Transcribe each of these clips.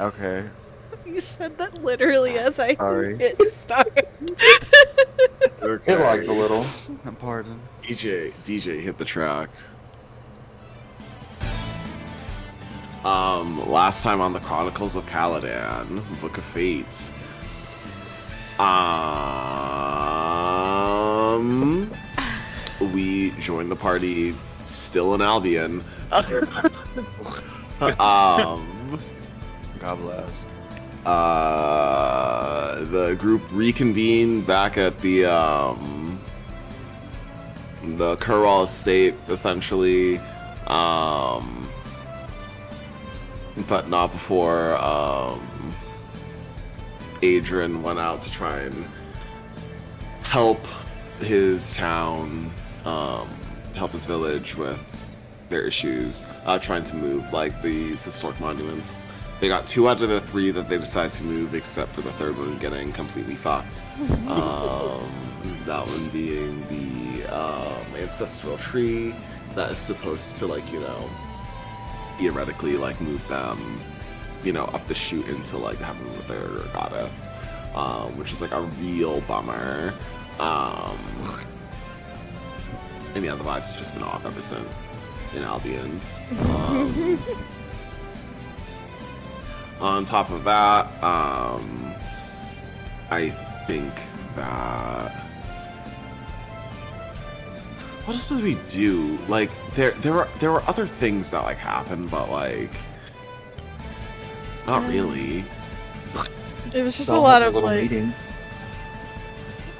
Okay. You said that literally as I Sorry. hit start. Okay. It lags a little. Pardon. DJ, hit the track. Last time on the Chronicles of Caladan, Book of Fate. We joined the party still in Albion. God bless. The group reconvened back at the Kurwal estate, essentially, but not before Adrian went out to try and help his town, help his village with their issues, trying to move like these historic monuments. They got 2 out of the 3 that they decided to move, except for the third one getting completely fucked. That one being the ancestral tree that is supposed to, like, you know, theoretically, like, move them, you know, up the chute into, like, heaven with their goddess, which is, like, a real bummer. And yeah, the vibes have just been off ever since in Albion. On top of that, I think that... What else did we do? Like, there were other things that, like, happened, but, like... Not really. It was just a Don't lot have of little like. meeting.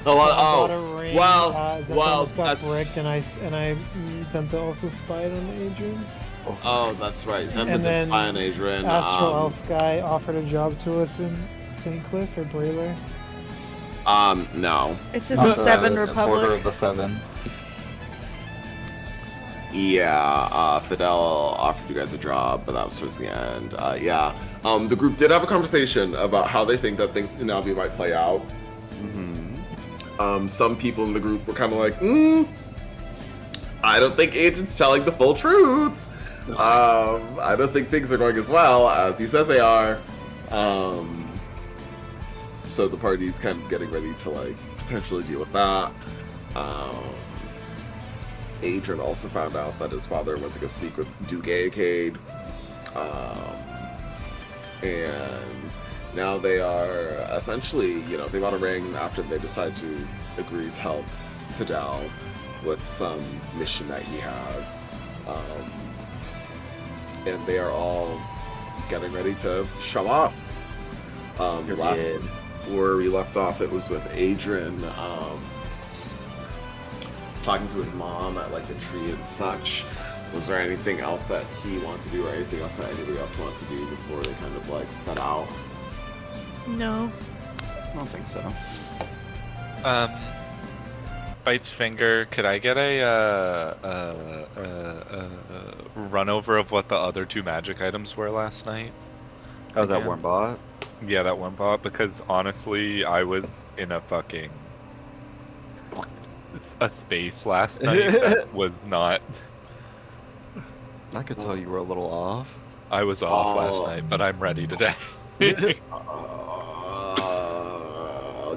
Well, that's... bricked, and I Zenta also spied on Adrian. Oh, that's right. Zenta And did then spy on Adrian. Astral Elf guy offered a job to us in St. Cliff or Brailer. No. It's in the Seven Order Republic. of the Seven. Yeah, Fidel offered you guys a job, but that was towards the end. Yeah. The group did have a conversation about how they think that things in Albion might play out. Some people in the group were kind of like, I don't think Adrian's telling the full truth. I don't think things are going as well as he says they are. So the party's kind of getting ready to, like, potentially deal with that. Adrian also found out that his father went to go speak with Duke Aecade. And now they are essentially, you know, they got a ring after they decide to agree to help Fidel with some mission that he has. And they are all getting ready to show off. Last where we left off, it was with Adrian talking to his mom at, like, the tree and such. Was there anything else that he wanted to do, or anything else that anybody else wanted to do before they kind of, like, set out? No. I don't think so. Bites finger. Could I get a run over of what the other 2 magic items were last night? Oh, that Again? one bot? Yeah, that one bot. Because honestly, I was in a space last night that was not. I could tell you were a little off. I was off last night, but I'm ready today. I'll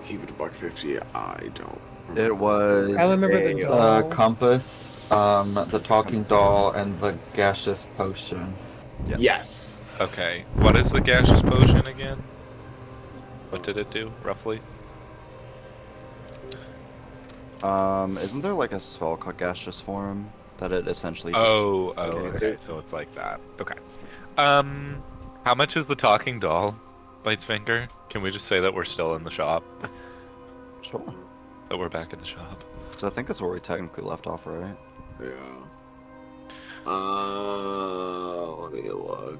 keep it $150. I don't remember. It was I remember the a, doll. The compass, the talking doll, and the gaseous potion. Yes. Okay, what is the gaseous potion again? What did it do, roughly? Isn't there like a spell called Gaseous Form that it essentially just... Okay, so it's like that. Okay. How much is the talking doll, Bites finger? Can we just say that we're still in the shop? Sure. That we're back in the shop. So I think that's where we technically left off, right? Yeah. Let me look.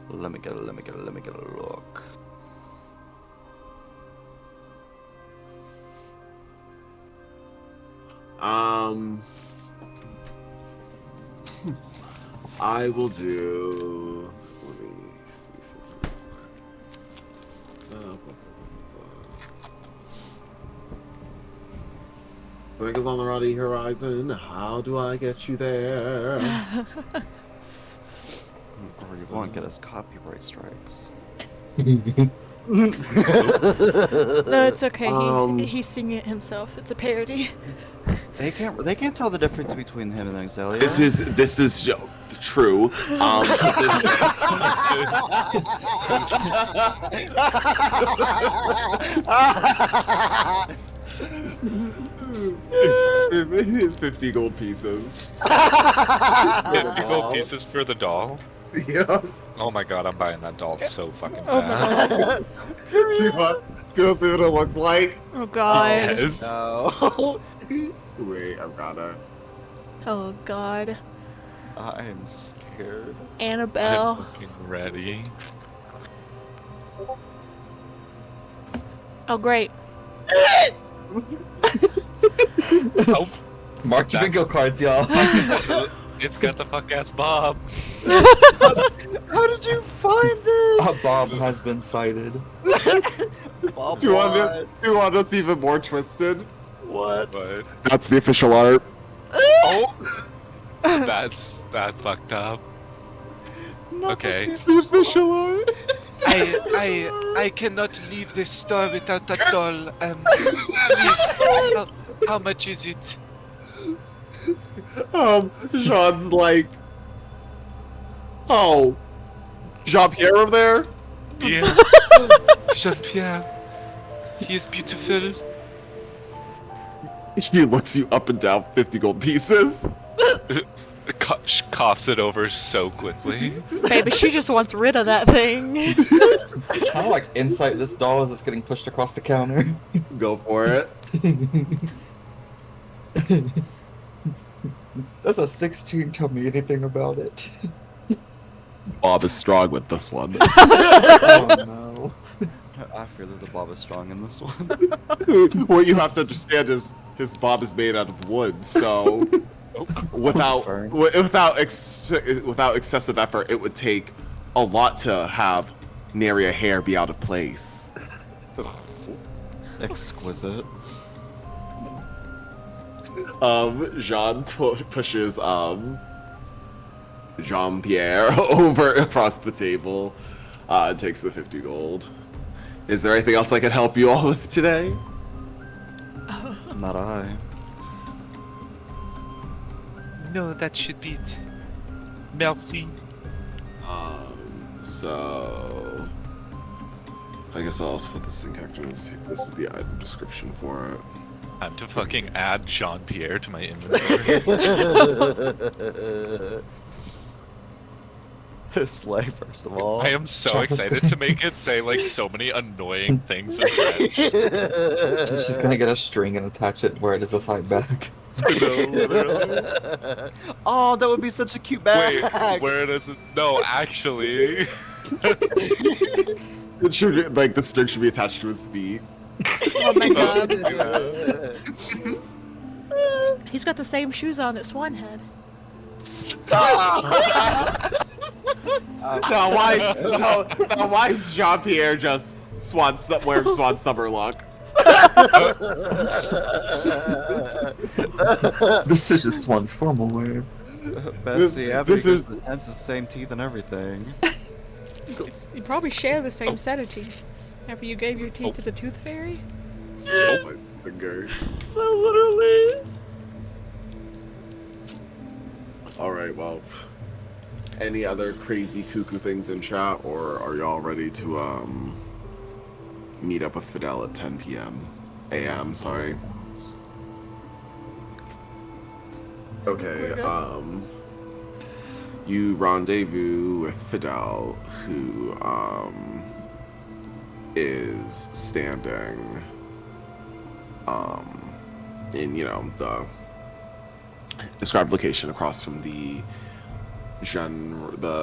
Let me get a look. I will do. Let me see something. Twinkles on the ruddy horizon. How do I get you there? Already won't get us copyright strikes. No, it's okay. He's singing it himself. It's a parody. They can't tell the difference between him and Exelia. This is true. 50 gold pieces. 50 gold pieces for the doll? Yeah. Oh my god, I'm buying that doll so fucking Oh my fast. god. Do you want to see what it looks like? Oh god. Yes. No. Wait, I've got it. Oh god. I'm scared. Annabelle. I'm fucking ready. Oh great. Oh, Mark your bingo cards, y'all. it's got the fuck ass Bob. How did you find this? Bob has been sighted. Bob, Do you want that's even more twisted? What? But That's the official art. oh, that's fucked up. Okay. It's the official art. I cannot leave this store without that doll. Please, how much is it? Jean's like, oh, Jean-Pierre over there? Yeah. Jean-Pierre. He is beautiful. She looks you up and down 50 gold pieces. Coughs it over so quickly. Baby, she just wants rid of that thing. How like insight this doll as it's getting pushed across the counter? Go for it. That's a 16. Tell me anything about it. Bob is strong with this one. Oh no. I feel that the Bob is strong in this one. What you have to understand is his Bob is made out of wood, so without excessive effort, it would take a lot to have nary a hair be out of place. Exquisite. Jean pushes Jean-Pierre over across the table, and takes the 50 gold. Is there anything else I can help you all with today? Not I. No, that should be it. Merci. So I guess I'll also put this in characters. This is the item description for it. Time to fucking add Jean-Pierre to my inventory. Slay, first of all. I am so excited to make it say like so many annoying things in French. She's gonna get a string and attach it where it is a side bag. No, literally. Oh, that would be such a cute bag. Wait, where does it? No, actually. It should like the string should be attached to his feet. Oh my god. He's got the same shoes on that Swan had. Now why is Jean-Pierre just wearing Swan Summer look? This is just one's formal wear. Bessie, this is- it has the same teeth and everything. You probably share the same set of teeth. After you gave your teeth to the tooth fairy? Oh my finger. Literally. Alright, well, any other crazy cuckoo things in chat, or are y'all ready to meet up with Fidel at 10 p.m. a.m. Sorry. Okay, you rendezvous with Fidel, who is standing in, you know, the described location across from the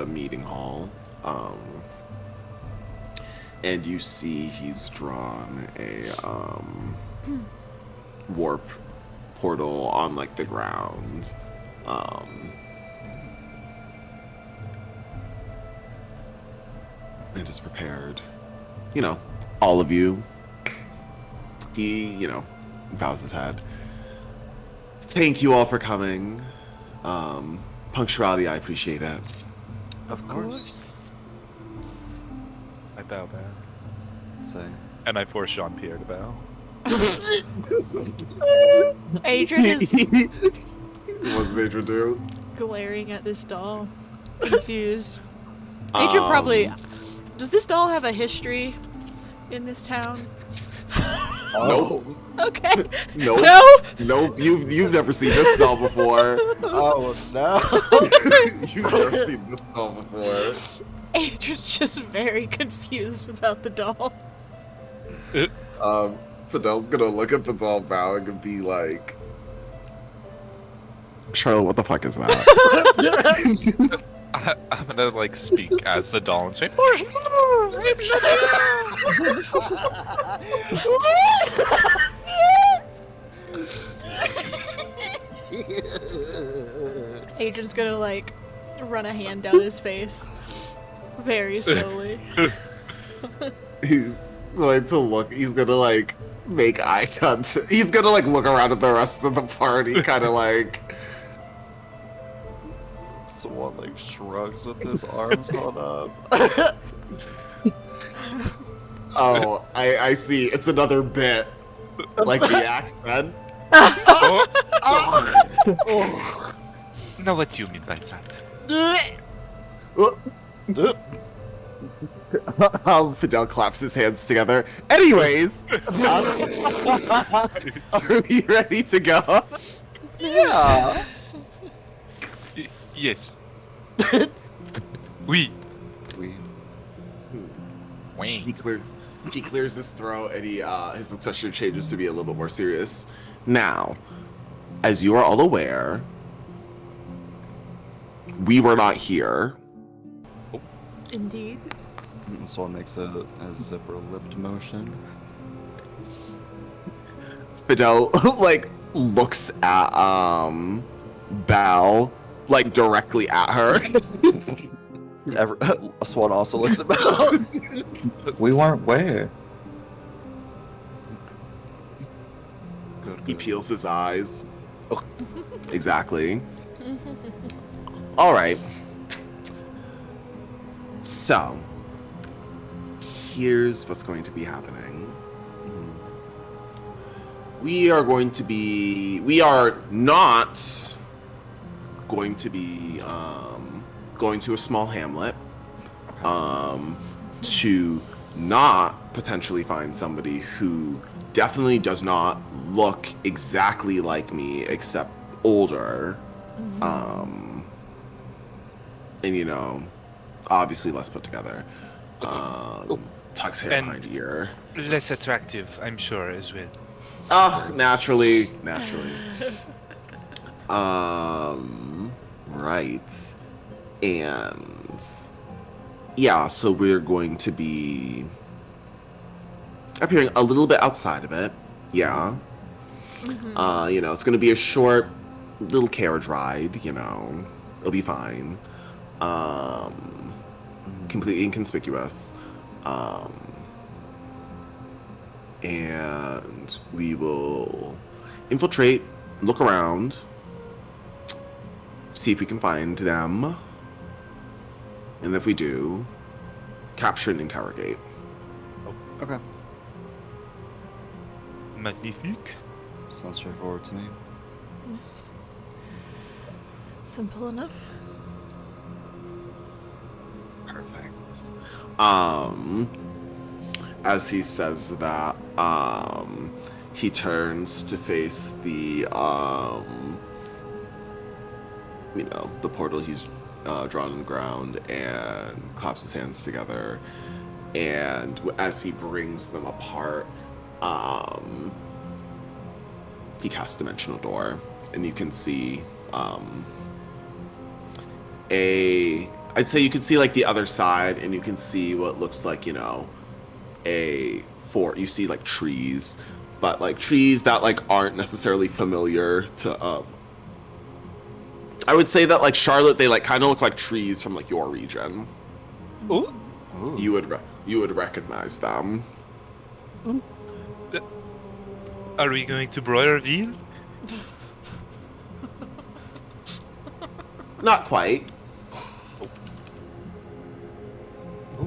meeting hall, and you see he's drawn a warp portal on like the ground. It is prepared. You know, all of you. He, you know, bows his head. Thank you all for coming. Punctuality, I appreciate it. Of course. bow back. Say. And I force Jean-Pierre to bow. Adrian is What's Major do? glaring at this doll, confused. Adrian probably. Does this doll have a history in this town? Nope. Okay. Nope. No. Nope. You've never seen this doll before. Oh no! You've never seen this doll before. Adrian's just very confused about the doll. Fidel's gonna look at the doll bowing and be like, Charlotte, what the fuck is that? I'm gonna like speak as the doll and say, Adrian's gonna like run a hand down his face very slowly. He's going to look, he's gonna like make eye contact. He's gonna like look around at the rest of the party, kind of like. Swan like shrugs with his arms held up. Oh, I see. It's another bit. Like the accent. Now what do you mean by that? Fidel claps his hands together. Anyways, are we ready to go? Yeah. Yes. Oui. We. Wayne. He clears his throat and his expression changes to be a little bit more serious. Now, as you are all aware, we were not here. Indeed. Swan makes a zipper-lipped motion. Fidel like looks at Belle like directly at her. Swan also looks at Belle. We weren't where? Good, He good. peels his eyes. Oh. Exactly. All right. So, here's what's going to be happening. Mhm. We are not going to be going to a small hamlet to not potentially find somebody who definitely does not look exactly like me except older. And you know, obviously less put together. Tucks hair And- behind ear. Less attractive, I'm sure, as well. Oh, naturally. Right. And yeah, so we're going to be appearing a little bit outside of it. Yeah. You know, it's gonna be a short little carriage ride, you know. It'll be fine. Completely inconspicuous. And we will infiltrate, look around, see if we can find them. And if we do, capture and interrogate. Okay. Magnifique. Sounds straightforward to me. Yes. Simple enough. Perfect. As he says that, he turns to face the, you know, the portal he's drawn on the ground and claps his hands together. And as he brings them apart, he casts Dimensional Door, and you can see I'd say you can see like the other side, and you can see what looks like, you know, you see like trees, but like trees that like aren't necessarily familiar to I would say that like Charlotte, they like kind of look like trees from like your region. Ooh. Ooh. You would recognize them. Are we going to Broyerville? Not quite.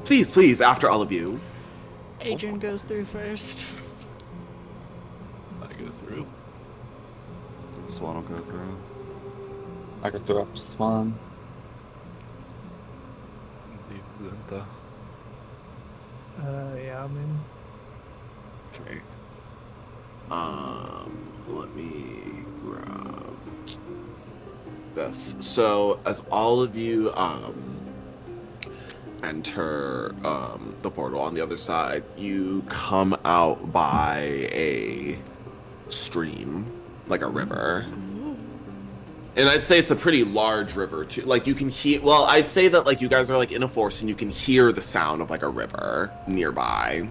please, please, after all of you. Adrian goes through first. I go through. Swan will go through. I go through after Swan. Leave Linda. Yeah, I'm in. Okay. Let me grab this. So, as all of you enter the portal on the other side, you come out by a stream, like a river. And I'd say it's a pretty large river too. Like you can hear. Well, I'd say that like you guys are like in a forest and you can hear the sound of like a river nearby.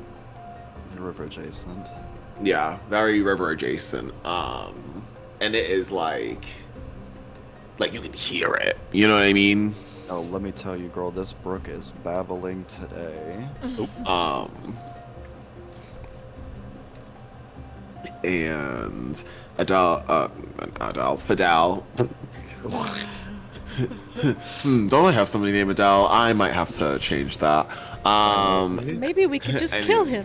River adjacent. Yeah, very river adjacent. And it is like you can hear it. You know what I mean? Oh, let me tell you, girl, this brook is babbling today. And Fidel. Don't I have somebody named Adele? I might have to change that. Maybe we could just kill him.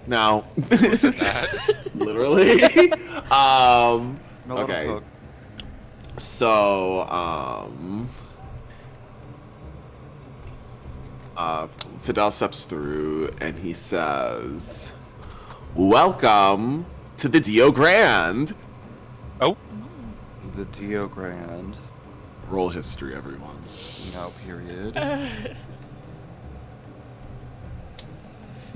Now, That. literally. No, let him Okay. cook. So, Fidel steps through and he says, "Welcome to the Dio Grand." Oh, The Dio Grand. Roll history, everyone. No period.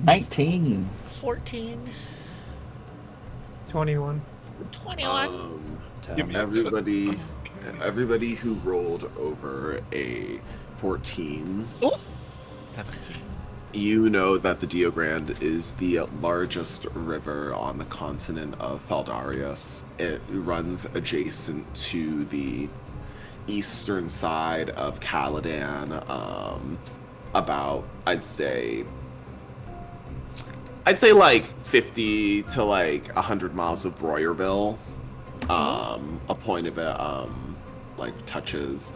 19. 14. 21. 21. give me Everybody who rolled over a 14, 17. you know that the Dio Grande is the largest river on the continent of Faldarius. It runs adjacent to the eastern side of Caladan, about, I'd say like 50 to like 100 miles of Broyerville. A point of it, like touches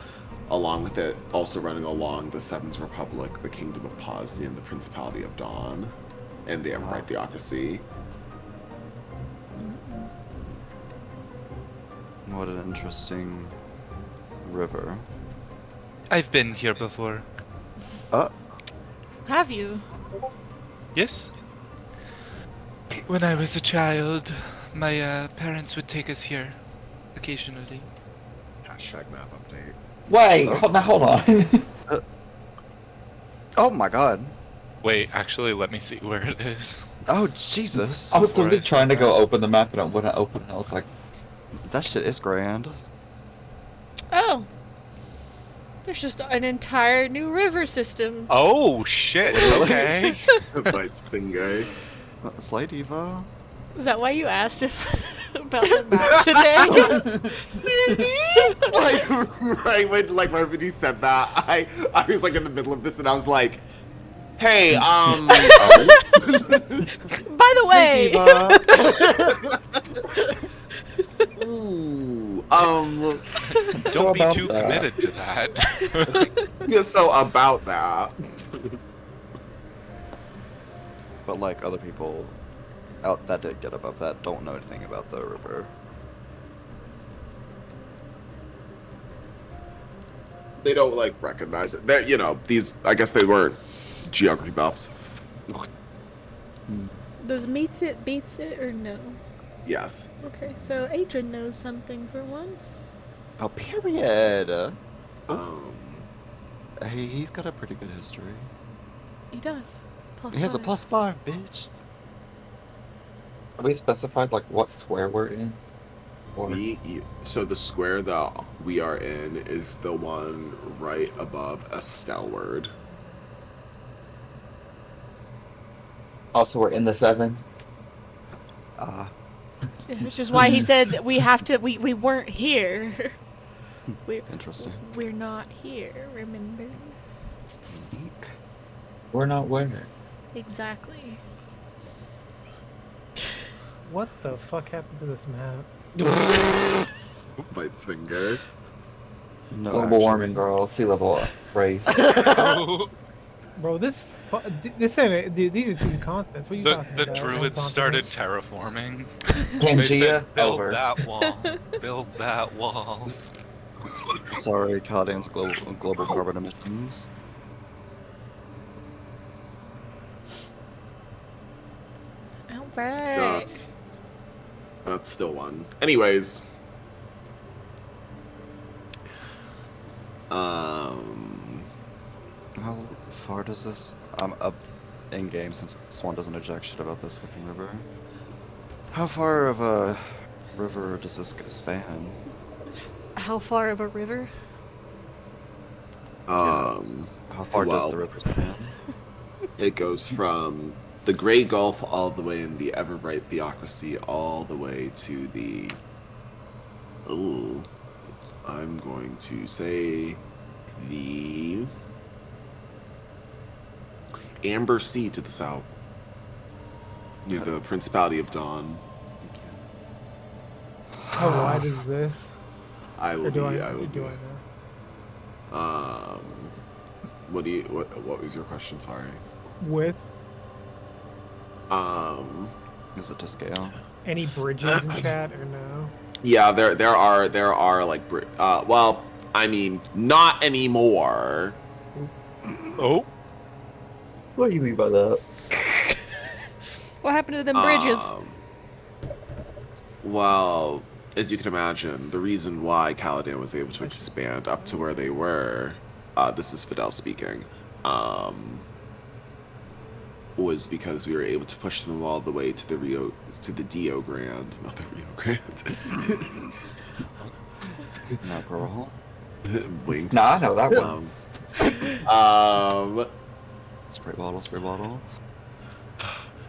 along with it, also running along the Seventh Republic, the Kingdom of Posdi, and the Principality of Dawn, and the Emberite Theocracy. What an interesting river. I've been here before. Have you? Yes. When I was a child, my parents would take us here occasionally. Hashtag map update. Wait, hold on. Oh my god. Wait, actually, let me see where it is. Oh Jesus. I was Before literally I trying to said go that. open the map and it wouldn't open. And I was like, That shit is grand. Oh. There's just an entire new river system. Oh shit! Okay. Bites Bingo. Slay Diva. Is that why you asked if about the map today? Right when you said that, I was like in the middle of this and I was like, hey, By the way, ooh, Don't be about too that. committed to that. yeah, so about that. But like other people out that did get above that don't know anything about the river. They don't like recognize it. They're, I guess they weren't geography buffs. does meets it beats it or no? Yes. Okay, so Adrian knows something for once. Oh, period. Um, He's got a pretty good history. He does. Plus He has a five. +5, bitch. have we specified like what square we're in? Or so the square that we are in is the one right above Estelward. also we're in the 7? Which is why he said that we have to. We weren't here. Interesting. We're not here. Remember? We're not where? Exactly. What the fuck happened to this map? Bites finger. No, Global actually. warming, girl. Sea level raise. Oh, Bro, this ain't dude. These are two continents. What are you the talking the about? One druids started continent. terraforming. They Pangea said, "Build over. that wall. Build that wall." Sorry, Caladan's global carbon emissions. Alright. That's still one. Anyways. How far does this? I'm up in game since Swan doesn't eject shit about this fucking river. How far of a river does this span? How far of a river? How far does well, the river span? it goes from the Grey Gulf all the way in the Everbright Theocracy all the way to the... Ooh. I'm going to say the Amber Sea to the south. Near the Principality of Dawn. Thank you. How wide is this? I will Or do be. I? I will Do be. I know? What was your question? Sorry. With Is it to scale? any bridges in chat or no? Yeah, there are like well, I mean, not anymore. Oh, What do you mean by that? What happened to them bridges? Well, as you can imagine, the reason why Caladan was able to expand up to where they were, this is Fidel speaking, was because we were able to push them all the way to the Dio Grande, not the Rio Grande. No, girl. Winks. Nah, I know that one. Spray bottle, spray bottle.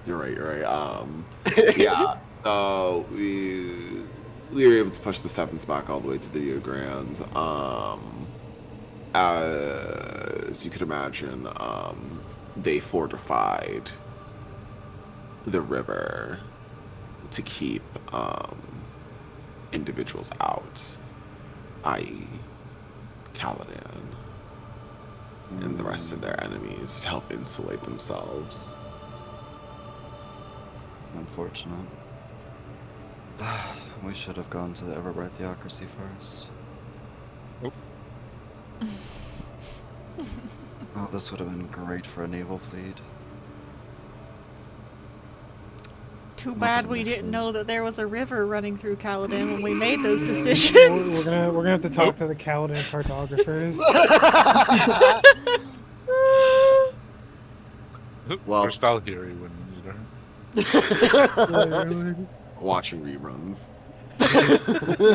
You're right. Yeah. So we were able to push the Sevens back all the way to the Rio Grande. As you can imagine, they fortified the river to keep individuals out, i.e., Caladan and the rest of their enemies to help insulate themselves. Unfortunate. We should have gone to the Everbright Theocracy first. Nope. Oh, this would have been great for a naval fleet. Too bad we next didn't one. know that there was a river running through Caladan when we made those We're decisions. gonna have to talk to the Caladan cartographers. Well- there's Valkyrie when you need her. Watching reruns.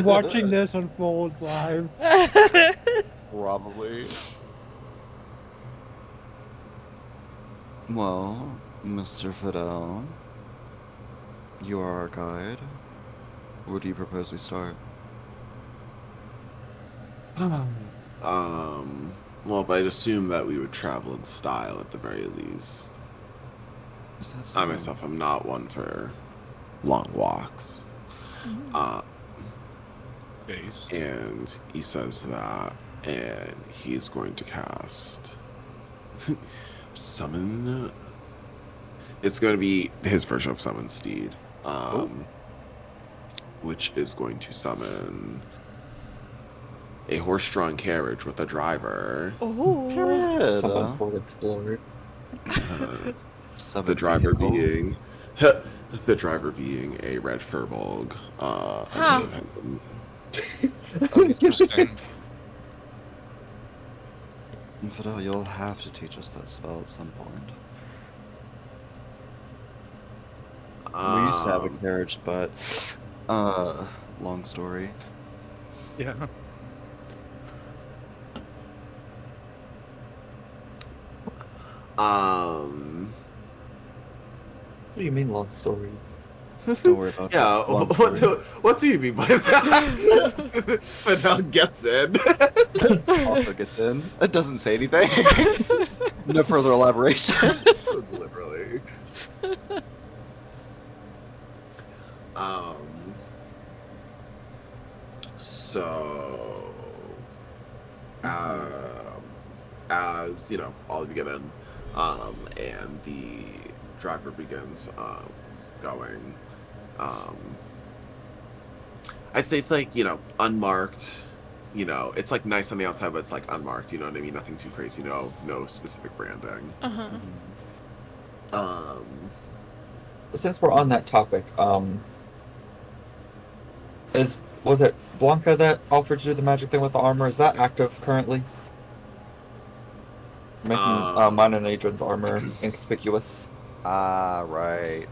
Watching this unfold live. Probably. Well, Mr. Fidel, you are our guide. Where do you propose we start? Well, I'd assume that we would travel in style at the very least. Is that I something? myself am not one for long walks. Base. And he says that, and he's going to cast Summon. It's going to be his version of Summon Steed, which is going to summon a horse-drawn carriage with a driver. Oh. Good. Someone Ford Explorer. The driver being the driver being a red furbolg. Huh. Interesting. Fidel, you'll have to teach us that spell at some point. We used to have a carriage, but long story. Yeah. What do you mean long story? Don't worry about Yeah, that. Long story. what do you mean by that? Fidel gets in. Also gets in. It doesn't say anything. No further elaboration. Deliberately. So as you know, all of you get in, and the driver begins going. I'd say it's like, you know, unmarked. You know, it's like nice on the outside, but it's like unmarked. You know what I mean? Nothing too crazy. No specific branding. Uh-huh. Since we're on that topic, was it Blanca that offered to do the magic thing with the armor? Is that active currently? Making mine and Adrian's armor inconspicuous. Ah, right.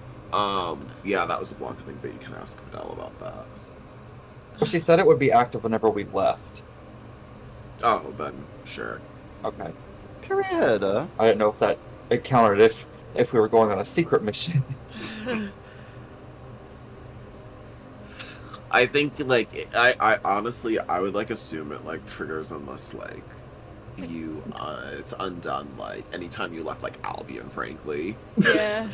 Yeah, that was a Blanca thing, but you can ask Fidel about that. Well, she said it would be active whenever we left. Oh, then sure. Okay. Period. I didn't know if that it counted if we were going on a secret mission. I think like I honestly I would like assume it like triggers unless like you it's undone like anytime you left like Albion, frankly. Yeah.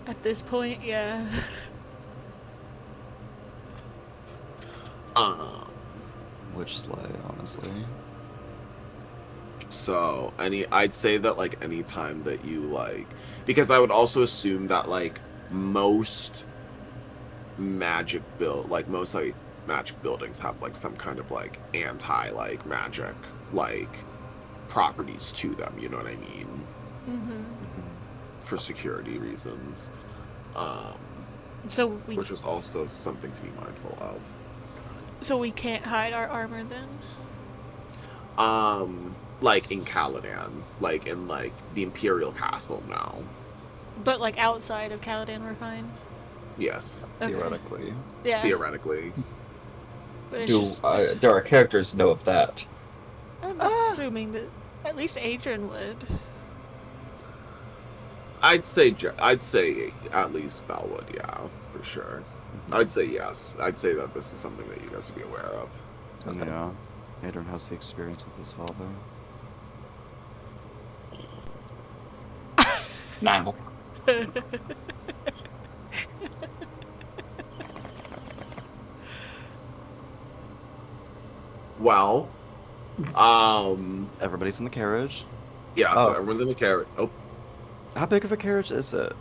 At this point, yeah. Which sleigh, honestly. So I'd say that like any time that you like, because I would also assume that like most magic buildings have like some kind of like anti like magic like properties to them, you know what I mean? Mm-hmm. For security reasons. So which is also something to be mindful of. So we can't hide our armor then? Like in Caladan, like in like the Imperial Castle now. But like outside of Caladan we're fine? Yes. Okay. Theoretically. Yeah. Theoretically. But it's just, Do our characters know of that? I'm assuming that at least Adrian would. I'd say at least Belle would, yeah, for sure. I'd say yes. I'd say that this is something that you guys would be aware of. Okay. Yeah. Adrian has the experience with his father. Now. Well, Everybody's in the carriage. yeah, Oh. so everyone's in the carriage. Oh, How big of a carriage is it,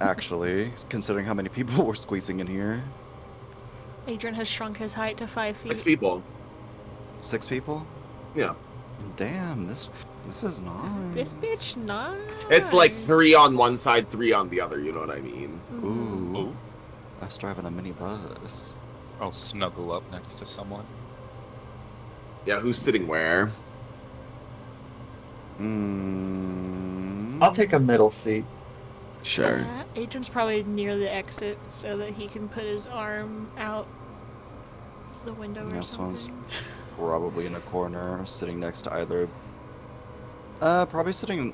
actually, considering how many people were squeezing in here? Adrian has shrunk his height to 5 feet. 6 people. 6 people? Yeah. Damn, this is nice. This bitch nice. It's like 3 on one side, 3 on the other, you know what I mean? Mhm. Ooh. I was driving a minibus. I'll snuggle up next to someone. Yeah, who's sitting where? I'll take a middle seat. Sure. Adrian's probably near the exit so that he can put his arm out the window or This one's something. probably in a corner, sitting next to either. Probably sitting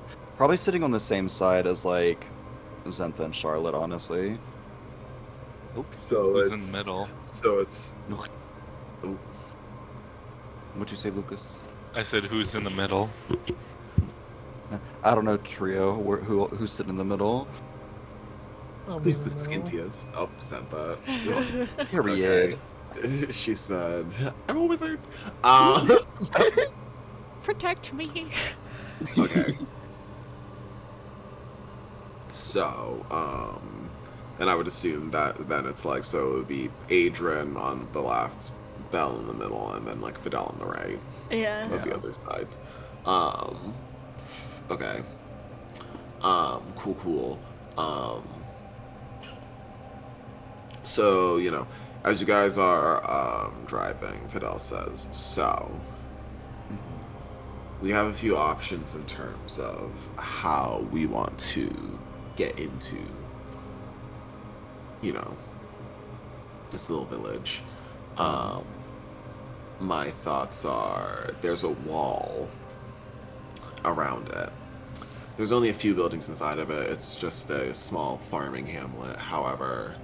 on the same side as like Zentha and Charlotte, honestly. So Who's it's in the middle? So it's What'd you say, Lucas? I said, who's in the middle? I don't know, trio. Who's sitting in the middle? I'll be who's in the middle. skintiest? Oh, Zentha. Period. Okay. She said, "I'm a wizard." Protect me. Okay. So, and I would assume that then it's like, so it would be Adrian on the left, Belle in the middle, and then like Fidel on the right Yeah. of the other side. Okay. Cool. So, you know, as you guys are driving, Fidel says, so we have a few options in terms of how we want to get into, you know, this little village. My thoughts are there's a wall around it. There's only a few buildings inside of it. It's just a small farming hamlet. However,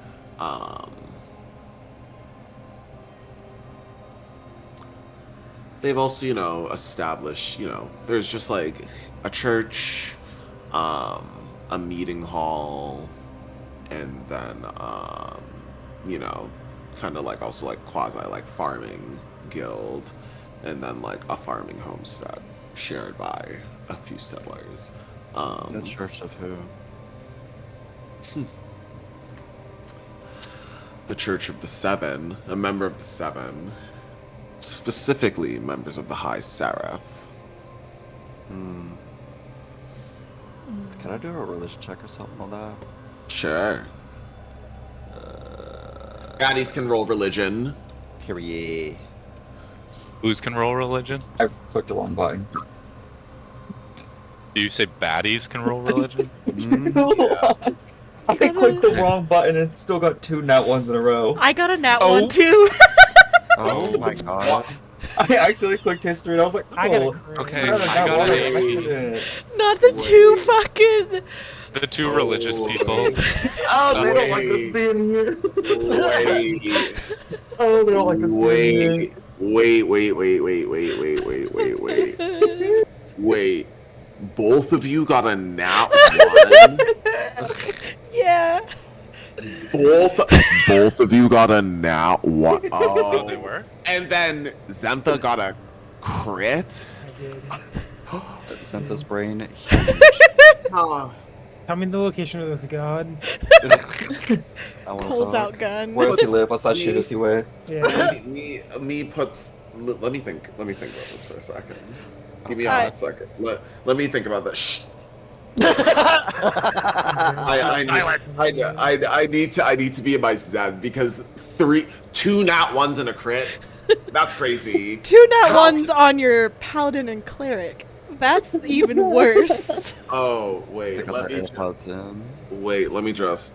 they've also, you know, established, you know, there's just like a church, a meeting hall, and then, you know, kind of like also like quasi like farming guild, and then like a farming homestead shared by a few settlers. The Church of who? The Church of the Seven, a member of the Seven, specifically members of the High Seraph. Hmm. Can I do a religion check or something on that? Sure. Baddies can roll religion. Period. Who's can roll religion? I clicked the wrong button. Do you say baddies can roll religion? Mm, I clicked the wrong button and still got 2 nat ones in a row. I got a nat Oh. 1 too. oh my god. I accidentally clicked history and I was like, I got a oh, crit. Okay, I got a I nat got one on a- accident. Not the two fucking. The two religious people. Oh, they don't like us being here. Wait. Oh, they don't like us being here. Wait. Wait. Both of you got a nat 1? Yeah. Both of you got a nat 1. Oh, they Oh. were? And then Zentha got a crit? I did. Zentha's brain. Huge. Tell me the location of this god. I wanna Pulls talk. out gun. Where does he live? What's that shit does he wear? Yeah. me puts. Let me think about this for a second. Give me a Alright. hot second. Let me think about this. Shh. I need to be in my zen because 2 nat 1s and a crit. That's crazy. 2 nat How- 1s on your paladin and cleric. That's even worse. Oh They wait, got let their me AirPods in. let me just.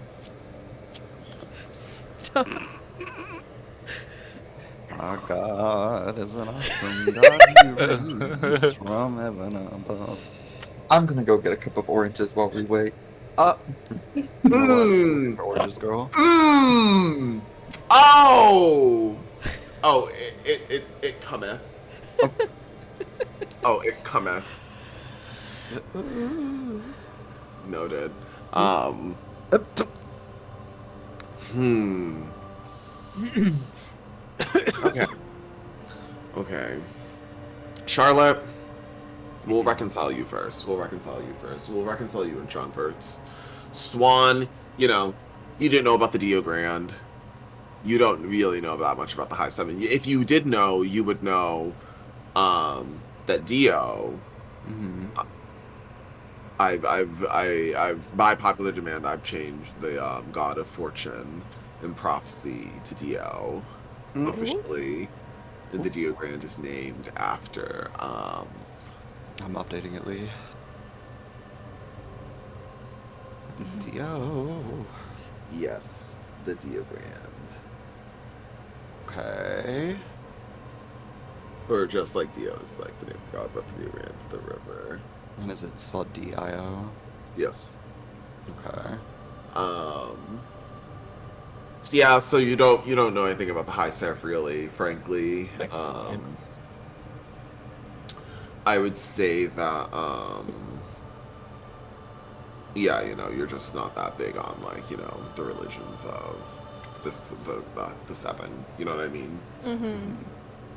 Stop. Our God is an awesome God who reigns from heaven above. I'm gonna go get a cup of oranges while we wait. You know what? Mm, Oranges girl. mm, oh, it cometh. Oh, it cometh. Noted. Okay. Okay. Charlotte, we'll reconcile you first. We'll reconcile you and Sean first. Swan, you didn't know about the Dio Grand. You don't really know that much about the High Seven. If you did know, you would know that Dio. Mhm. I've by popular demand, I've changed the God of Fortune and Prophecy to Dio Mm. officially. And the Dio Grand is named after I'm updating it, Lee. Mm-hmm. Dio. yes, the Dio Grand, Okay. or just like Dio is like the name of God, but the Dio Grand's the river. And is it spelled D-I-O? Yes. Okay. So yeah, so you don't know anything about the High Seraph really, frankly. I would say that yeah, you're just not that big on like, the religions of this the seven, you know what I mean? Mm-hmm.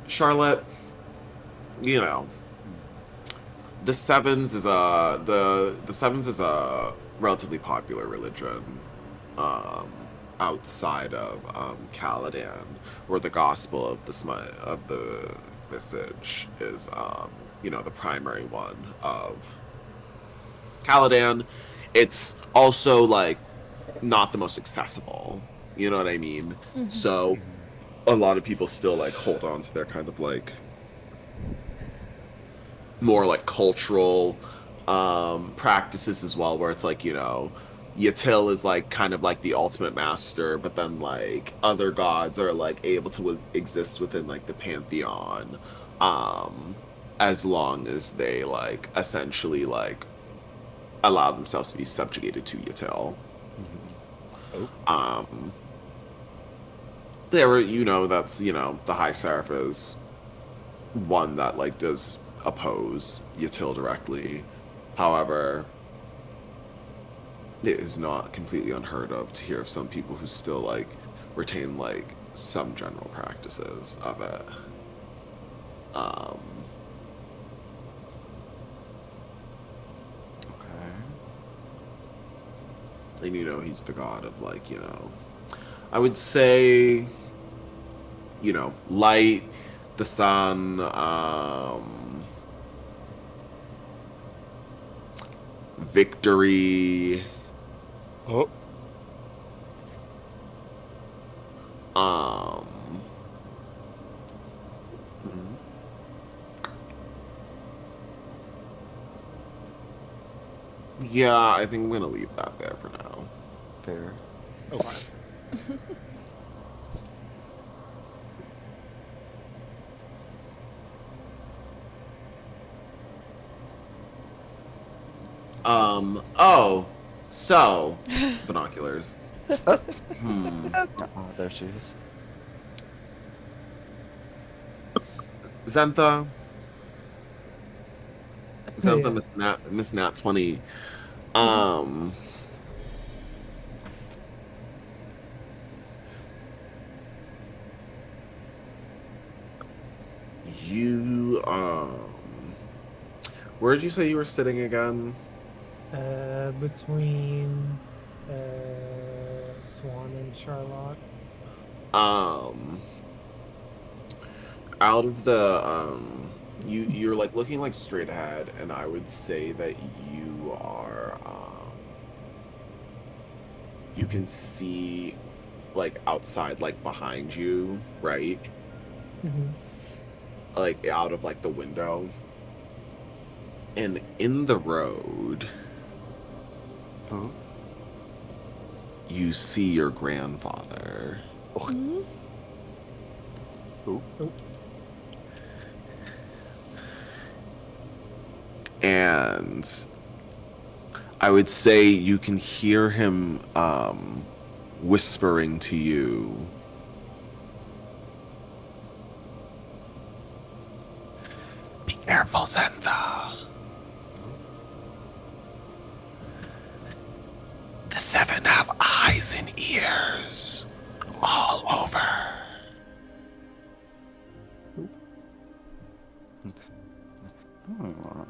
Charlotte, the sevens is a relatively popular religion outside of Caladan, where the gospel of the Visage is the primary one of Caladan. It's also like not the most accessible, you know what I mean? Mhm. So a lot of people still like hold on to their kind of like more like cultural practices as well, where it's like, Yatil is like kind of like the ultimate master, but then like other gods are like able to exist within like the pantheon, as long as they like essentially like allow themselves to be subjugated to Yatil. There were, that's, the High Seraph is one that like does oppose Yatil directly. However, it is not completely unheard of to hear of some people who still like retain like some general practices of it. Um, Okay. and you know he's the god of like, I would say, light, the sun, victory, Oh, um, Mhm. yeah, I think I'm gonna leave that there for now. Fair. okay. Oh, so binoculars. Oh. Hmm. There she is. Zentha. Zentha, Yeah. Miss Nat 20. Mhm. You where did you say you were sitting again? Between Swan and Charlotte. Um, out of the you're like looking like straight ahead, and I would say that you are you can see like outside, like behind you, right? Mm-hmm. Like out of like the window. And in the road, Oh. you see your grandfather. Mhm. Oh. And I would say you can hear him whispering to you. Be careful, Zentha. The seven have eyes and ears all over. Oh.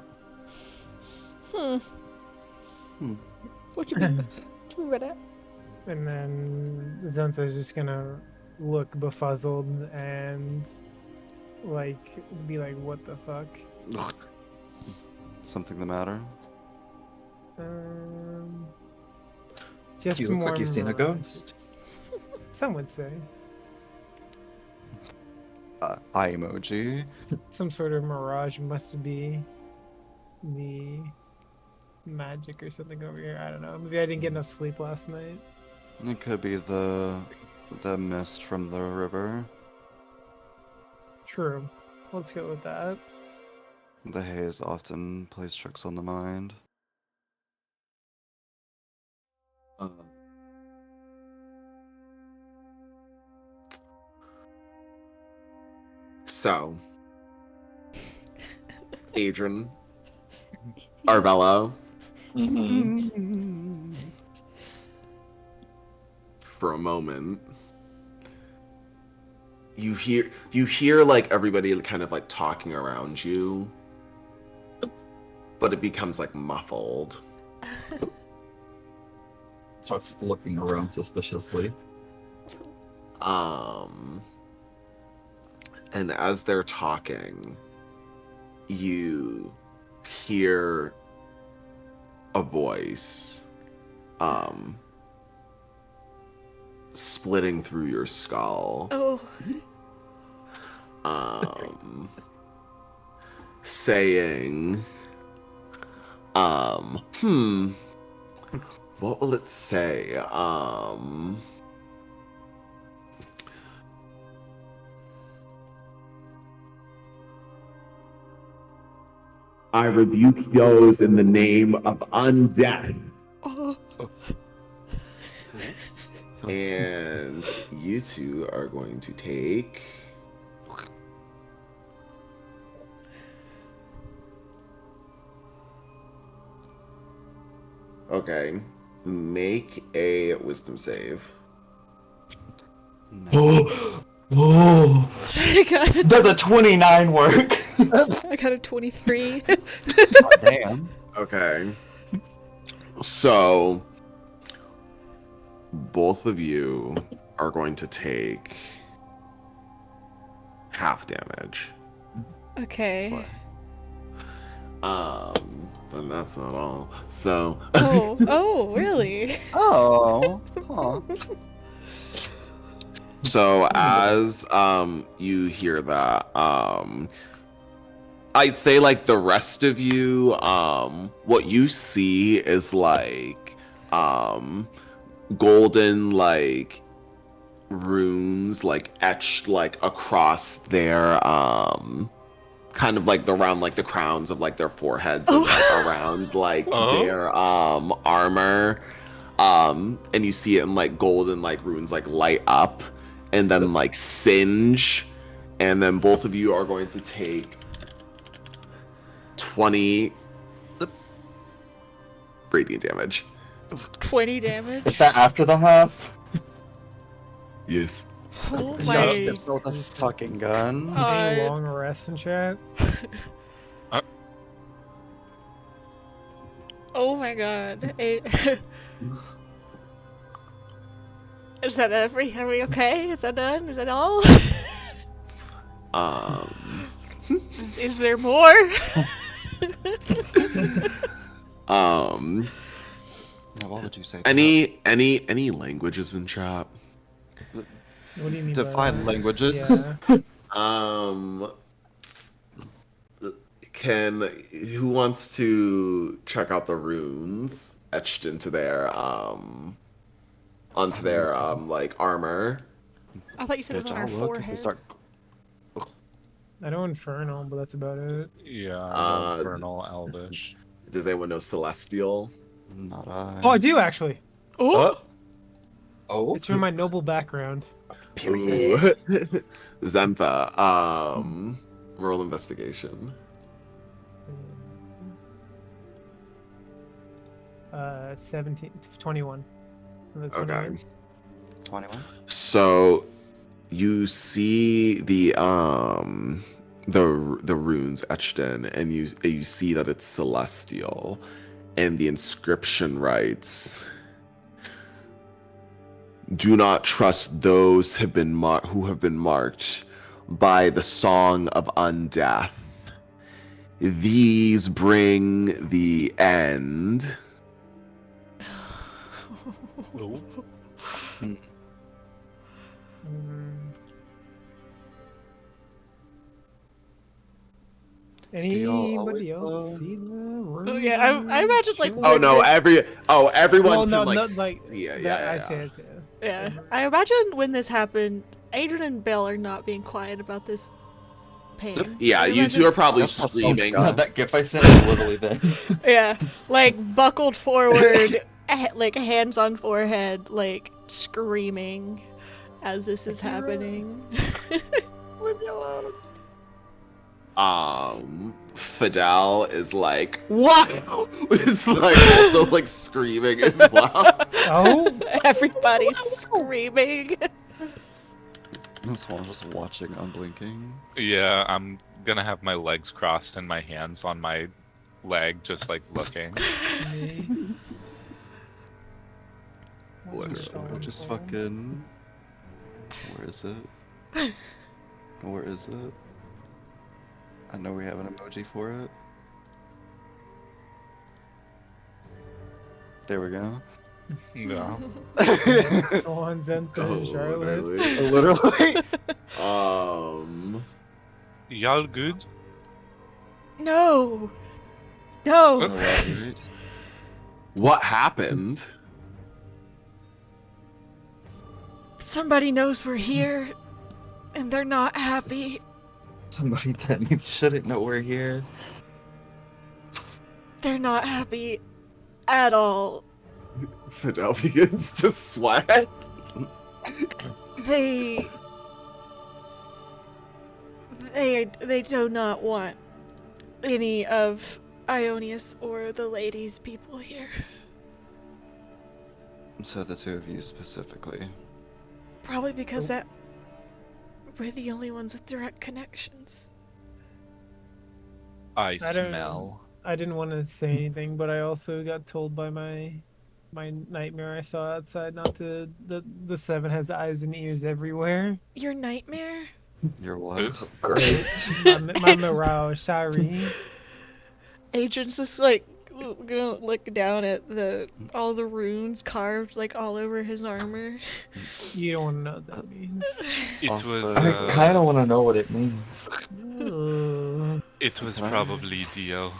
Hmm. Hmm. What you mean? By that? And then Zentha's just gonna look befuzzled and like be like, "What the fuck?" Ugh. Something the matter? Um, just You look more like you've seen a mirages. ghost. Some would say Eye emoji. some sort of mirage must be the magic or something over here. I don't know. Maybe I didn't get enough sleep last night. It could be the mist from the river. True. Let's go with that. The haze often plays tricks on the mind. So, Adrian, Arbella, for a moment, you hear like everybody kind of like talking around you, but it becomes like muffled. Starts looking around suspiciously. And as they're talking, you hear a voice splitting through your skull. Oh. Saying, what will it say? I rebuke those in the name of undeath. Oh. And you two are going to take... Okay. Make a wisdom save. No. Oh, Does a 29 work? I got a 23. Damn. Okay. So, both of you are going to take half damage. Okay. Slay. But that's not all. So, Oh, really? Oh. Huh. so as you hear that, I'd say like the rest of you, what you see is like golden like runes like etched like across their kind of like around like the crowns of like their foreheads and like around like Oh. their armor. And you see it in like golden like runes like light up and then like singe, and then both of you are going to take 20 radiant damage. 20 Is damage? that after the half? Yes. Oh Just my. hit with a fucking gun. Any long rests in chat? Oh my god. Is that are we okay? Is that done? Is that all? Is there more? Yeah, what would you say? to any languages in chat? What do you mean Define by that? languages. Yeah. Can who wants to check out the runes etched into their onto their like armor? I thought you said it was Bitch, on our I'll look if they forehead. start. I know Infernal, but that's about it. Yeah, Infernal, Elvish. Does anyone know Celestial? Not I. Oh, I do actually. Oh! Oh. It's from my noble background. Ooh. Zentha, roll investigation. 17, 21. The Okay. 21. 21. So you see the runes etched in, and you see that it's celestial, and the inscription writes, "Do not trust those who have been marked by the song of undeath. These bring the end." Oh. y'all Anybody always else know? see the Oh, runes yeah, I on imagine, like, chat? Oh When no! this- Everyone Well, can no, like. not like yeah, that, yeah, I yeah. see it. Yeah. I imagine when this happened, Adrian and Belle are not being quiet about this pain. Yeah, I you imagine- two are probably That's not screaming. God. That gif I sent is literally that. Yeah, like buckled forward, like hands on forehead, like screaming as this is happening. Leave me alone. Fidel is like, what? Is like also like screaming as well. Oh, Everybody's screaming. This one just watching, unblinking. Yeah, I'm gonna have my legs crossed and my hands on my leg, just like looking. me. Literally, Just fucking. Where is it? Where is it? I know we have an emoji for it. There we go. No. Swan, Zentha, and Charlotte. literally. Literally. Y'all good? No. No. Elaborate. What happened? Somebody knows we're here, and they're not happy. Somebody that maybe shouldn't know we're here. They're not happy at all. Fidel begins to sweat. They do not want any of Ionius or the ladies' people here. So the two of you specifically. Probably because We're the only ones with direct connections. I don't- smell. I didn't want to say anything, but I also got told by my nightmare I saw outside not to. The seven has eyes and ears everywhere. Your nightmare? You're what? Great. my mirage. Sorry. Agent's just like gonna look down at all the runes carved like all over his armor. You don't want to know what that means. It Also- was. I kind of want to know what it means. Ugh. It was Can I- probably Dio.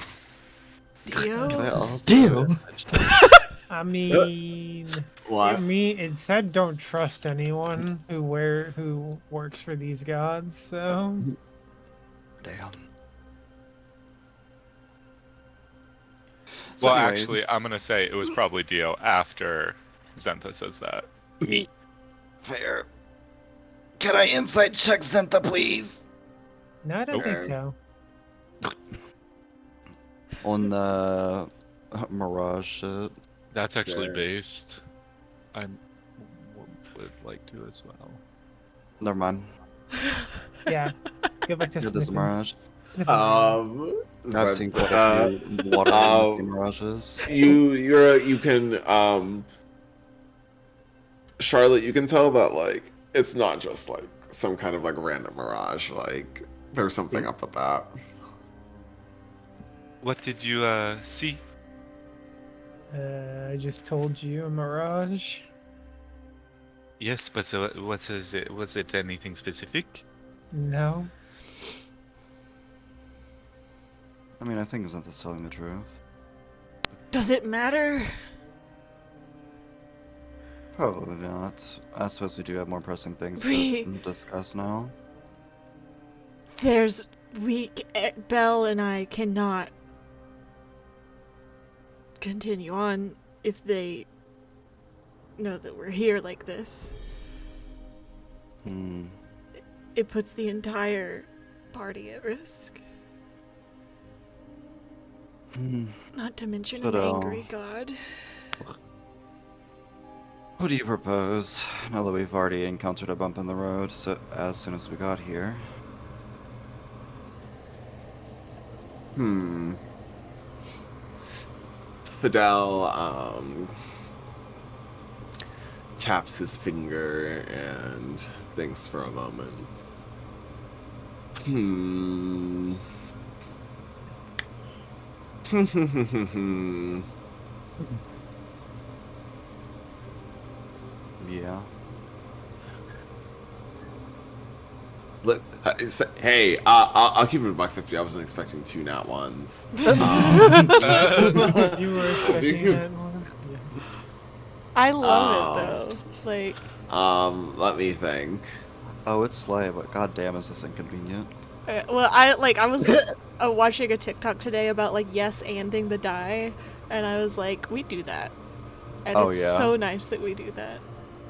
Can I Dio? also... Deal. I mean, it said don't trust anyone who works for these gods. So Damn. So Well, anyways, actually, I'm gonna say it was probably Dio after Zentha says that. fair. Can I insight check Zentha, please? no, I don't think Okay. so. On the Mirage shit. That's actually Yeah. based. I would like to as well. Never mind. Yeah, go back to You're this sniffing. Mirage. Sniffing around. I've seen quite a few water Mirages. you can Charlotte, you can tell that like it's not just like some kind of like random mirage. Like there's something up with that. What did you see? I just told you a mirage. Yes, but so what is it? Was it anything specific? No. I mean, I think Zentha's telling the truth. Does it matter? Probably not. I suppose we do have more pressing things We- to discuss now. Belle and I cannot continue on if they know that we're here like this. Hmm. It puts the entire party at risk. Hmm. Not to mention But, an angry god. What do you propose? Now that we've already encountered a bump in the road, so as soon as we got here. Fidel taps his finger and thinks for a moment. Yeah. Look, hey, I'll keep it at $150. I wasn't expecting 2 nat ones. You were expecting that one? Yeah. I love it though. Like, Let me think. Oh, it's Slay, but goddamn, is this inconvenient? I was watching a TikTok today about like yes anding the die, and I was like, we do that, and Oh, it's yeah. so nice that we do that.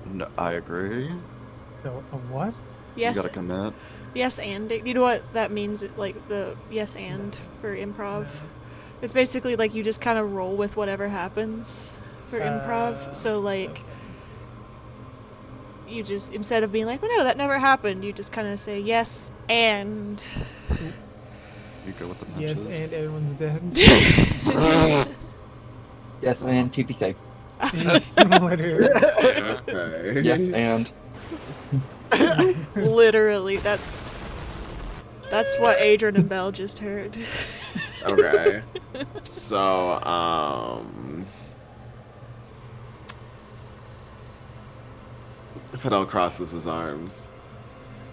No, I agree. So, a what? Yes, You gotta commit. yes anding. You know what that means? Like the yes and for improv. It's basically like you just kind of roll with whatever happens for improv. So like, you just, instead of being like, well, no, that never happened, you just kind of say yes and. You go with the Yes, matches. and everyone's dead. Yes, and TPK. Literally. Okay. Yes, and Literally, that's what Adrian and Belle just heard. Okay. So, Fidel crosses his arms.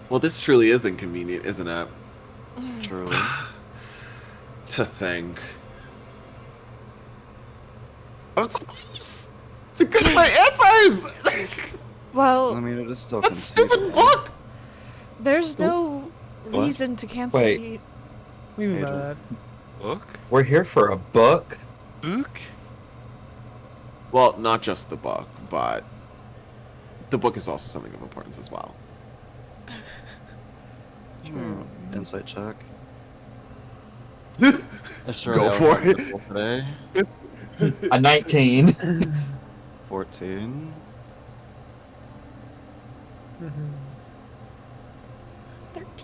Well, this truly is inconvenient, isn't it? Truly. To think. I'm so close to getting my answers! Well, I mean, it is still That stupid conceivable. book! there's no What? reason to cancel Wait. the. We mean by Adrian. that. Book? we're here for a book. Book? Well, not just the book, but the book is also something of importance as well. Insight check. Go Surely for I'll it. roll today. A 19. 14. Mhm.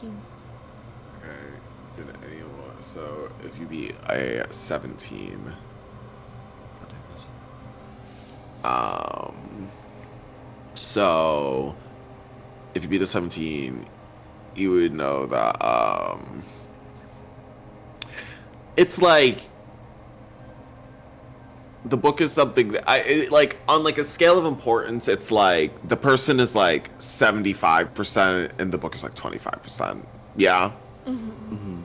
17. Okay, did anyone? So if you beat a 17, so if you beat a 17, you would know that it's like the book is something that like on like a scale of importance. It's like the person is like 75% and the book is like 25%. Yeah. Mm-hmm. Mhm.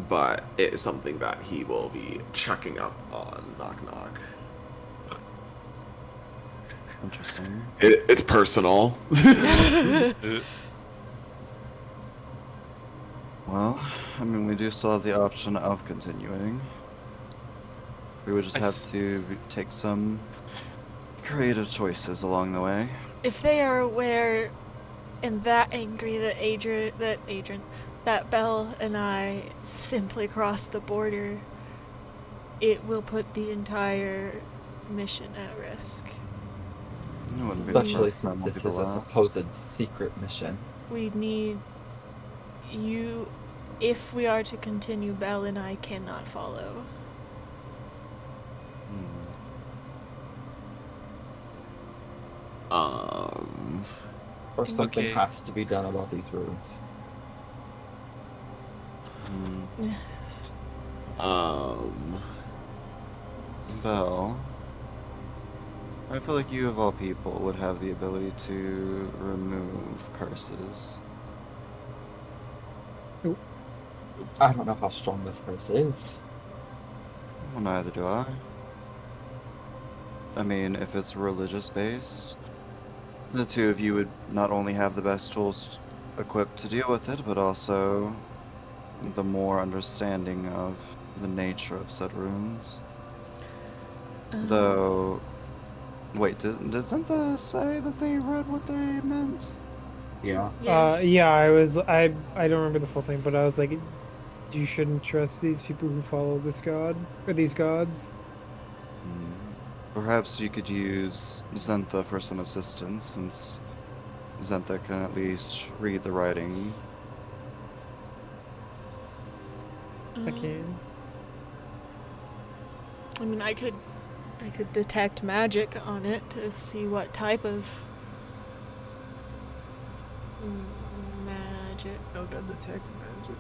But it is something that he will be checking up on. Knock knock. Interesting. It's personal. Well, I mean, we do still have the option of continuing. We would just I have s- to take some creative choices along the way. If they are aware and that angry that Belle and I simply crossed the border, it will put the entire mission at risk. It wouldn't be the Especially first time, since won't this be is the a last. supposed secret mission. We need you. If we are to continue, Belle and I cannot follow. um, Or something Okay. has to be done about these runes. Yes. Belle, I feel like you of all people would have the ability to remove curses. I don't know how strong this curse is. Well, neither do I. I mean, if it's religious based, the two of you would not only have the best tools equipped to deal with it, but also the more understanding of the nature of said runes. Though, wait, did Zentha say that they read what they meant? Yeah. Yeah, I don't remember the full thing, but I was like, you shouldn't trust these people who follow this god or these gods. Perhaps you could use Zentha for some assistance, since Zentha can at least read the writing. I can. I mean, I could detect magic on it to see what type of magic No god detect magic.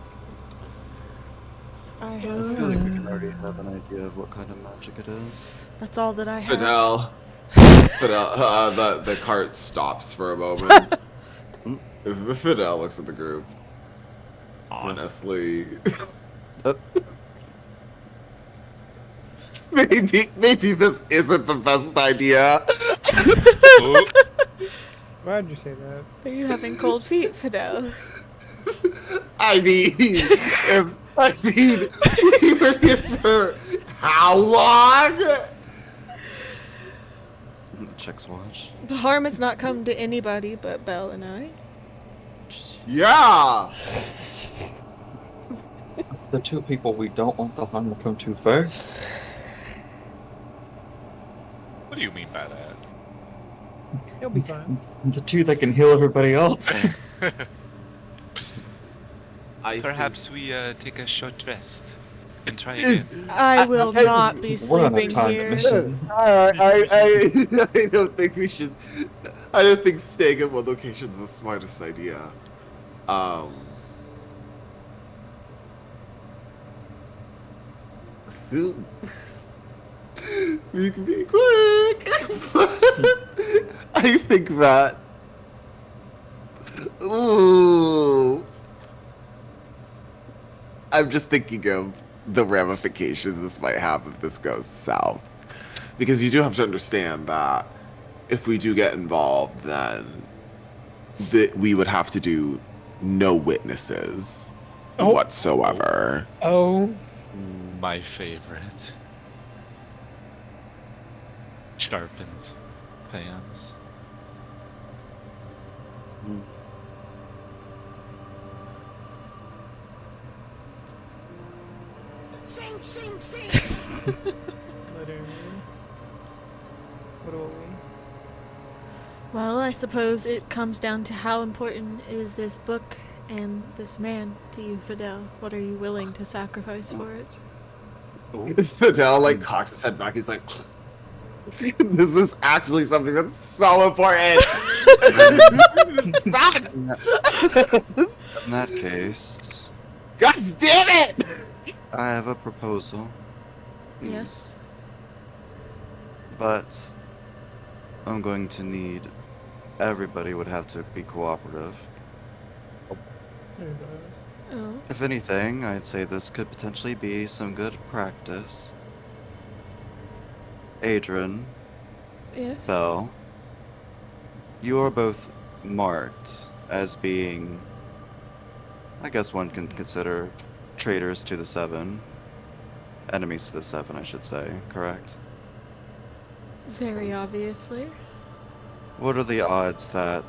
I I have. feel like we can already have an idea of what kind of magic it is. That's all that I have. Fidel, the cart stops for a moment. Fidel looks at the group. Honestly, maybe this isn't the best idea. Oh, Why'd you say that? Are you having cold feet, Fidel? I mean, we were here for how long? The checks watch. The harm has not come to anybody but Belle and I. Yeah. The two people we don't want the harm to come to first. what do you mean by that? He'll be fine. The two that can heal everybody else. Perhaps we take a short rest and try again. I will not be We're on a sleeping timed here. mission. I don't think we should. I don't think staying at one location is the smartest idea. We can be quick. I think that. Ooh. I'm just thinking of the ramifications this might have if this goes south. Because you do have to understand that if we do get involved, then we would have to do no witnesses whatsoever. Oh, My favorite. Sharpens pans. literally. What do we? Well, I suppose it comes down to how important is this book and this man to you, Fidel? What are you willing to sacrifice for it? Fidel like cocks his head back. He's like, "This is actually something that's so important." Fact! In that case, God damn it! I have a proposal, Yes. but I'm going to need everybody would have to be cooperative. And, Oh. If anything, I'd say this could potentially be some good practice. Adrian, Yes. Bell, you are both marked as being, I guess one can consider, traitors to the Seven. Enemies to the Seven, I should say, correct? Very obviously. What are the odds that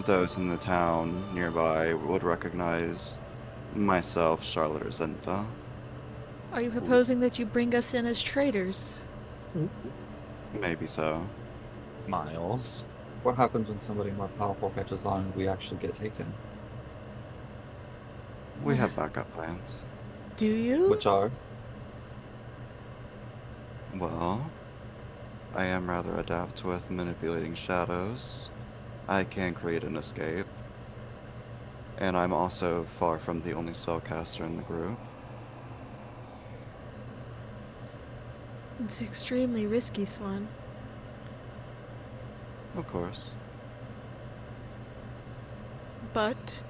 those in the town nearby would recognize myself, Charlotte, or Zenfa? Are you proposing that you bring us in as traitors? Maybe so. Miles. What happens when somebody more powerful catches on and we actually get taken? We have backup plans. Do you? Which are? Well, I am rather adept with manipulating shadows. I can create an escape. And I'm also far from the only spellcaster in the group. It's extremely risky, Swan. Of course. But,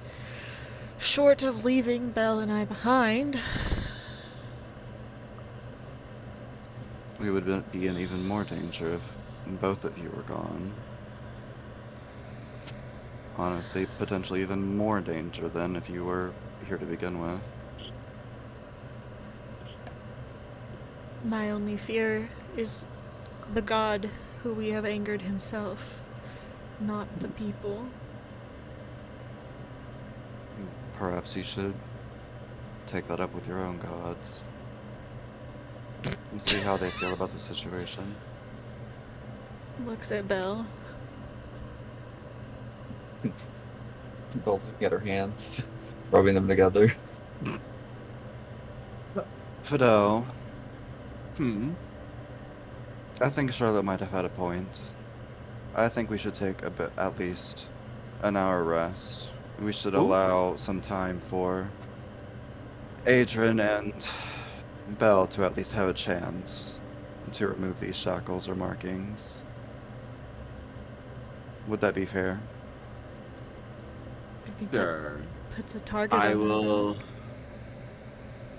short of leaving Belle and I behind, We would be in even more danger if both of you were gone. Honestly, potentially even more danger than if you were here to begin with. my only fear is the god who we have angered himself, not the people. Perhaps you should take that up with your own gods. And see how they feel about the situation. Looks at Belle. Bell's looking at her hands, rubbing them together. Fidel, Hmm. I think Charlotte might have had a point. I think we should take at least an hour rest. We should allow some time for Adrian and Belle to at least have a chance to remove these shackles or markings. Would that be fair? I think Sure. that puts a target I on them. will.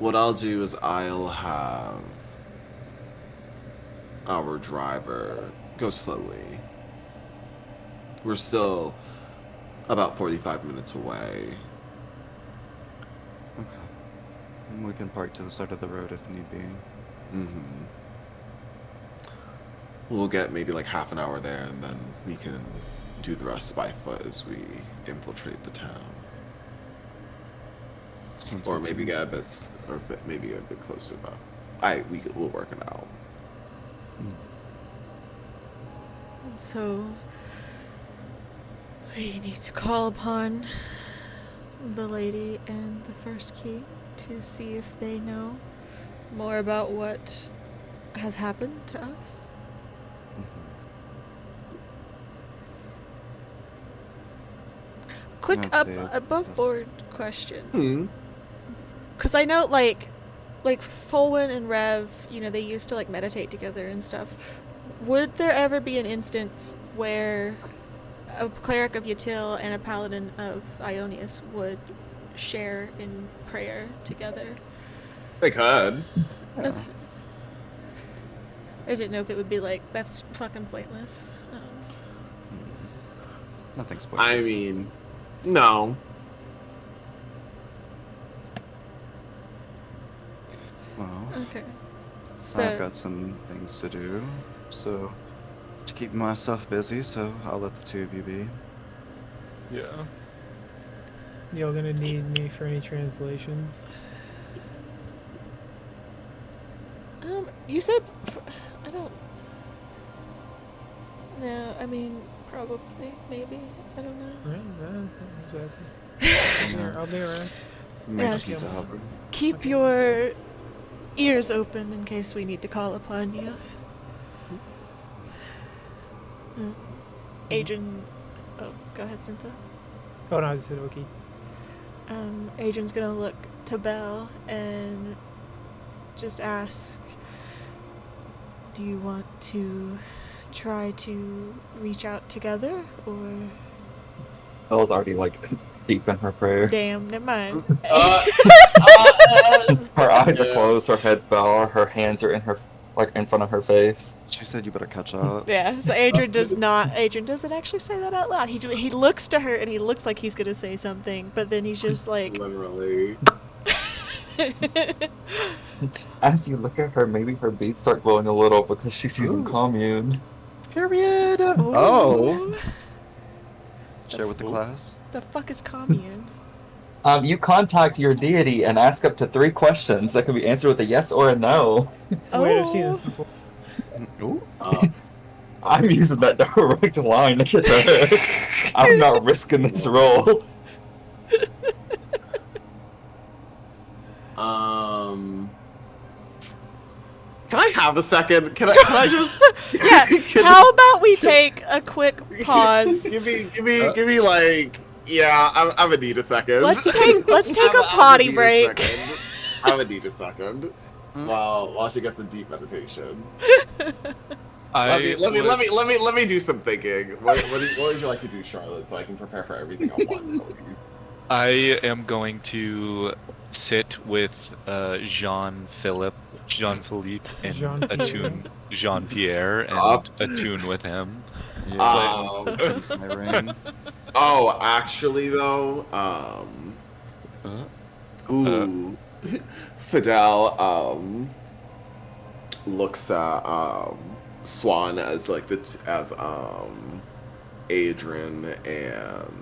What I'll do is I'll have our driver go slowly. We're still about 45 minutes away. Okay. And we can park to the side of the road if need be. Mm-hmm. We'll get maybe like half an hour there, and then we can do the rest by foot as we infiltrate the town. Sounds Or good to maybe me. get a bit, maybe a bit closer. But we'll work it out. So, we need to call upon the lady and the first key to see if they know more about what has happened to us. Quick I'd say it's above best. board question. Hmm. Cause I know like Folwyn and Rev, you know, they used to like meditate together and stuff. Would there ever be an instance where a cleric of Yatil and a paladin of Ionius would share in prayer together? They could. Yeah. I didn't know if it would be like, that's fucking pointless. Nothing's pointless. I mean, no. Well, Okay. So, I've got some things to do, so to keep myself busy, so I'll let the two of you be. Yeah. Y'all gonna need me for any translations? you said, I don't, No, I mean, probably, maybe. I don't know. Right, that's what I was asking. I'll be around. May Yes. keep to hover. Keep Okay, your ears open in case we need to call upon you. Adrian. Oh, go ahead, Syntha. Oh no, I just said okay. Adrian's gonna look to Belle and just ask, do you want to try to reach out together, or... Belle's already like deep in her prayer. Damn, never mind. Her eyes are closed, her head's bowed, her hands are in her in front of her face. She said you better catch up. Yeah, so Adrian doesn't actually say that out loud. He looks to her and he looks like he's gonna say something, but then he's just like... Literally. As you look at her, maybe her beads start glowing a little because she's using Ooh. commune. Period. Oh. Share with the class. The fuck is commune? You contact your deity and ask up to 3 questions that can be answered with a yes or a no. Wait, I've seen this before. Ooh. I'm using that direct line to get the I'm not risking this roll. Can I have a second? Can I just? Yeah. How about we take a quick pause? give me like. Yeah, I'm gonna need a second. Let's take a potty break. I'm gonna need a second. While she gets a deep meditation. Let me do some thinking. What would you like to do, Charlotte, so I can prepare for everything I want, please? I am going to sit with Jean-Philippe, and attune Jean-Pierre and attune with him. Yeah. It's my ring. Oh, actually though, Fidel looks at Swan as like Adrian and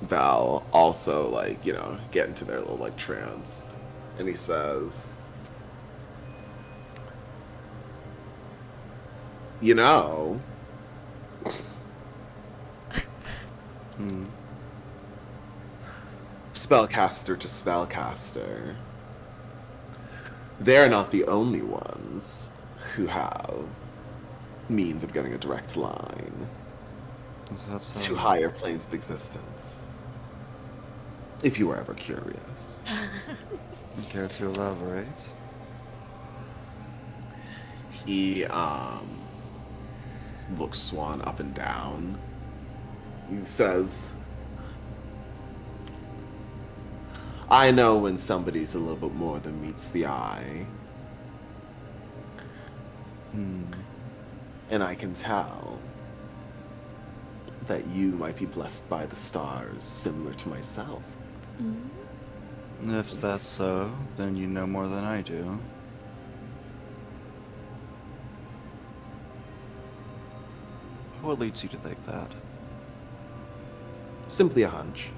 Val also like, you know, get into their little like trance, and he says, you know, spellcaster to spellcaster, they're not the only ones who have means of getting a direct line Is that so? to higher planes of existence. If you were ever curious. Care to elaborate? He looks Swan up and down. He says, I know when somebody's a little bit more than meets the eye. And I can tell that you might be blessed by the stars, similar to myself. If that's so, then you know more than I do. What leads you to think that? Simply a hunch.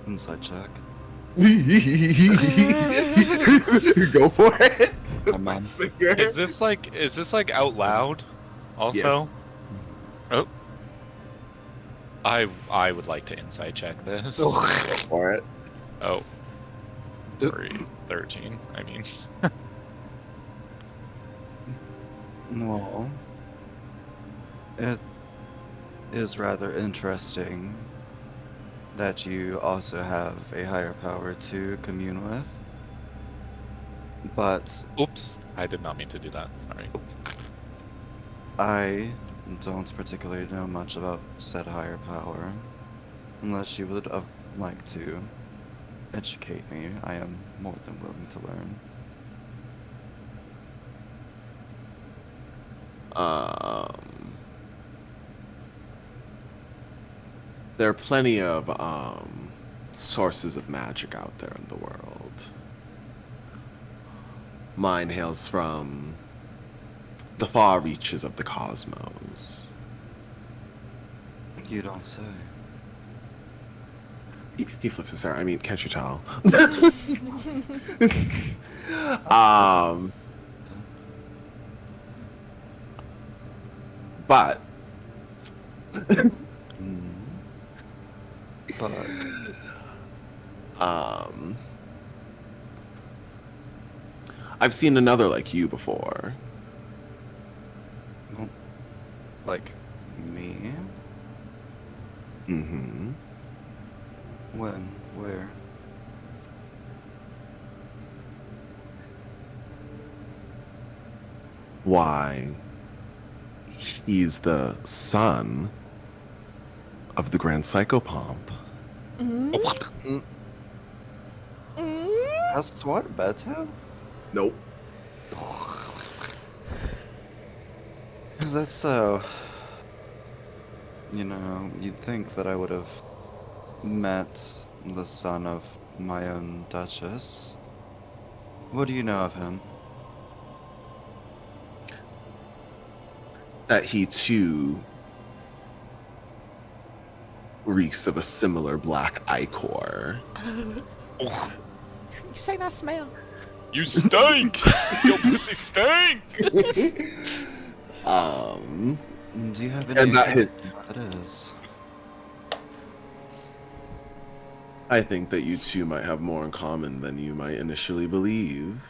Inside check. Go for it. I'm on. Is this like out loud? Also? Yes. Oh. I would like to insight check this. Go for it. Oh. 13. I mean. Well, it is rather interesting that you also have a higher power to commune with. But Oops. I did not mean to do that. Sorry. I don't particularly know much about said higher power. Unless you would like to educate me, I am more than willing to learn. There are plenty of sources of magic out there in the world. Mine hails from the far reaches of the cosmos. You don't say. He flips his hair. I mean, can't you tell? But Mm. But I've seen another like you before. well, like me? Mm-hmm. When? Where? Why? He's the son of the Grand Psychopomp. Mm? Mm. Mm? That's what Beto? Nope. Is that so? You know, you'd think that I would have met the son of my own Duchess. What do you know of him? That he too reeks of a similar black ichor. You say not smell. You stink! Your pussy stink! Do you have any And that idea his what it is? I think that you two might have more in common than you might initially believe.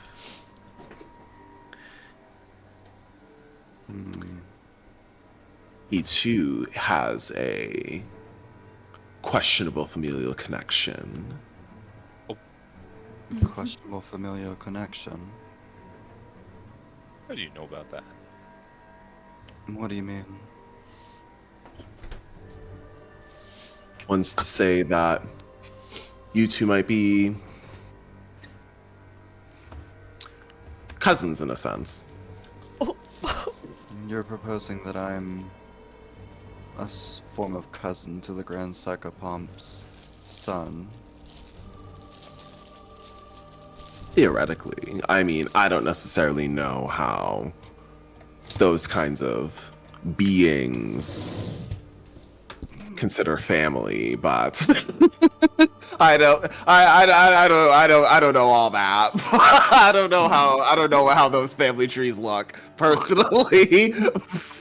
Hmm. He too has a questionable familial connection. Questionable familial connection. How do you know about that? What do you mean? Wants to say that you two might be cousins in a sense. You're proposing that I'm a form of cousin to the Grand Psychopomp's son. Theoretically. I mean, I don't necessarily know how those kinds of beings consider family, but I don't know all that. I don't know how those family trees look personally,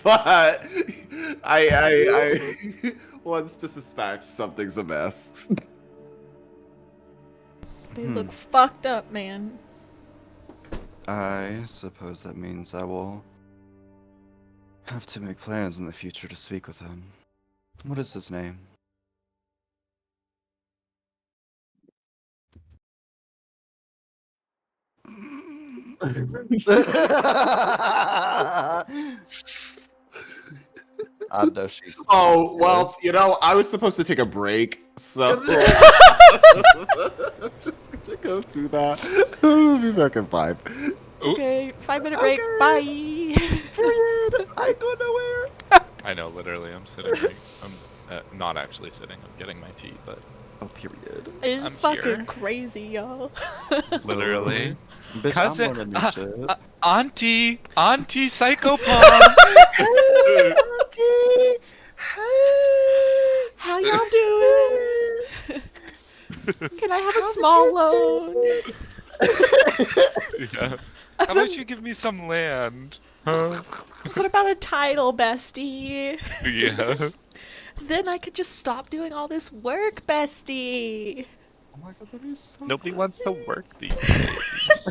but I wants to suspect something's amiss. They look fucked up, man. I suppose that means I will have to make plans in the future to speak with him. What is his name? I know she's. Oh, well, you know, I was supposed to take a break, so I'm just gonna go do that. I'll be back in 5. Okay, 5-minute break. Bye. I go nowhere. I know, literally, I'm sitting right. I'm not actually sitting, I'm getting my tea, but Oh, period. It's I'm fucking here. crazy, y'all. literally. Bitch, Cousin, I'm learning new shit. Auntie Psychopomp! How y'all doing? Can I have a small loan? Yeah. How about you give me some land? Huh? What about a title, bestie? Yeah. Then I could just stop doing all this work, bestie. Oh my god, that is so Nobody wants to work these days.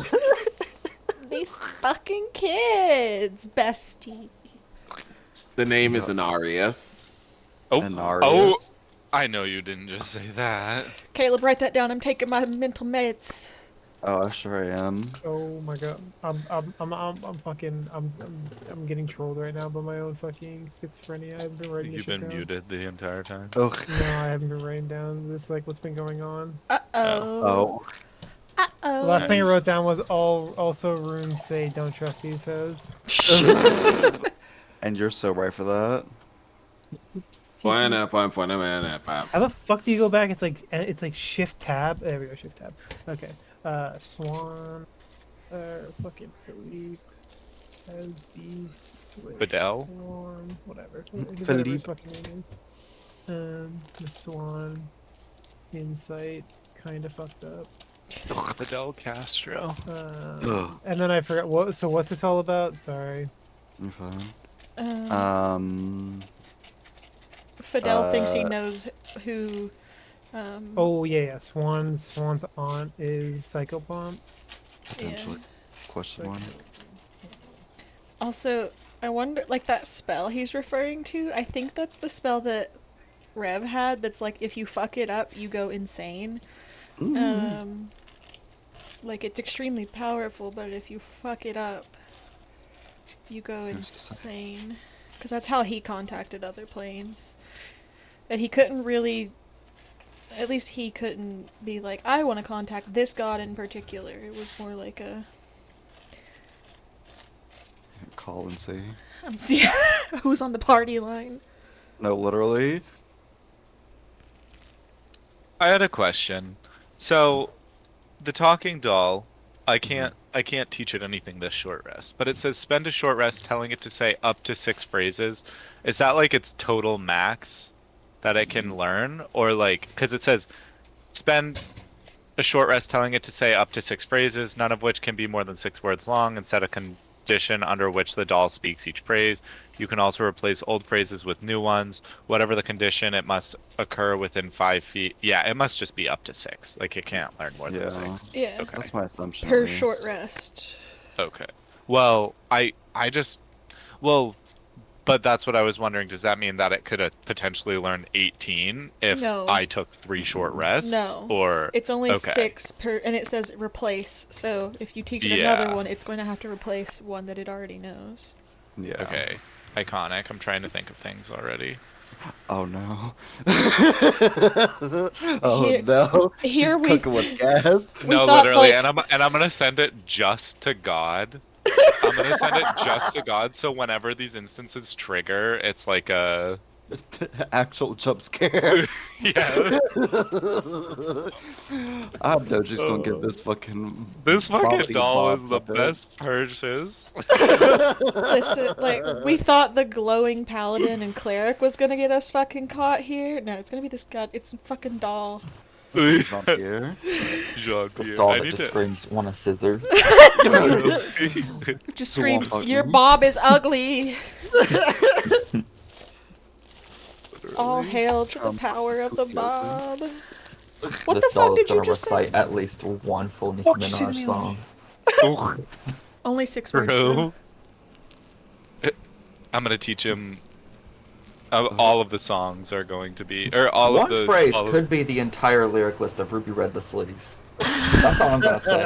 These fucking kids, bestie. The name is Anarius. Oh, Anarius? I know you didn't just say that. Caleb, write that down. I'm taking my mental meds. Oh, I sure am. Oh my god, I'm getting trolled right now by my own fucking schizophrenia. I've been writing this You've shit been down. muted the entire time. Ugh. No, I haven't been writing down this like what's been going on. Uh-oh. Oh. Uh-oh. The last thing I Nice. wrote down was also runes say don't trust these hoes. And you're so right for that. Oops. How How the fuck do you go back? It's like shift tab. There we go, shift tab. Okay. Swan. Fucking Philippe. Has beef. With Fidel? Swan. Whatever. Philippe. Whatever his fucking name is. The Swan. Insight kind of fucked up. Fidel Castro. Ugh. And then I forgot what. So what's this all about? Sorry. Okay. Fidel thinks he uh, knows who. Oh yeah. Swan's aunt is Psychopomp. Potentially. Question mark. Also, I wonder, like that spell he's referring to. I think that's the spell that Rev had. That's like if you fuck it up, you go insane. Like it's extremely powerful, but if you fuck it up, you go insane. Because that's how he contacted other planes. And he couldn't really, at least he couldn't be like, I want to contact this god in particular. It was more like a, Call and see. see who's on the party line. No, literally. I had a question. So, the talking doll, I can't teach it anything this short rest, but it says spend a short rest telling it to say up to 6 phrases. Is that like its total max that it can learn, or like because it says spend a short rest telling it to say up to 6 phrases, none of which can be more than 6 words long, and set a condition under which the doll speaks each phrase. You can also replace old phrases with new ones. Whatever the condition, it must occur within 5 feet. Yeah, it must just be up to 6. Like, it can't learn more than 6. Yeah. Okay. That's my assumption. Per at least. short rest. Okay. Well, I just... Well, but that's what I was wondering. Does that mean that it could potentially learn 18 if No. I took 3 short rests? No. Or... It's only Okay. 6 per, and it says replace, so if you teach it Yeah. another one, it's going to have to replace one that it already knows. Yeah. Okay. Iconic. I'm trying to think of things already. Oh no. Oh Here- no. here She's we- cooking with gas. No, thought, literally, like- and I'm gonna send it just to God. I'm gonna send it just to God, so whenever these instances trigger, it's like a Actual jump scare. yeah. I'm no just gonna give this fucking This fucking vomiting doll is Bob the puppet. best purchase. Listen, like, we thought the glowing paladin and cleric was gonna get us fucking caught here. No, it's gonna be this god. It's a fucking doll. Jean-Pierre. This doll that just screams, want a scissor. It just screams, fuck your me." bob is ugly. All hail to the Trump power of the cookie bob. What This the doll fuck is did you gonna just recite say? at least one full Nicki Fuck, shit Minaj me song. Only 6 words. though. Bro. I'm gonna teach him. All of the songs are going to be, or all One of the. phrase all of- could be the entire lyric list of Ruby Red the Sleaze. That's all I'm gonna say.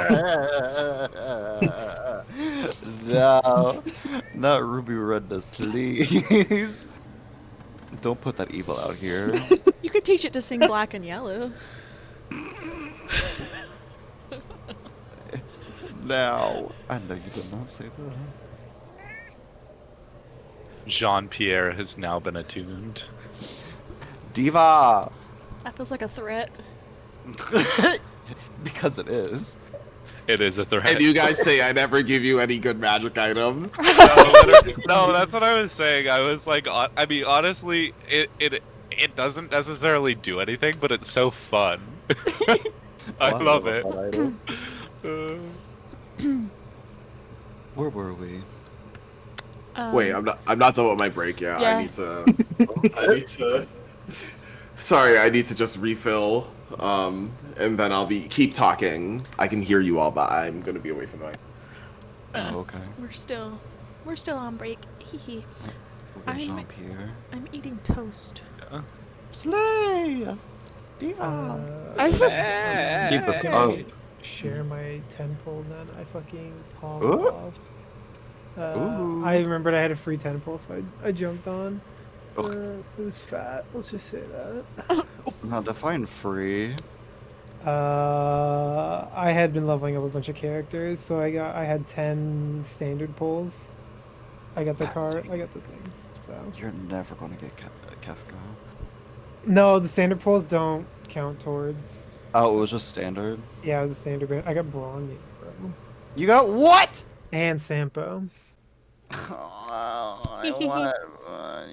No, not Ruby Red the Sleaze. Don't put that evil out here. You could teach it to sing black and yellow. Now, I know you did not say that. Jean-Pierre has now been attuned. Diva! That feels like a threat. Because it is. It is a threat. And you guys say I never give you any good magic items. No, that's what I was saying. I was like, I mean, honestly, it doesn't necessarily do anything, but it's so fun. I Well, love that it. idol. Where were we? Wait, I'm not done with my break yet. Yeah. I need to. Sorry, I need to just refill. And then I'll keep talking. I can hear you all, but I'm gonna be away from the mic. Oh, okay. We're still on break. Hee Where's I'm- Jean-Pierre? I'm eating toast. Slay! Diva! I Keep us up. Share my 10 pull then. I fucking palmed Ooh. off. Ooh. I remembered I had a free 10 pull, so I jumped on. Ugh. It was fat. Let's just say that. Now define free. I had been leveling up a bunch of characters, so I had 10 standard pulls. I got the card. I got the things. So You're never gonna get Kefka. no, the standard pulls don't count towards. Oh, it was just standard. Yeah, it was a standard. I got Bronny, bro, You got what? and Sampo. Oh, I want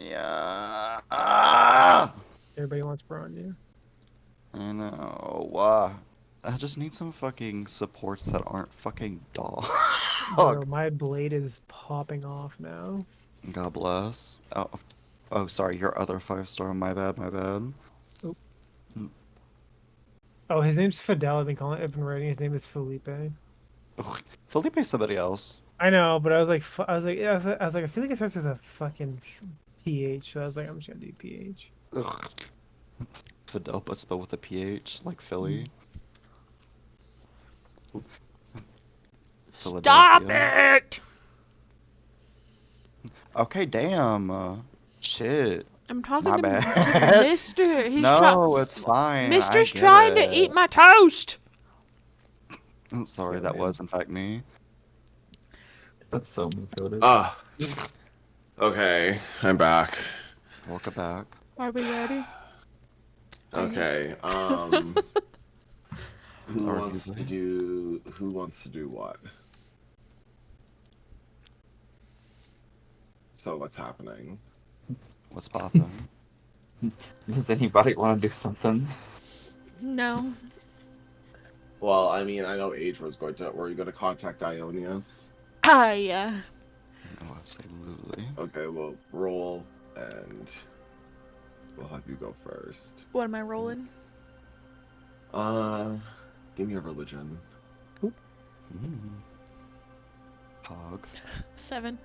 yeah. Ah! Everybody wants Bronny. I know. I just need some fucking supports that aren't fucking dog. Bro, my blade is popping off now. God bless. Oh, sorry, your other 5-star. My bad, my bad. Oh, his name's Fidel. I've been writing. His name is Felipe. Ugh, Felipe's somebody else. I know, but I was like, I feel like it starts with a fucking PH. So I was like, I'm just gonna do PH. Ugh. Fidel, but spelled with a PH, like Philly. Stop Philadelphia. it! Okay, damn. Shit. I'm talking My to, bad. to Mister. He's No, it's fine. Mister's I get trying to it. eat my toast. Sorry, Yeah, that man. was in fact me. That's so me-coded. Ah. Okay, I'm back. Welcome back. Are we ready? Okay. Who Are wants you to ready? do? Who wants to do what? So what's happening? What's poppin'? Does anybody want to do something? No. Well, I mean, I know Age was going to. Were you going to contact Ionius? Yeah. Oh, absolutely. Okay, well, roll, and we'll have you go first. What am I rolling? Give me a religion. Hog. 7.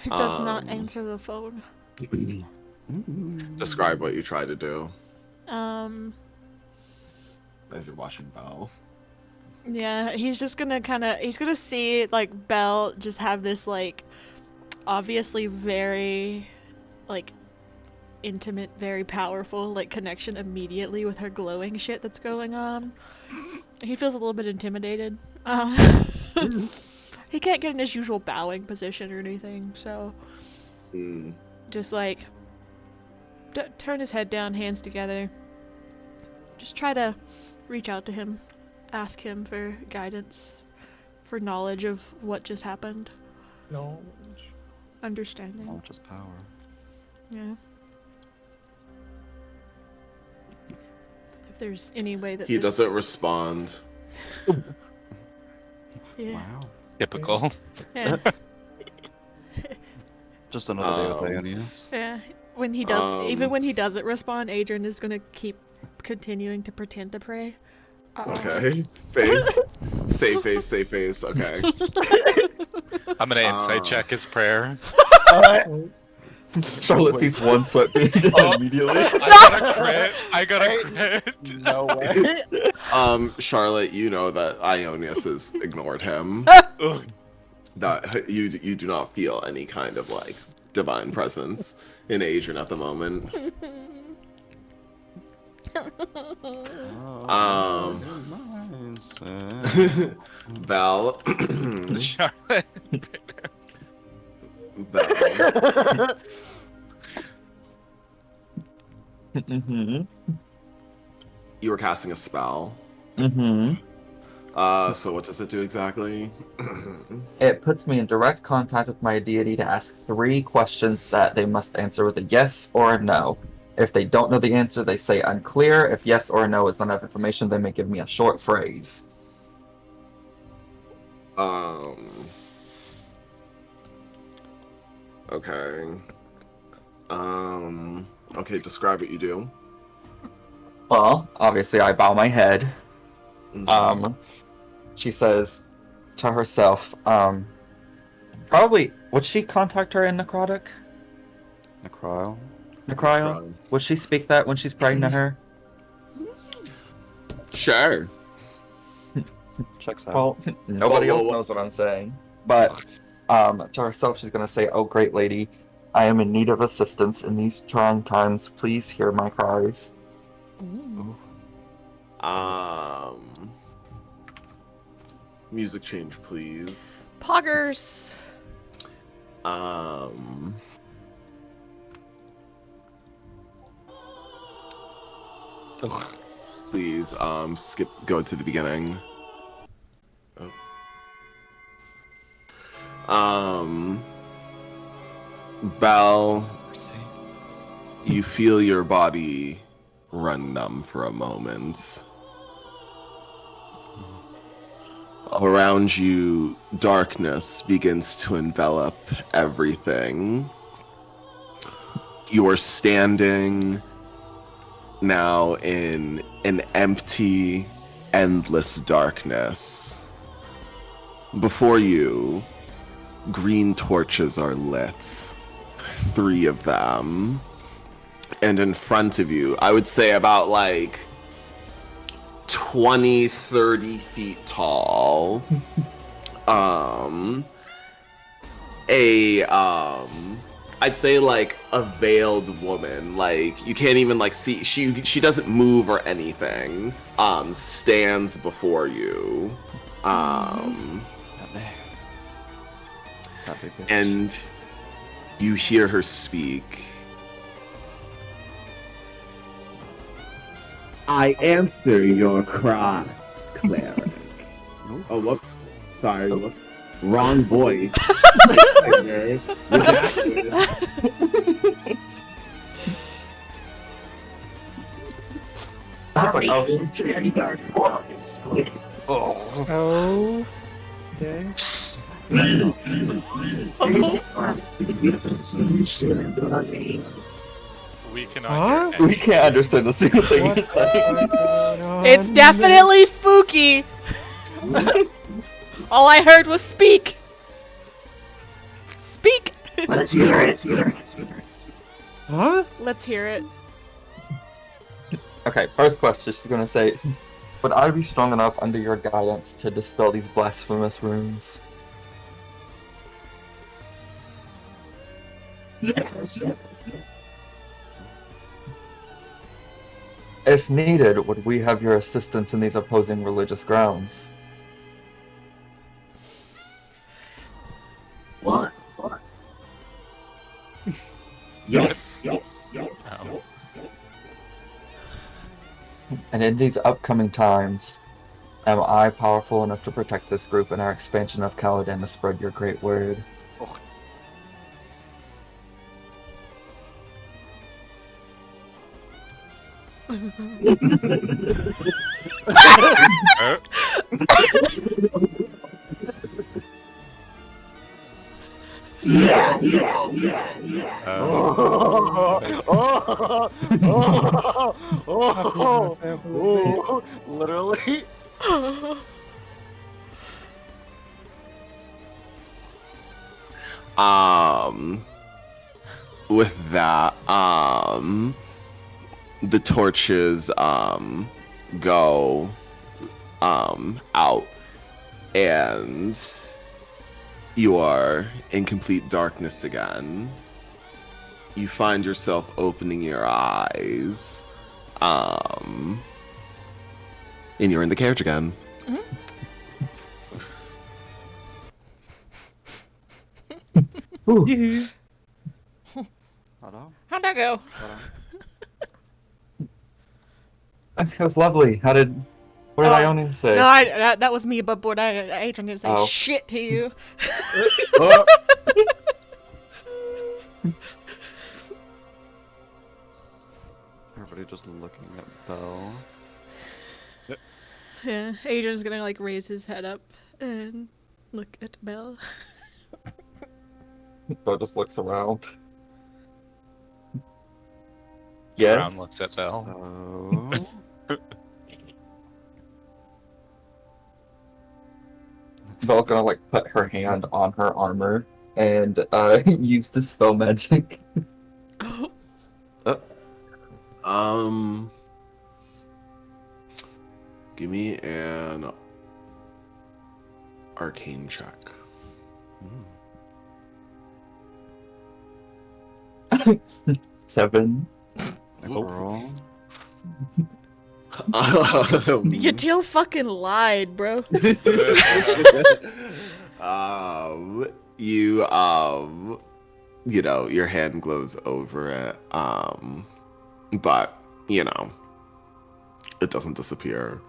He does not Um, answer the phone. Describe what you try to do Yeah, as you're watching Belle. he's just gonna he's gonna see, like, Belle just have this, like, obviously very, like, intimate, very powerful, like, connection immediately with her glowing shit that's going on. He feels a little bit intimidated. He can't get in his usual bowing position or anything, so just, like, turn his head down, hands together. Just try to reach out to him, ask him for guidance, for knowledge of what just happened, No. understanding. Knowledge is power. Yeah. If there's any way that He this... doesn't respond. Yeah. Wow. Typical. Yeah. Just another day with Um, Ionius. Yeah. When he does, even Um, when he doesn't respond, Adrian is gonna keep continuing to pretend to pray. Okay. Face. Safe face, safe face. Okay. I'm gonna insight check his prayer. Charlotte sees one sweat bead Oh. immediately. I got a crit. No way. Charlotte, you know that Ionius has ignored him. Ugh. That you do not feel any kind of like divine presence in Adrian at the moment. Val. Charlotte. Val. Mm-hmm. You were casting a spell. Mm-hmm. So what does it do exactly? It puts me in direct contact with my deity to ask 3 questions that they must answer with a yes or a no. If they don't know the answer, they say unclear. If yes or no is not enough information, they may give me a short phrase. Okay. Okay, describe what you do. Well, obviously I bow my head. Mhm. She says to herself, probably, would she contact her in Necrotic? Necryle. Necryo? Would she speak that when she's praying to her? Sure. Checks out. Well, nobody Whoa, whoa, else whoa. knows what I'm saying. But to herself, she's going to say, "Oh, great lady, I am in need of assistance in these trying times. Please hear my cries." Ooh. Music change, please. Poggers. Please, go to the beginning. Oh. Belle, Mercy. you feel your body run numb for a moment. Around you, darkness begins to envelop everything. You are standing now in an empty, endless darkness. Before you, green torches are lit. 3 of them. And in front of you, I would say about like 20, 30 feet tall. I'd say like a veiled woman. Like you can't even like see, she doesn't move or anything. Stands before you. That there. That big bitch. And you hear her speak. I answer your cries, cleric. Oh, whoops. Sorry, whoops. Wrong voice. Redacted. That's like, oh, Oh. Okay. We cannot Huh? hear we can't understand a single thing What you're saying. the fuck going on? It's definitely spooky. All I heard was speak. Speak. Let's hear it. Huh? Let's hear it. Okay, first question, she's gonna say, would I be strong enough under your guidance to dispel these blasphemous runes? Yes. If needed, would we have your assistance in these opposing religious grounds? What? Yes. Oh. And in these upcoming times, am I powerful enough to protect this group and our expansion of Caladan to spread your great word? Literally. With that, the torches go out, and you are in complete darkness again. You find yourself opening your eyes, and you're in the carriage again. Yoo-hoo. Hello? How'd that go? Hello? It was lovely. What did Oh, Ione say? No, that was me above board. Adrian didn't say Oh. shit to you. Everybody just looking at Belle. Yeah, Adrian's gonna like raise his head up and look at Belle. Bo just looks around. Brown Yes. looks at Belle. So... Belle's gonna like put her hand on her armor and use the spell magic. Give me an arcane check. 7. Girl. Your tail fucking lied, bro. You know, your hand glows over it, but you know, it doesn't disappear.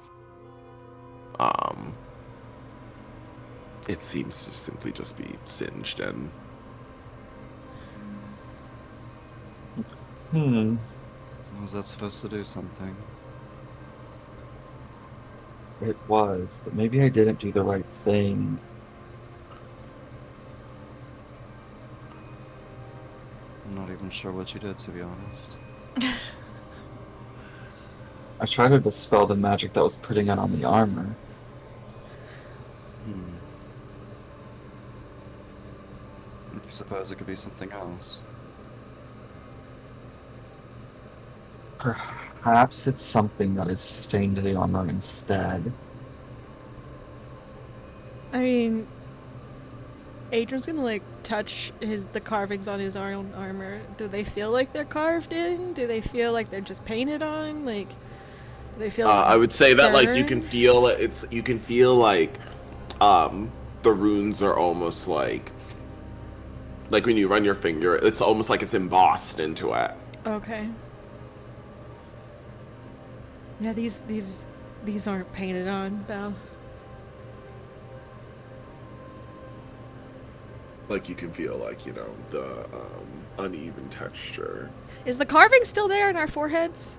It seems to simply just be singed in. Was that supposed to do something? It was, but maybe I didn't do the right thing. I'm not even sure what you did, to be honest. I tried to dispel the magic that was putting it on the armor. I suppose it could be something else. Perhaps it's something that is stained to the armor instead. I mean, Adrian's gonna like touch the carvings on his own armor. Do they feel like they're carved in? Do they feel like they're just painted on? Like, do they feel? I would say that like you can burned? feel it's you can feel like the runes are almost like when you run your finger, it's almost like it's embossed into it. Okay. Yeah, these aren't painted on, Belle. Like you can feel like, you know, the uneven texture. Is the carving still there in our foreheads?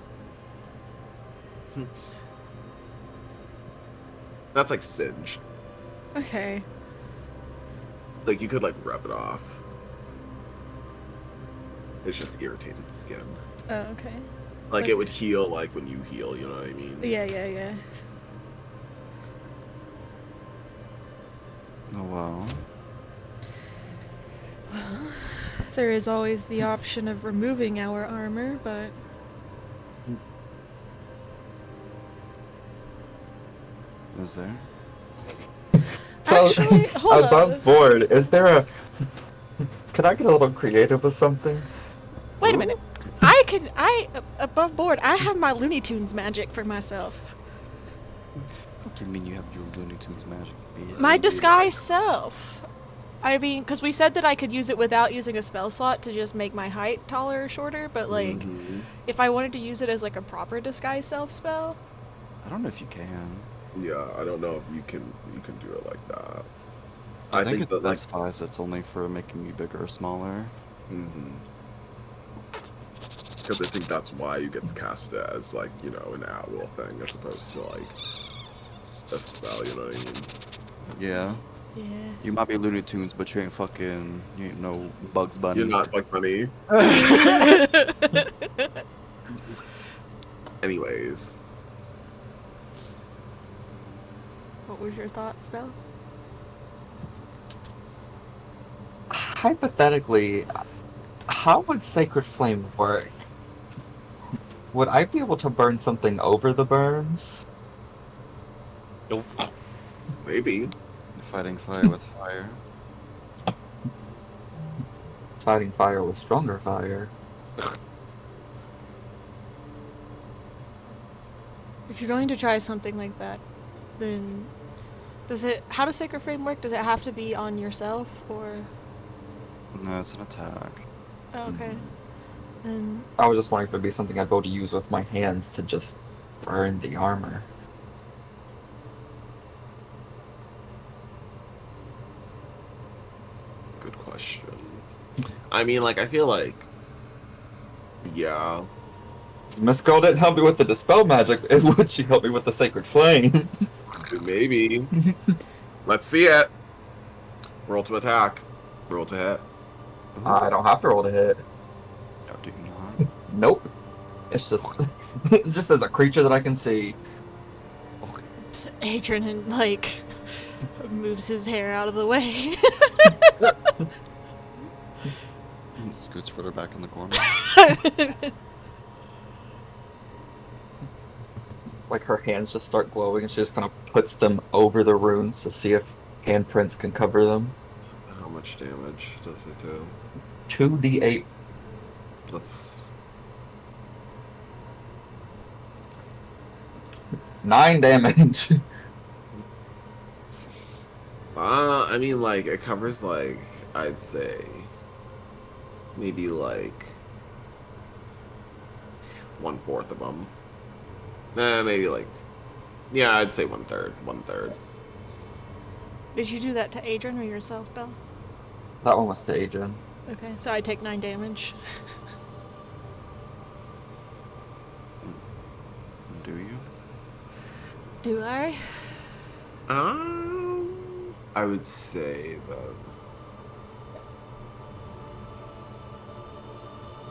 That's like singed. Okay. Like you could like rub it off. It's just irritated skin. Oh, okay. Like it would heal like when you heal, you know what I mean? Yeah. Oh well. Well, there is always the option of removing our armor, but Is there? So, actually, hold above on. board, is there a... Could I get a little creative with something? Wait a minute. Above board, I have my Looney Tunes magic for myself. What do you mean you have your Looney Tunes magic? My disguise self. I mean, because we said that I could use it without using a spell slot to just make my height taller or shorter, but like, Mhm. if I wanted to use it as like a proper disguise self spell, I don't know if you can. Yeah, I don't know if you can do it like that. I think it that like specifies it's only for making you bigger or smaller. because I think that's why you get to cast it as like, you know, an at-will thing as opposed to like a spell, you know what I mean? Yeah. yeah. You might be Looney Tunes, but you ain't no Bugs Bunny. You're not like funny. Anyways. What was your thought, Spell? Hypothetically, how would Sacred Flame work? Would I be able to burn something over the burns? Nope. Maybe. You're fighting fire with fire. Fighting fire with stronger fire. If you're going to try something like that, then how does Sacred Flame work? Does it have to be on yourself, or? No, it's an attack. Oh, okay. Then I was just wondering if it'd be something I'd be able to use with my hands to just burn the armor. Good question. I mean, like, I feel like, yeah. Miss Girl didn't help me with the dispel magic. Would she help me with the Sacred Flame? Maybe. Let's see it. Roll to attack. Roll to hit. I don't have to roll to hit. Oh, do you not? Nope. It's just as a creature that I can see. Okay. Adrian like moves his hair out of the way. He scoots further back in the corner. Like her hands just start glowing, and she just kind of puts them over the runes to see if handprints can cover them. How much damage does it do? 2d8. Let's. 9 damage. I mean, like, it covers, like, I'd say, maybe, like, 1/4 of them. Maybe, like, yeah, I'd say 1/3. 1/3. Did you do that to Adrian or yourself, Belle? That one was to Adrian. Okay, so I take 9 damage. do you? Do I? I would say that.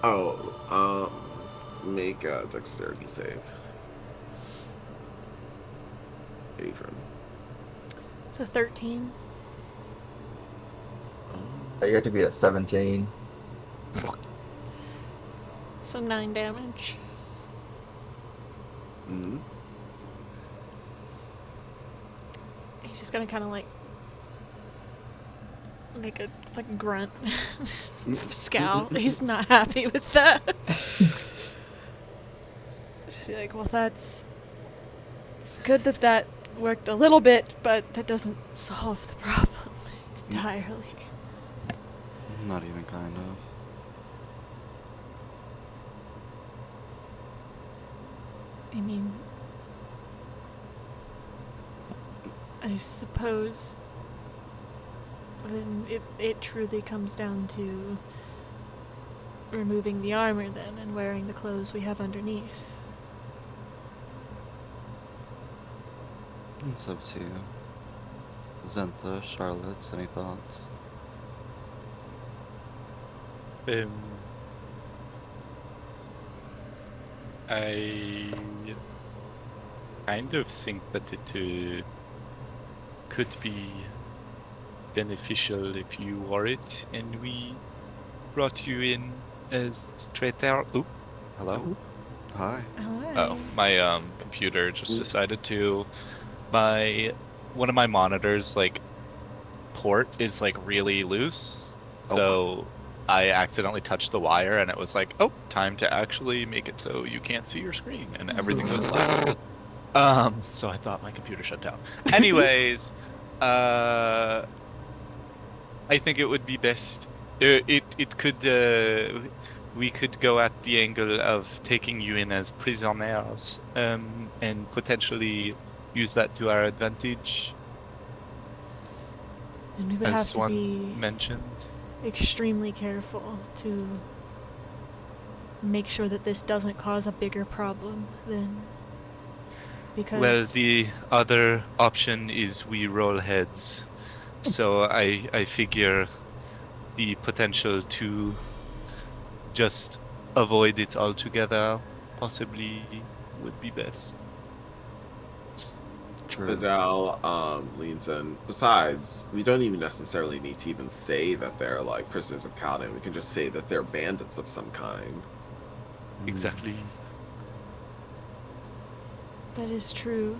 Oh, make a dexterity save. Adrian. It's a 13. You have to be at 17. So 9 damage. Mm-hmm. He's just gonna kind of like make a grunt, scowl. He's not happy with that. She's like, well, it's good that worked a little bit, but that doesn't solve the problem entirely. Not even kind of. I mean, I suppose then it truly comes down to removing the armor then and wearing the clothes we have underneath. It's up to you. Zentha, Charlotte, any thoughts? I kind of think that it could be beneficial if you wore it and we brought you in as traitor. Oop. Hello? Hi. Hi. Oh, my computer just decided to. One of my monitors, like, port is like really loose. Oh. So I accidentally touched the wire and it was like, oh, time to actually make it so you can't see your screen, and everything was black. So I thought my computer shut down. Anyways, I think it would be best. It could we could go at the angle of taking you in as prisoners, and potentially use that to our advantage, And we would as have to one be mentioned. extremely careful to make sure that this doesn't cause a bigger problem then. Because Well, the other option is we roll heads. So I figure the potential to just avoid it altogether possibly would be best. True. Fidel leans in. Besides, we don't even necessarily need to even say that they're like prisoners of Kaladin. We can just say that they're bandits of some kind. Exactly. that is true.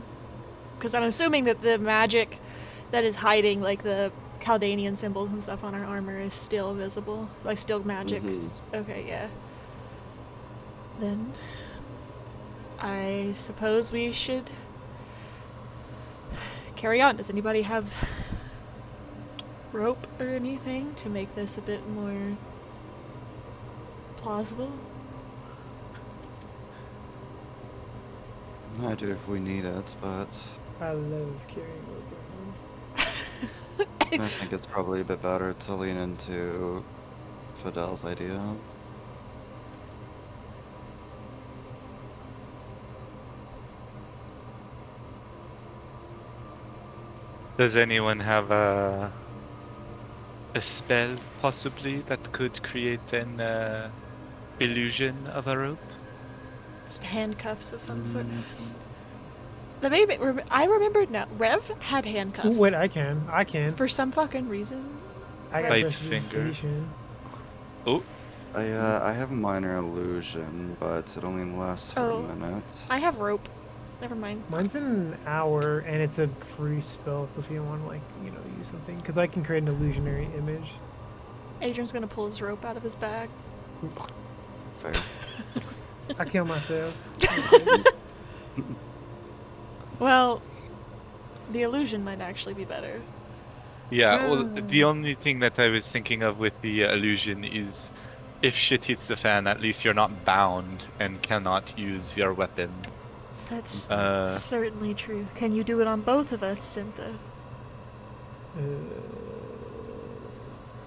Because I'm assuming that the magic that is hiding, like the Chaldeanian symbols and stuff on our armor, is still visible. Like, still magic. Okay, yeah. Then I suppose we should carry on. Does anybody have rope or anything to make this a bit more plausible? I do if we need it, but I love carrying rope around. I think it's probably a bit better to lean into Fidel's idea. Does anyone have a spell possibly that could create an illusion of a rope? Just handcuffs of some sort. Mm, The baby, I remembered now. Rev had handcuffs. Ooh, wait, I can. For some fucking reason. I got Bite prestidigitation. Oh, I have minor illusion, but it only lasts for Oh. a minute. I have rope. Never mind. Mine's an hour, and it's a free spell, so if you want to, like, you know, use something. Because I can create an illusionary image. Adrian's gonna pull his rope out of his bag. Fair. I kill myself. Well, the illusion might actually be better. yeah. Well, Hmm. the only thing that I was thinking of with the illusion is, if shit hits the fan, at least you're not bound and cannot use your weapon. That's Uh, certainly true. Can you do it on both of us, Syntha?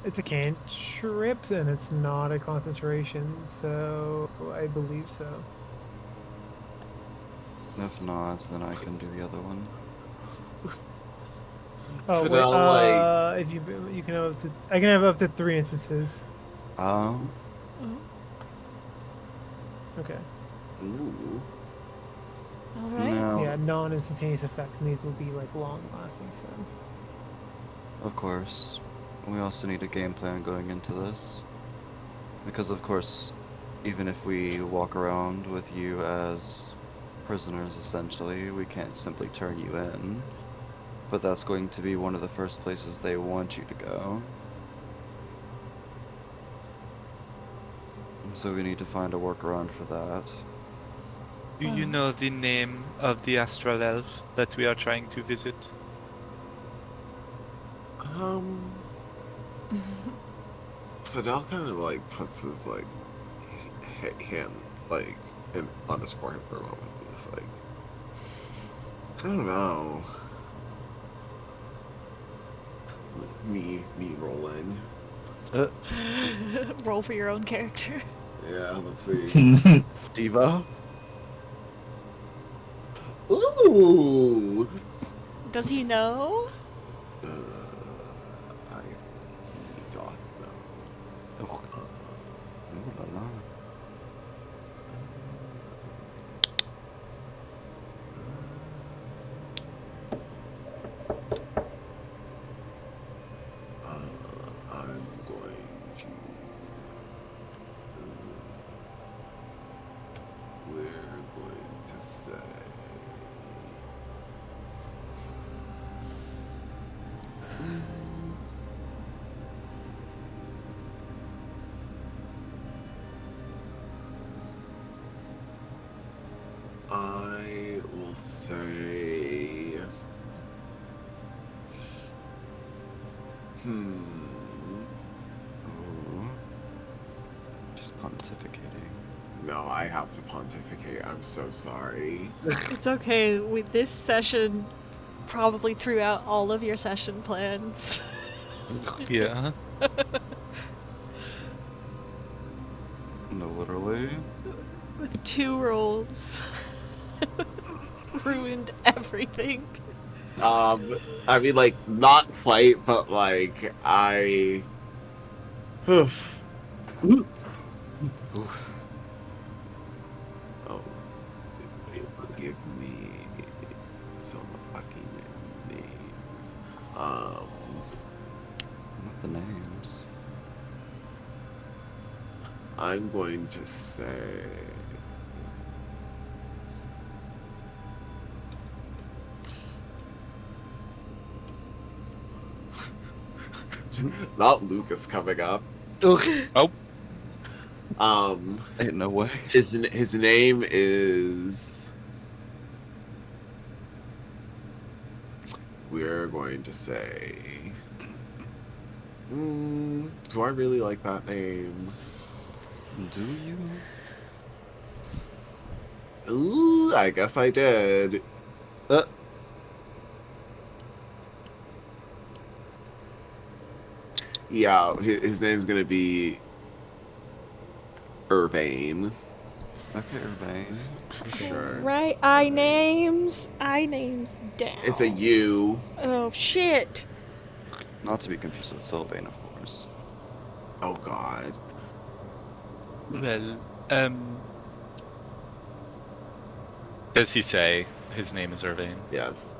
It's a cantrip, and it's not a concentration, so I believe so. If not, then I can do the other one. Oh wait, Fidel, if you can have up to, I can have up to 3 instances. Um, Okay. ooh. All right. no, Yeah, non-instantaneous effects, and these will be like long-lasting. So. of course. We also need a game plan going into this. Because of course, even if we walk around with you as prisoners essentially, we can't simply turn you in. But that's going to be one of the first places they want you to go. So we need to find a workaround for that. Do you know the name of the astral elf that we are trying to visit? Fidel kind of like puts his like hand like on his forehead for a moment. He's like, I don't know. Me rolling. Roll for your own character. Yeah, let's see. Diva? Ooh. Does he know? I he doth know. Oh. Ooh la la. I'm going to. We're going to say. I will say. Ooh. She's pontificating. No, I have to pontificate. I'm so sorry. It's okay. With this session, probably threw out all of your session plans. Yeah. No, literally. With 2 rolls. Ruined everything. I mean, like, not fight, but like, I. Oof. Ooh. Oh, give me some fucking names. Not the names. I'm going to say. Not Lucas coming up. Oh, Ain't no way. His name is. We're going to say. Do I really like that name? Do you? Ooh, I guess I did. Yeah, his name's gonna be Irvane. Okay, Urbane. Sure. Right, I names down. It's a U. Oh shit. Not to be confused with Sylvain, of course. Oh God. well, does he say his name is Irvine? Yes.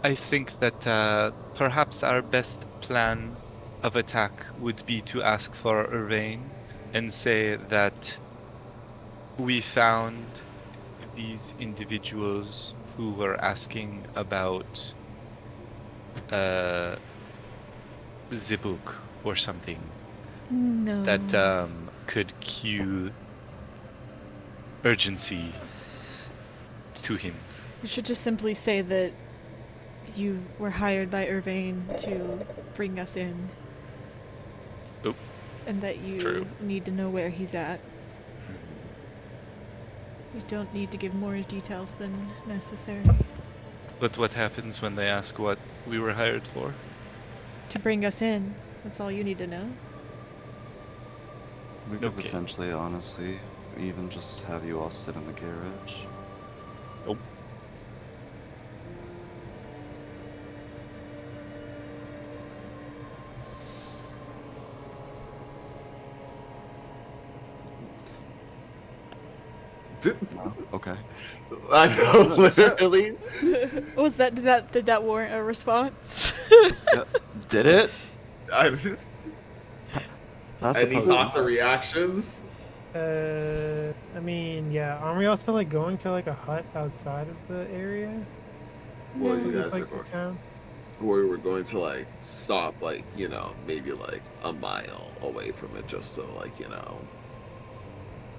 I think that perhaps our best plan of attack would be to ask for Irvine and say that we found these individuals who were asking about the book or something No. that could cue urgency to him. You should just simply say that you were hired by Irvine to bring us in. Oh, And that you true. need to know where he's at. You don't need to give more details than necessary. But what happens when they ask what we were hired for? To bring us in. That's all you need to know. We could Okay. potentially, honestly, even just have you all sit in the garage. Oh, Okay. I know, literally. Was that did that warrant a response? Did it? I, I any suppose thoughts or not. reactions? I mean, yeah. Aren't we all still like going to like a hut outside of the area? Well, No. you Just guys are like the going. town. Where we're going to like stop, like maybe like a mile away from it, just so like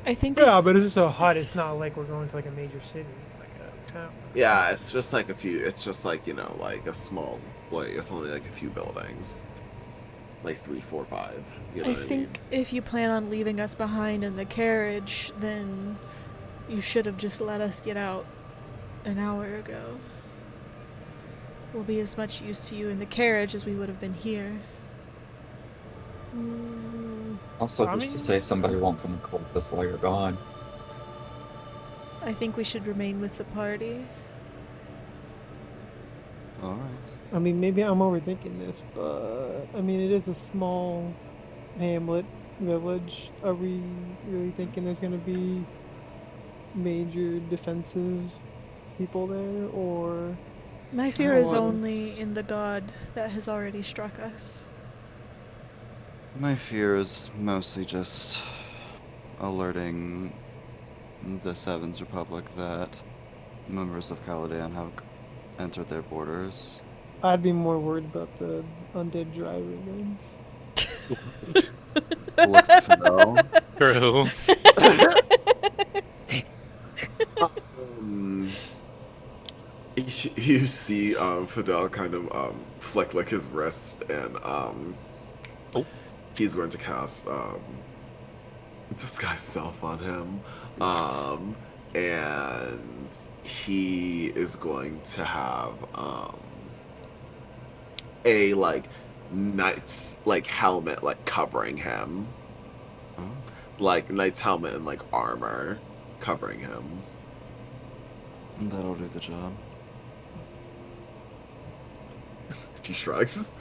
I think Yeah, but it's just a hut. It's not like we're going to like a major city, like a town. Yeah, it's just like a few. It's just like like a small. Like it's only like a few buildings, like 3, 4, 5. You know I what I mean? think if you plan on leaving us behind in the carriage, then you should have just let us get out an hour ago. We'll be as much use to you in the carriage as we would have been here. Also, I who's mean- to say somebody won't come and collect us while you're gone? I think we should remain with the party. All right. I mean, maybe I'm overthinking this, but I mean, it is a small hamlet village. Are we really thinking there's going to be major defensive people there, or My fear is Or- only in the god that has already struck us. My fear is mostly just alerting the Sevens Republic that members of Caladan have entered their borders. I'd be more worried about the undead driver then. Looks at Fidel. True. You see Fidel kind of flick like his wrist, and he's going to cast disguise self on him, and he is going to have a like knight's like helmet like covering him, Oh, like knight's helmet and like armor covering him. that'll do the job. He shrugs.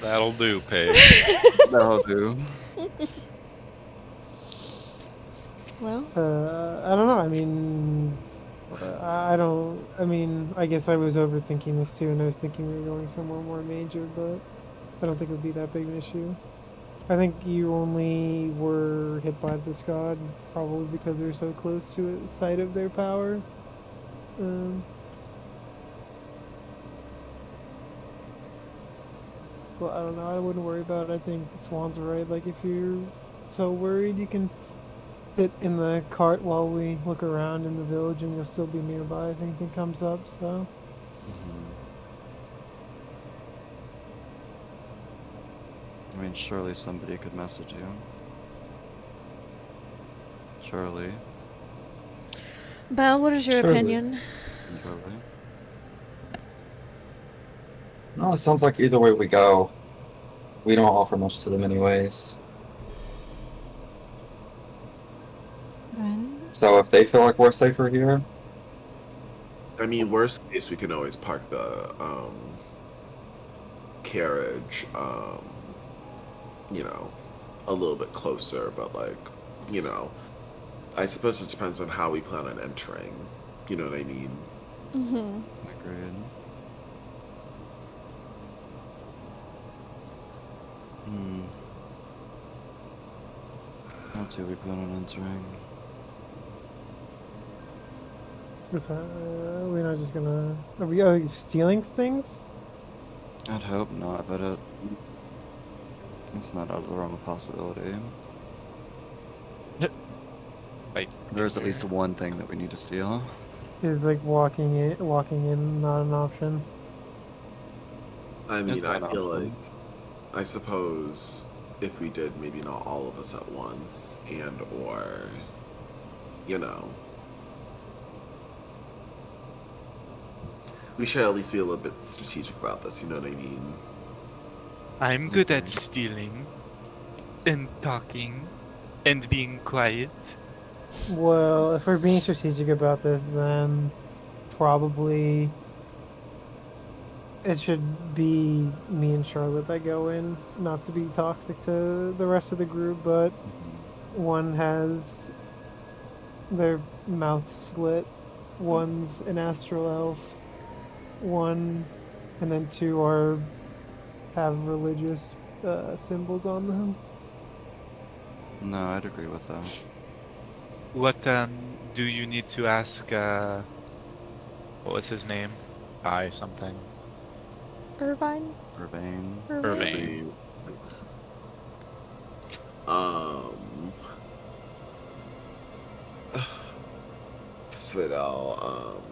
That'll do, Paige. That'll do. Well, I don't know. I mean, I don't. I mean, I guess I was overthinking this too, and I was thinking we were going somewhere more major, but I don't think it would be that big an issue. I think you only were hit by this god probably because we were so close to a site of their power. Well, I don't know. I wouldn't worry about it. I think Swan's right. Like, if you're so worried, you can sit in the cart while we look around in the village, and you'll still be nearby if anything comes up. So, I mean, surely somebody could message you. Surely. Belle, what is your Surely. opinion? Surely. No, it sounds like either way we go, we don't offer much to them anyways. Then So if they feel like we're safer here, I mean, worst case, we can always park the carriage, a little bit closer, but like, I suppose it depends on how we plan on entering. You know what I mean? Mm-hmm. Agreed. How do we plan on entering? we're not just gonna. Are we stealing things? I'd hope not, but it's not out of the realm of possibility. Right. There's at least one thing that we need to steal. Is like walking in not an option? I mean, It's I not feel awful. like, I suppose if we did, maybe not all of us at once, and or, we should at least be a little bit strategic about this. You know what I mean? I'm good at stealing and talking and being quiet. Well, if we're being strategic about this, then probably it should be me and Charlotte that go in, not to be toxic to the rest of the group, but one has their mouth slit. One's an astral elf. One, and then two have religious symbols on them. No, I'd agree with that. What do you need to ask? What was his name? Something. Irvine? Urbane. Irvine. Fidel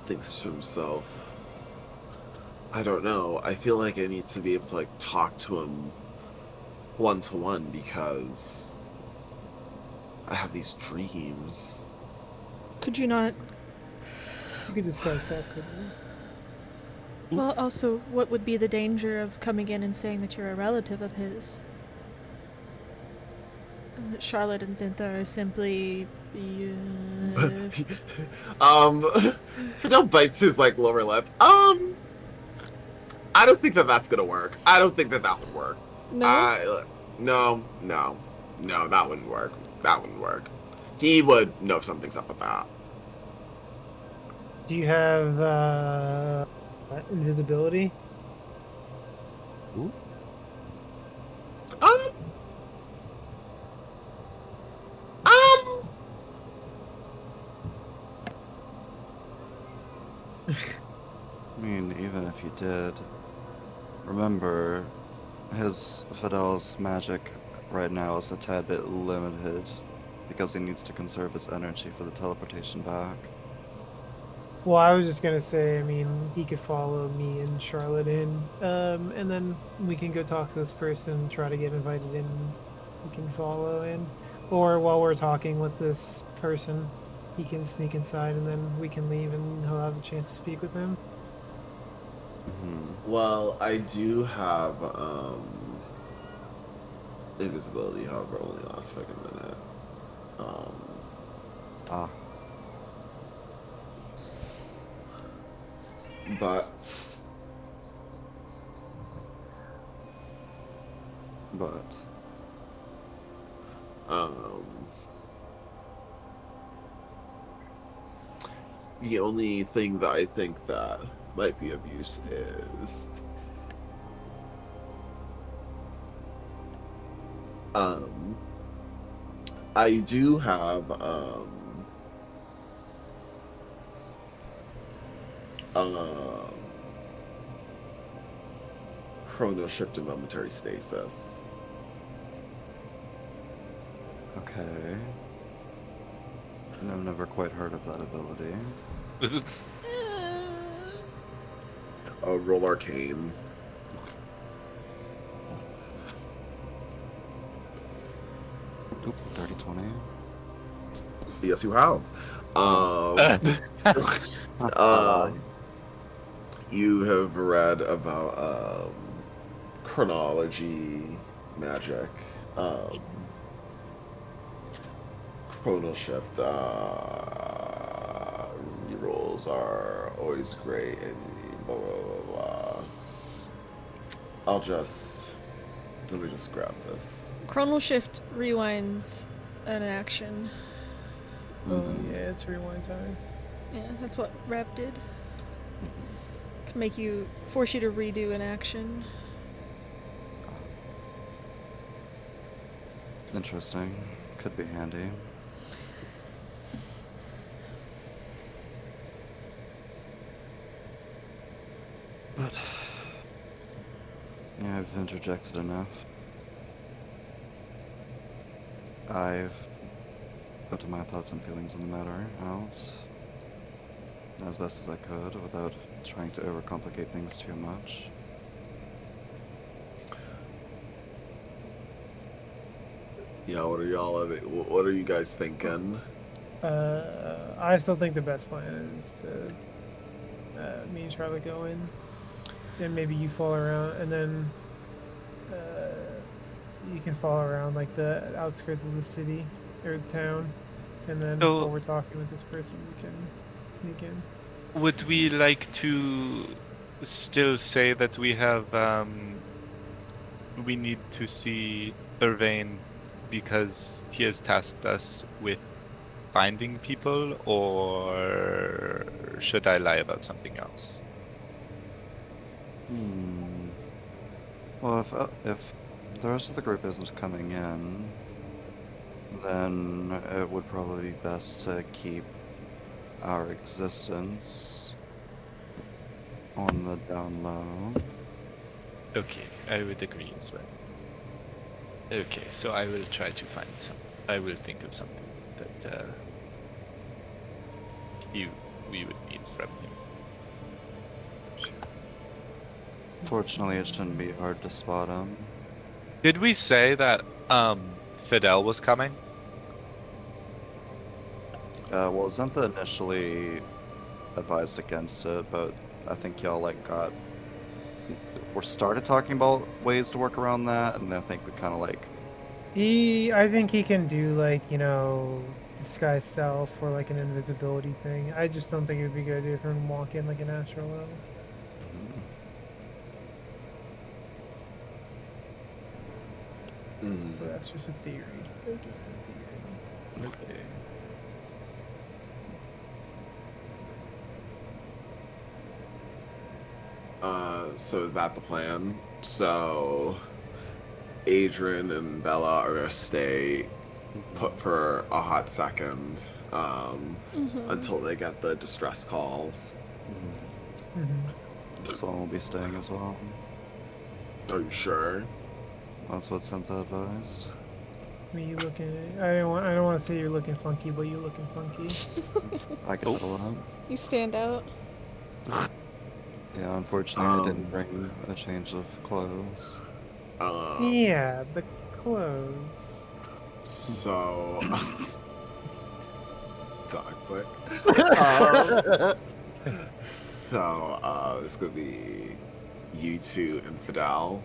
thinks to himself, I don't know. I feel like I need to be able to like talk to him one to one because I have these dreams. Could you not? You could discuss that, couldn't you? Well, also, what would be the danger of coming in and saying that you're a relative of his? And that Charlotte and Zintha are simply. Fidel bites his like lower lip. I don't think that that's gonna work. I don't think that that would work. No? No, that wouldn't work. That wouldn't work. He would know something's up with that. Do you have invisibility? Um, I mean, even if you did, remember, Fidel's magic right now is a tad bit limited because he needs to conserve his energy for the teleportation back. Well, I was just gonna say, I mean, he could follow me and Charlotte in, and then we can go talk to this person, try to get invited in. He can follow in, or while we're talking with this person, he can sneak inside, and then we can leave, and he'll have a chance to speak with him. well, I do have invisibility, however, only lasts for like a minute. Ah, But the only thing that I think that might be of use is I do have chrono shift and momentary stasis. okay. I've never quite heard of that ability. Roll arcane. Oop, dirty 20. Yes, you have. You have read about chronology magic, chrono shift. Rerolls are always great, and blah blah blah blah. Let me just grab this. Chronal Shift rewinds an action. Oh yeah, it's rewind time. Yeah, that's what Rev did. Can force you to redo an action. Interesting. Could be handy. But yeah, I've interjected enough. I've put my thoughts and feelings on the matter out as best as I could without trying to overcomplicate things too much. Yeah, what are you guys thinking? I still think the best plan is to me and Charlotte go in, and maybe you follow around, and then you can follow around like the outskirts of the city or the town, and then So- while we're talking with this person, we can sneak in. Would we like to still say that we have we need to see Irvain because he has tasked us with finding people, or should I lie about something else? Hmm. Well, if the rest of the group isn't coming in, then it would probably be best to keep our existence on the down low. Okay, I would agree as well. Okay, so I will try to find some. I will think of something that we would need from him. Fortunately, it shouldn't be hard to spot him. Did we say that Fidel was coming? Well, Zentha initially advised against it, but I think y'all started talking about ways to work around that, and I think we kind of I think he can do like, disguise self or like an invisibility thing. I just don't think it would be a good idea for him to walk in like an astral elf. But that's just a theory. Again, a theory. Okay. So is that the plan? So Adrian and Bella are gonna stay put for a hot second until they get the distress call. This one will be staying as well. Are you sure? That's what Zentha advised. I mean, you looking? I don't want to say you're looking funky, but you looking funky. I get it a lot. You stand out. Yeah, unfortunately, I didn't bring a change of clothes. Yeah, the clothes. So dog flick. So it's gonna be you two and Fidel.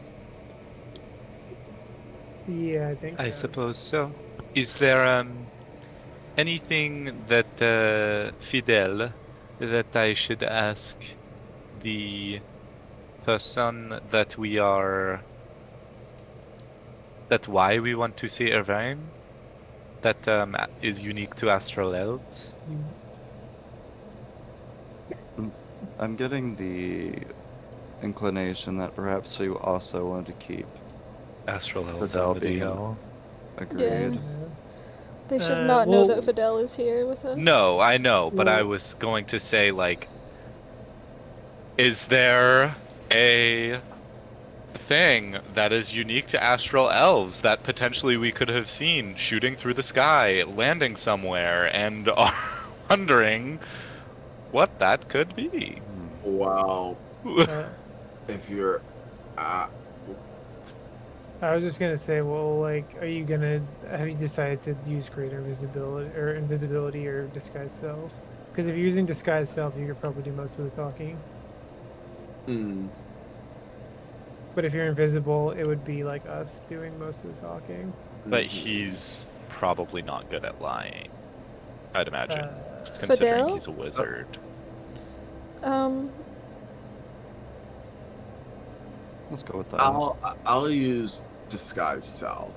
Yeah, I think so. I suppose so. Is there anything that Fidel that I should ask the person that why we want to see Irvine? That is unique to Astral Elves? I'm getting the inclination that perhaps you also want to keep Astral Elves Fidel on the being DL. agreed. They should not know well- that Fidel is here with us. No, I know, but I Well- was going to say, like, is there a thing that is unique to Astral Elves that potentially we could have seen shooting through the sky, landing somewhere, and are wondering what that could be? Well, Uh, if you're I was just gonna say, well, like, have you decided to use greater invisibility or disguise self? Because if you're using disguise self, you could probably do most of the talking. But if you're invisible, it would be like us doing most of the talking. But he's probably not good at lying, I'd imagine, considering Fidel? he's a wizard. Let's go with that. I'll use disguise self.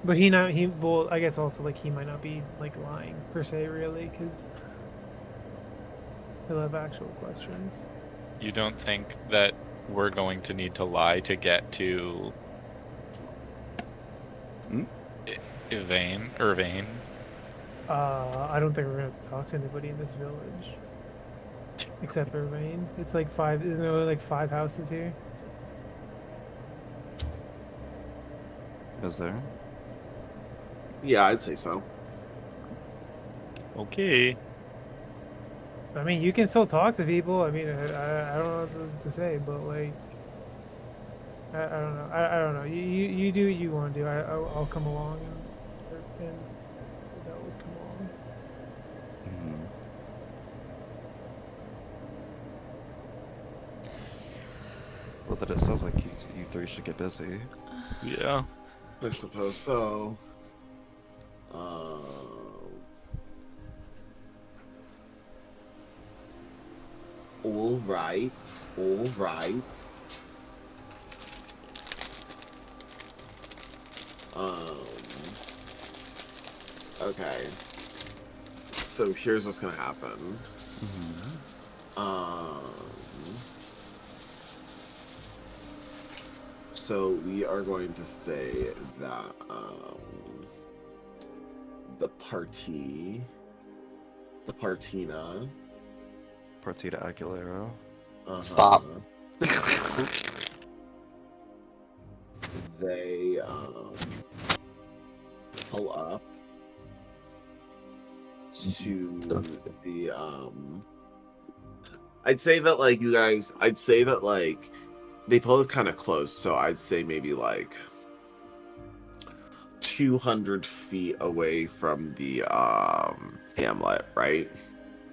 But well, I guess also like he might not be like lying per se, really, because he'll have actual questions. You don't think that we're going to need to lie to get to Irvine? I don't think we're gonna have to talk to anybody in this village. Except Irvine. It's like isn't there only like 5 houses here? Is there? Yeah, I'd say so. Okay. I mean, you can still talk to people. I mean, I don't know what to say, but like, I don't know. I don't know. You do what you want to do. I'll come along and that always come along. Well, that it sounds like you three should get busy. Yeah. I suppose so. All right. Okay. So here's what's gonna happen. So we are going to say that the Partina. Partida Aguilera. Stop. They pull up to the I'd say that they pull it kind of close, so I'd say maybe like 200 feet away from the hamlet, right?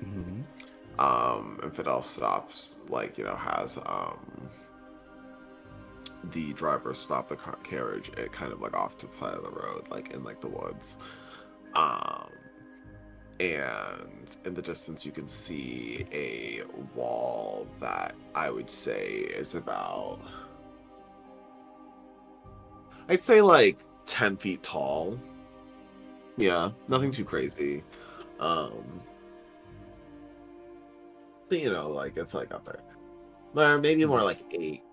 Mm-hmm. And Fidel stops, like, has the driver stop the carriage at kind of like off to the side of the road, like in like the woods. And in the distance you can see a wall that I would say is about, I'd say like 10 feet tall. Yeah, nothing too crazy. But like it's like up there. Or maybe more like 8.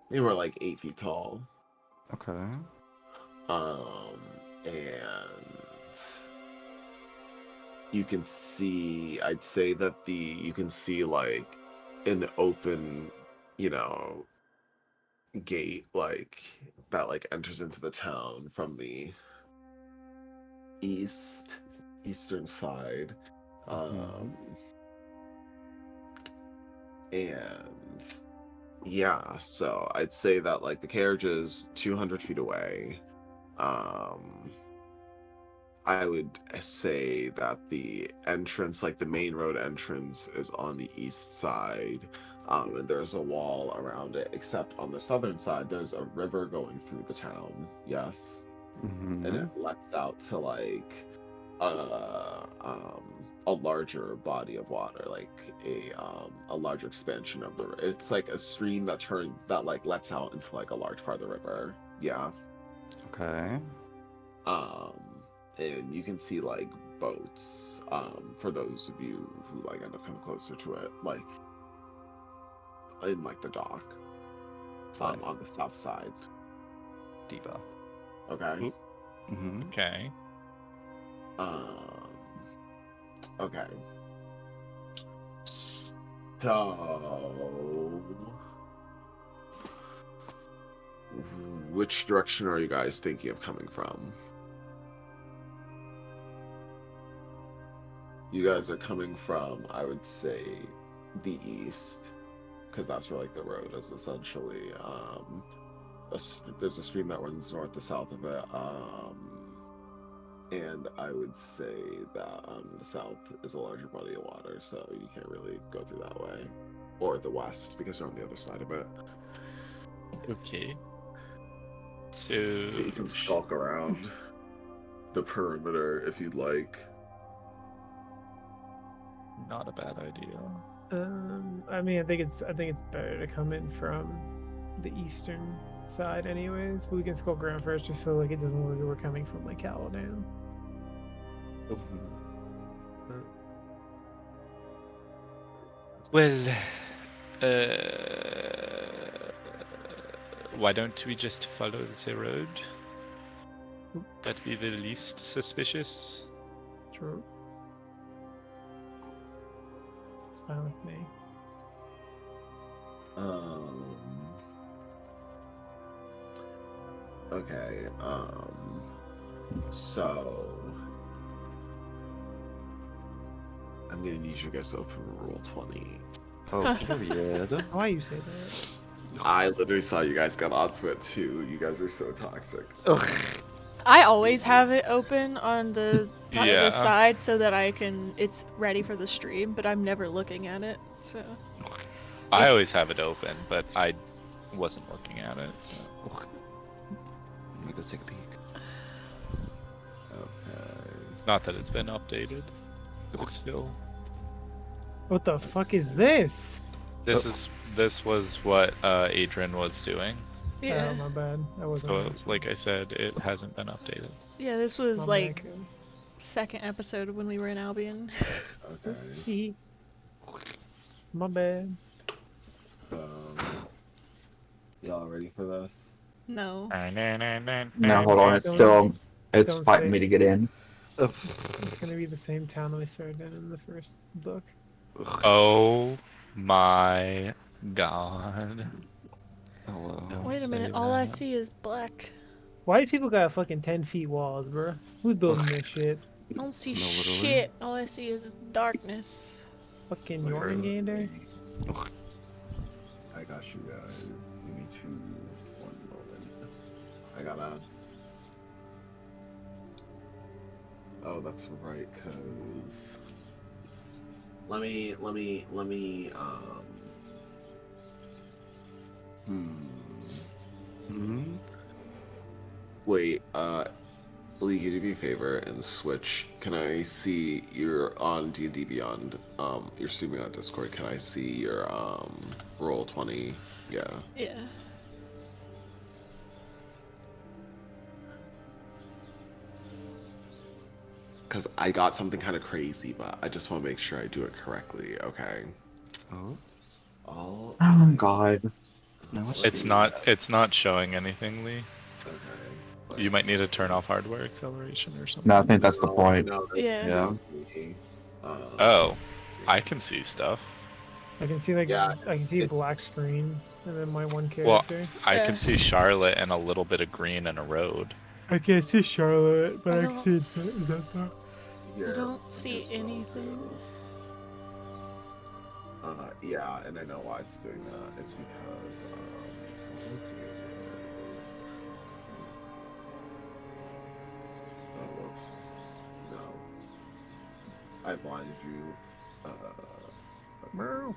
Maybe more like 8 feet tall. Okay. And you can see, I'd say that you can see like an open, gate like that like enters into the town from the eastern side. And yeah, so I'd say that like the carriage is 200 feet away. I would say that the entrance, like the main road entrance, is on the east side, and there's a wall around it, except on the southern side there's a river going through the town. Yes. Mm-hmm. And it lets out to like a larger body of water, like a larger expansion of the. It's like a stream that like lets out into like a large part of the river. Yeah. Okay. And you can see like boats. For those of you who like end up coming closer to it, like in like the dock, on the south side. Diva. Okay. Mm-hmm. Okay. Okay. So, which direction are you guys thinking of coming from? You guys are coming from, I would say, the east, because that's where like the road is essentially. There's a stream that runs north to south of it. And I would say that the south is a larger body of water, so you can't really go through that way. Or the west, because you're on the other side of it. Okay. So You can stalk around the perimeter if you'd like. not a bad idea. I mean, I think it's better to come in from the eastern side, anyways. But we can skulk around first, just so like it doesn't look like we're coming from like Caladan. Well, why don't we just follow the road? That'd be the least suspicious. True. Fine with me. Okay, so I'm gonna need you guys to open Rule 20. Oh, period. Why you say that? I literally saw you guys get onto it too. You guys are so toxic. I always have it open on the Yeah. the side so that it's ready for the stream, but I'm never looking at it. So I always have it open, but I wasn't looking at it. So. Let me go take a peek. Okay. Not that it's been updated, but still. What the fuck is this? This was what Adrian was doing. yeah, Oh, my bad. I wasn't. So, like I said, it hasn't been updated. yeah. This was My like bad, guys. second episode when we were in Albion. Okay. My bad. Y'all ready for this? No. No, hold on. It's Don't fighting say me to it's- get in. It's gonna be the same town we started in the first book. Oh my god. Hello. Don't Wait a say minute, all I that. see is black. Why do people got fucking 10 feet walls, bro? Who's building this shit? I don't see No, literally. shit. All I see is darkness. Fucking Wait, Jormungandr? I got you guys. Give me 1 moment. I gotta. Oh, that's right, cause. Let me. Wait, Lee, could you do me a favor and switch? Can I see you're on D&D Beyond? You're streaming on Discord. Can I see your roll 20? Yeah. Yeah. Because I got something kind of crazy, but I just want to make sure I do it correctly. Okay. Oh. All. Oh god. No, It's not showing anything, Lee. Okay. You might need to turn off hardware acceleration or something. No, I think that's the point. No, Yeah. not me. Oh, I can see stuff. I can see like Yeah, I can see a it's- black screen and then my one Well, character. I Yeah. can see Charlotte and a little bit of green and a road. I can't see Charlotte, but I I, don't can s- see Zephyr. I don't see anything. Yeah, and I know why it's doing that. It's because what we do is- oh, whoops. No. I blinded you. Meow.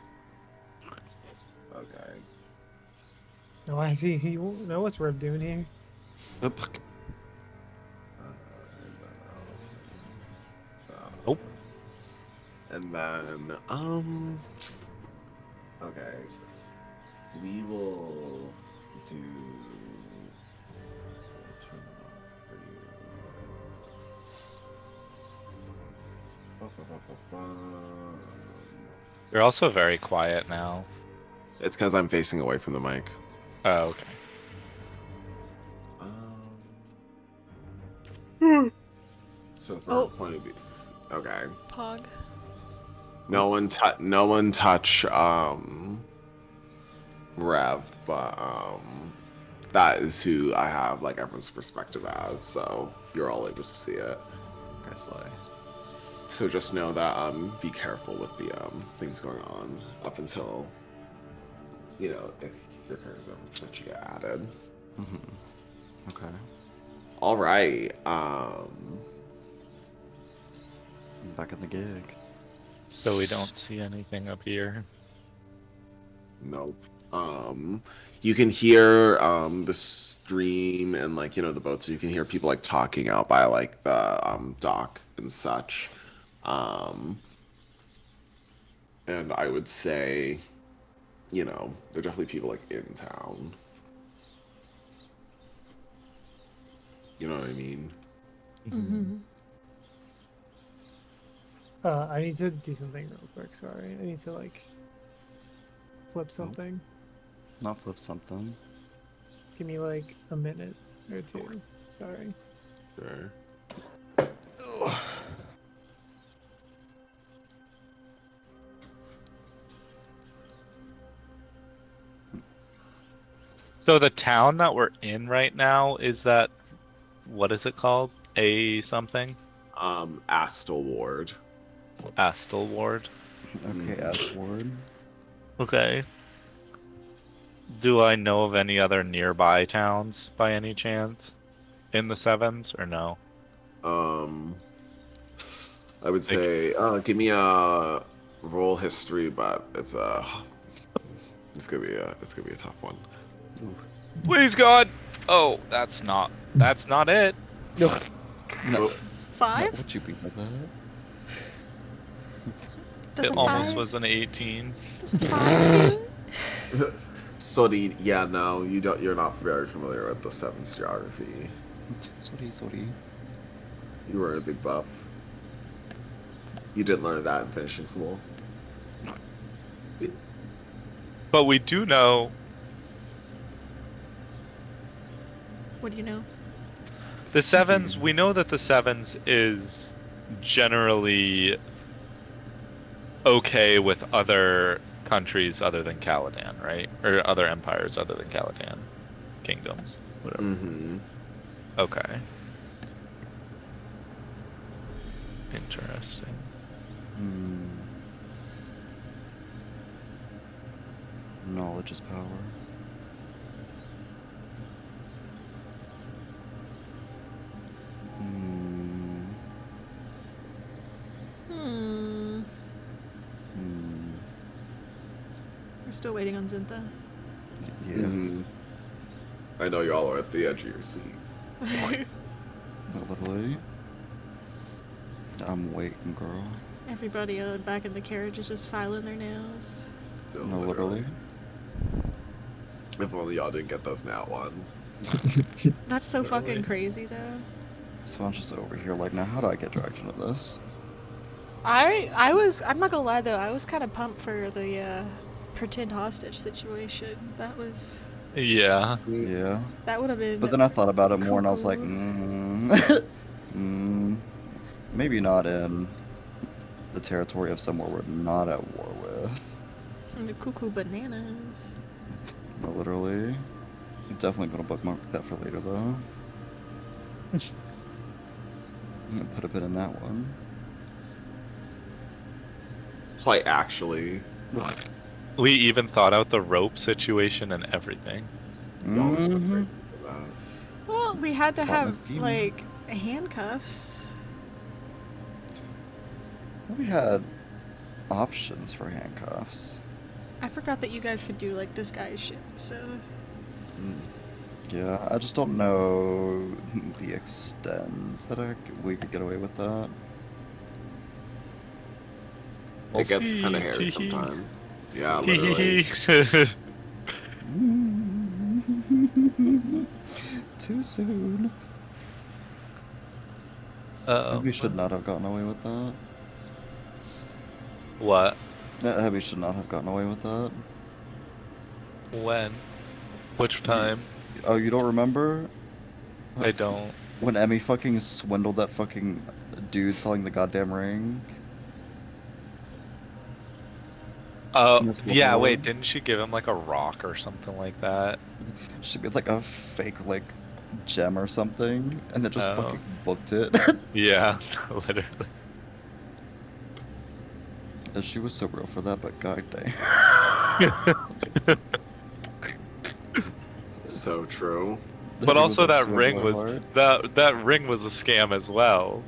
Okay. No, I see. No, what's Rev doing here? Yep. Nope. And then, okay. We will do. We'll turn it off for you. You're also very quiet now. It's because I'm facing away from the mic. Oh, okay. So from Oh. our point of view, okay. Pog. No one touch Rev, but that is who I have like everyone's perspective as, so you're all able to see it. Guys, lie. So just know that be careful with the things going on up until if your characters ever potentially get added. Okay. All right. I'm back in the gig. So we don't see anything up here. Nope. You can hear the stream and the boat, so you can hear people like talking out by like the dock and such. And I would say, there are definitely people like in town. You know what I mean? Mm-hmm. I need to do something real quick. Sorry, I need to like flip something. Not flip something. Give me like a minute or two. Sorry. Sure. So the town that we're in right now, is that, what is it called? A something? Astle Ward. Astle Ward. Okay, Asward. Okay. Do I know of any other nearby towns by any chance? In the sevens or no? I would say, give me a roll history, but it's gonna be a tough one. Please God! Oh, that's not it. No. No. 5? Would you be like that? Does It a almost 5? was an 18. Does a 5 do it? Sorry, yeah, no, you're not very familiar with the sevens geography. Sorry. You were a big buff. You didn't learn that in finishing school. But we do know What do you know? the sevens. We know that the sevens is generally okay with other countries other than Caladan, right? Or other empires other than Caladan, kingdoms, whatever. Mm-hmm. Okay. Interesting. Hmm. Knowledge is power. Hmm. Hmm. Hmm. We're still waiting on Zinta. Yeah. Mm-hmm. I know y'all are at the edge of your seat. Literally. I'm waiting, girl. Everybody back in the carriage is just filing their nails. No, literally. If only y'all didn't get those nat ones. That's so Literally. fucking crazy, though. So I'm just over here like, now how do I get dragged into this? I'm not gonna lie though, I was kind of pumped for the pretend hostage situation. That Yeah. Yeah. would have been. But then I thought about it more and I was like, Cool. maybe not in the territory of somewhere we're not at war with. The cuckoo bananas. No, literally. I'm definitely gonna bookmark that for later though. I'm gonna put a bit in that one. Quite actually. We even thought out the rope situation and everything. Y'all are so Mhm. crazy for that. Well, we had to Plot have scheme. like handcuffs. We had options for handcuffs. I forgot that you guys could do like disguise shit. So Yeah, I just don't know the extent that we could get away with that. It gets kind of see, hairy tee-hee. sometimes. Yeah, literally. Too soon. Heavy should not have gotten away with that. What? Heavy should not have gotten away with that. When? Which time? Oh, you don't remember? I don't. When Emmy fucking swindled that fucking dude selling the goddamn ring? Yes, Yeah, before. wait, didn't she give him like a rock or something like that? Should be like a fake, like, gem or something, and then just Oh. fucking booked it. Yeah, literally. And she was so real for that, but goddamn. So true. But also that ring was that ring was a scam as well.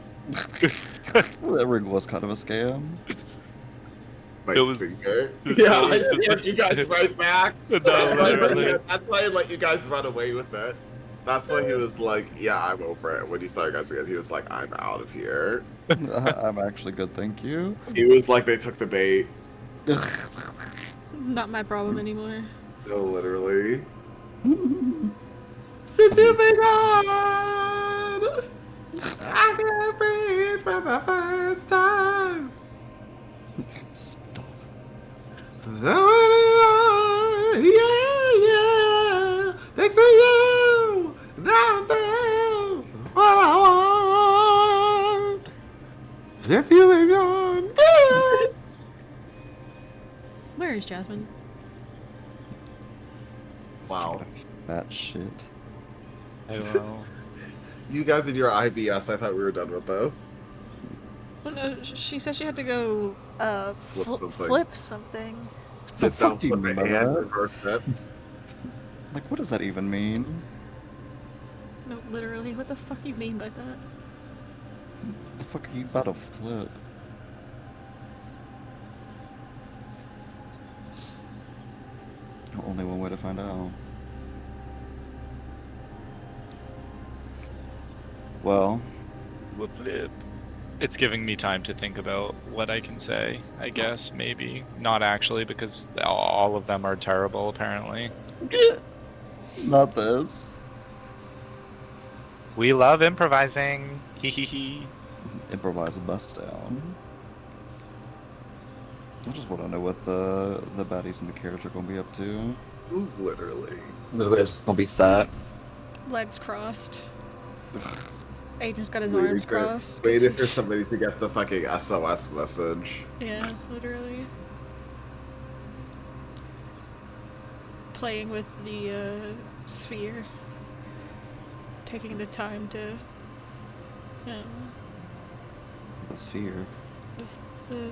That ring was kind of a scam. My It was- finger. it Yeah, I was- scared you guys right back. No, literally. That's why I let you guys run away with it. That's why he was like, yeah, I'm over it. When he saw you guys again, he was like, I'm out of here. I'm actually good, thank you. He was like, they took the bait. not my problem anymore. No, literally. Since you've been gone, I can't breathe for the first time. Stop. Yeah, thanks to you. Now I'm through what I want. Since you've been gone. Where is Jasmine? Wow. That shit. I don't know. You guys in your IBS, I thought we were done with this. Well, no, she said she had to go flip something. Sit down, fuck do you flip it, mean by and that? reverse it. Like, what does that even mean? No, literally, what the fuck you mean by that? The fuck are you about to flip? Only one way to find out. Well, Flip. It's giving me time to think about what I can say, I guess, maybe. Not actually, because all of them are terrible, apparently. not this. We love improvising. Hee hee hee. Improvise the bust down. I just want to know what the baddies in the carriage are going to be up to. Literally. They're just gonna be sad. Legs crossed. Agent's got his Waiting arms for- crossed. Waiting for somebody to get the fucking SOS message. Yeah, literally. Playing with the sphere. Taking the time to. The sphere. The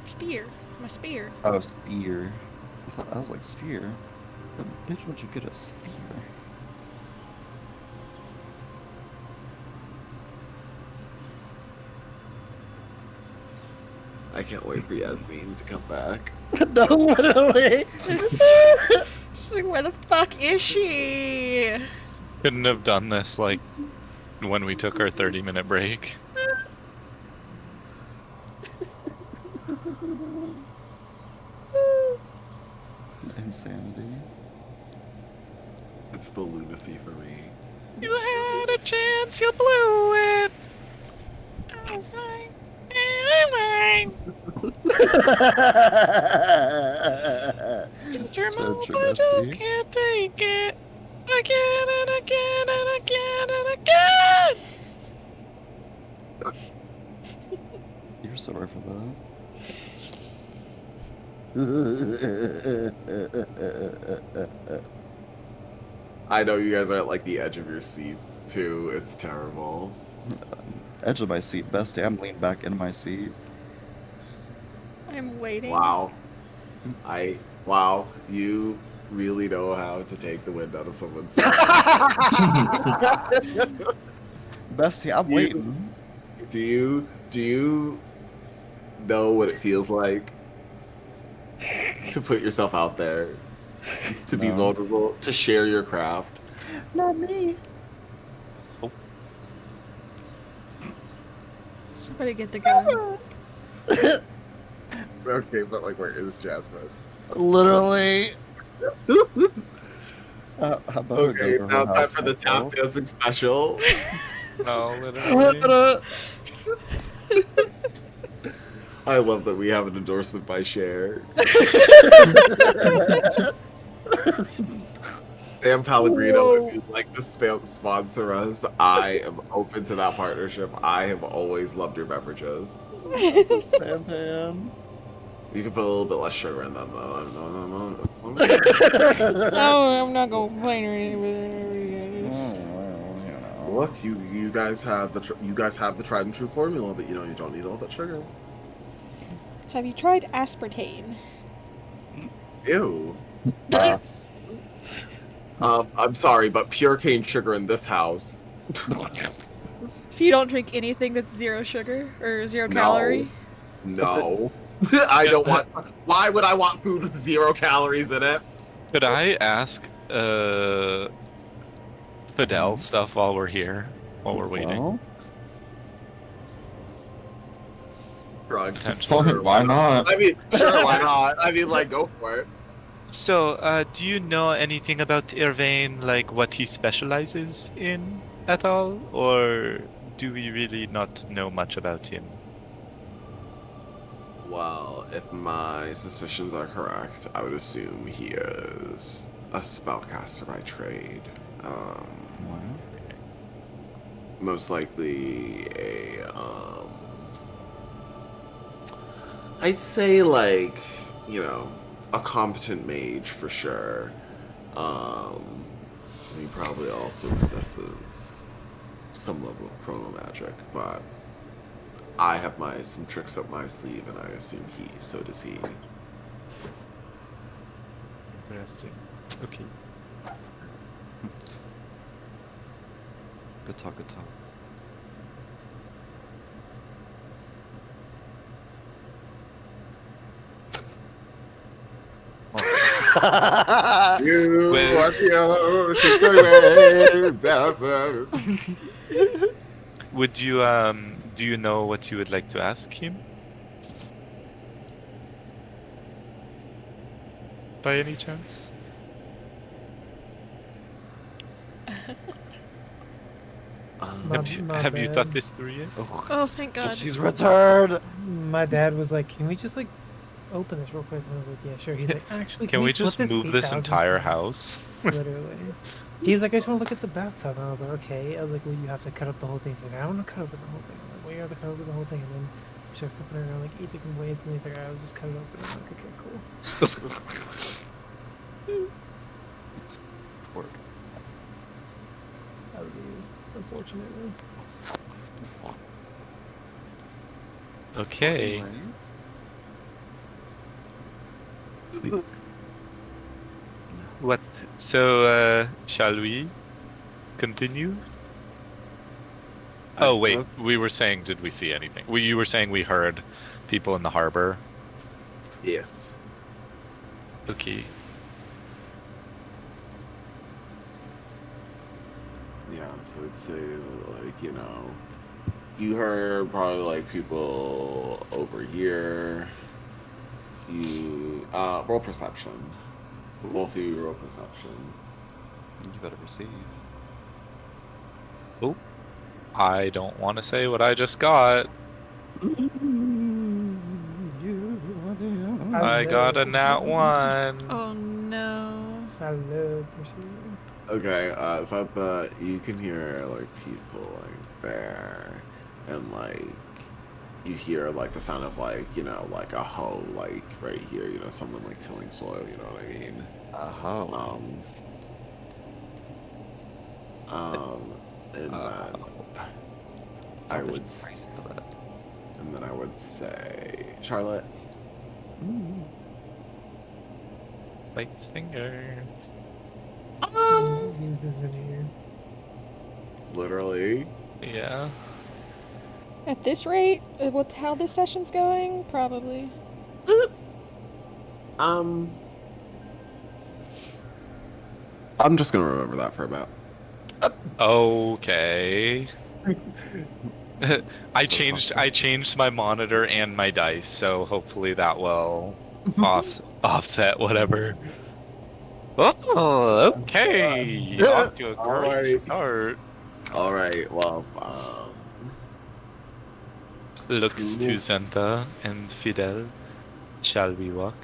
spear. My spear. Oh, spear. I was like, sphere? The bitch, would you get a spear? I can't wait for Yasmin to come back. No, literally! She's like, where the fuck is she? Couldn't have done this like when we took our 30-minute break. Insanity. It's the lunacy for me. You had a chance, you blew it. I was like, Your So mama true, just bestie. can't take it. Again and again and again and again. You're sorry for that. I know you guys are at like the edge of your seat too. It's terrible. Edge of my seat, bestie. I'm leaned back in my seat. I'm waiting. Wow. Wow, you really know how to take the wind out of someone's sail. Bestie, I'm You- waiting. Do you know what it feels like to put yourself out there, to be No. vulnerable, to share your craft? Not me. Somebody get the gun. Okay, but like, where is Jasmine? Literally. How about I Okay, go to her now time house for the tap myself? dancing special. No, literally. I love that we have an endorsement by Cher. Sam Pellegrino, if you'd like to sponsor us, I am open to that partnership. I have always loved your beverages. Sam Pam. You can put a little bit less sugar in them, though. Oh, I'm not gonna complain or anything. Look, you guys have the tried and true formula, but you don't need all that sugar. Have you tried aspartame? Ew. Pass. I'm sorry, but pure cane sugar in this house. So you don't drink anything that's zero sugar or zero No. calorie? No. I don't want. Why would I want food with 0 calories in it? Could I ask Fidel stuff while we're here? While we're waiting? Well, Drugs. Potentially. Sure, Why not? I mean, sure, why not? I mean, like, go for it. So, do you know anything about Irvain, like what he specializes in at all? Or do we really not know much about him? Well, if my suspicions are correct, I would assume he is a spellcaster by trade. well, Most likely I'd say like, a competent mage for sure. He probably also possesses some level of chrono magic, but I have some tricks up my sleeve, and I assume so does he. Interesting. Okay. good talk, good talk. You Well- want the ocean screaming, dancing. Would you do you know what you would like to ask him? By any chance? Have you thought bad. this through yet? Oh, Oh, thank God. she's returned. My dad was like, "Can we just like open this real quick?" And I was like, "Yeah, sure." He's like, "Actually, Can we flip just move this 8,000 entire square?" house? Literally. He's like, "I just want to look at the bathtub." And I was like, "Okay." I was like, "Well, you have to cut up the whole thing." He's like, "I don't want to cut open the whole thing." I'm like, "Well, you have to cut open the whole thing." And then we started flipping it around like 8 different ways. And he's like, "I was just cut it open." I'm like, "Okay, cool." Work. I leave, unfortunately. Okay. What? So, shall we continue? Oh wait, we were saying, did we see anything? You were saying we heard people in the harbor. Yes. Okay. Yeah, so I'd say, like, you know, you heard probably, like, people over here. You, roll perception. Both of you roll perception. You better receive. Oh, I don't want to say what I just got. I got a nat 1. Oh no. I love perceiving. Okay, so you can hear, like, people, like, there. And, like, you hear, like, the sound of, like, you know, like a hoe, like, right here, you know, someone, like, tilling soil, you know what I mean? Oh. And then I would, and then I would say, Charlotte. Light's finger. Uses an ear. Literally. Yeah. At this rate, with how this session's going, probably. I'm just gonna remember that for a bit. Okay. I changed my monitor and my dice, so hopefully that will offset whatever. Oh, okay. Off to a great start. All right. Well, Looks to Zenta and Fidel. Shall we walk?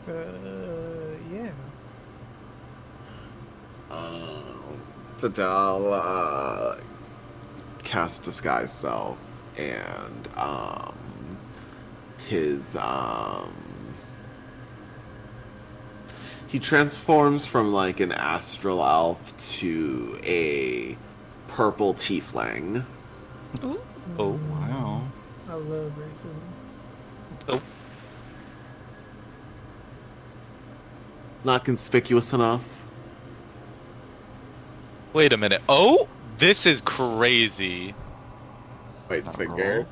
Yeah. Fidel cast disguise self, and his he transforms from like an astral elf to a purple tiefling. Ooh. Oh, Wow. I love racism. Oh, Not conspicuous enough. wait a minute. Oh, this is crazy. Wait, Not finger.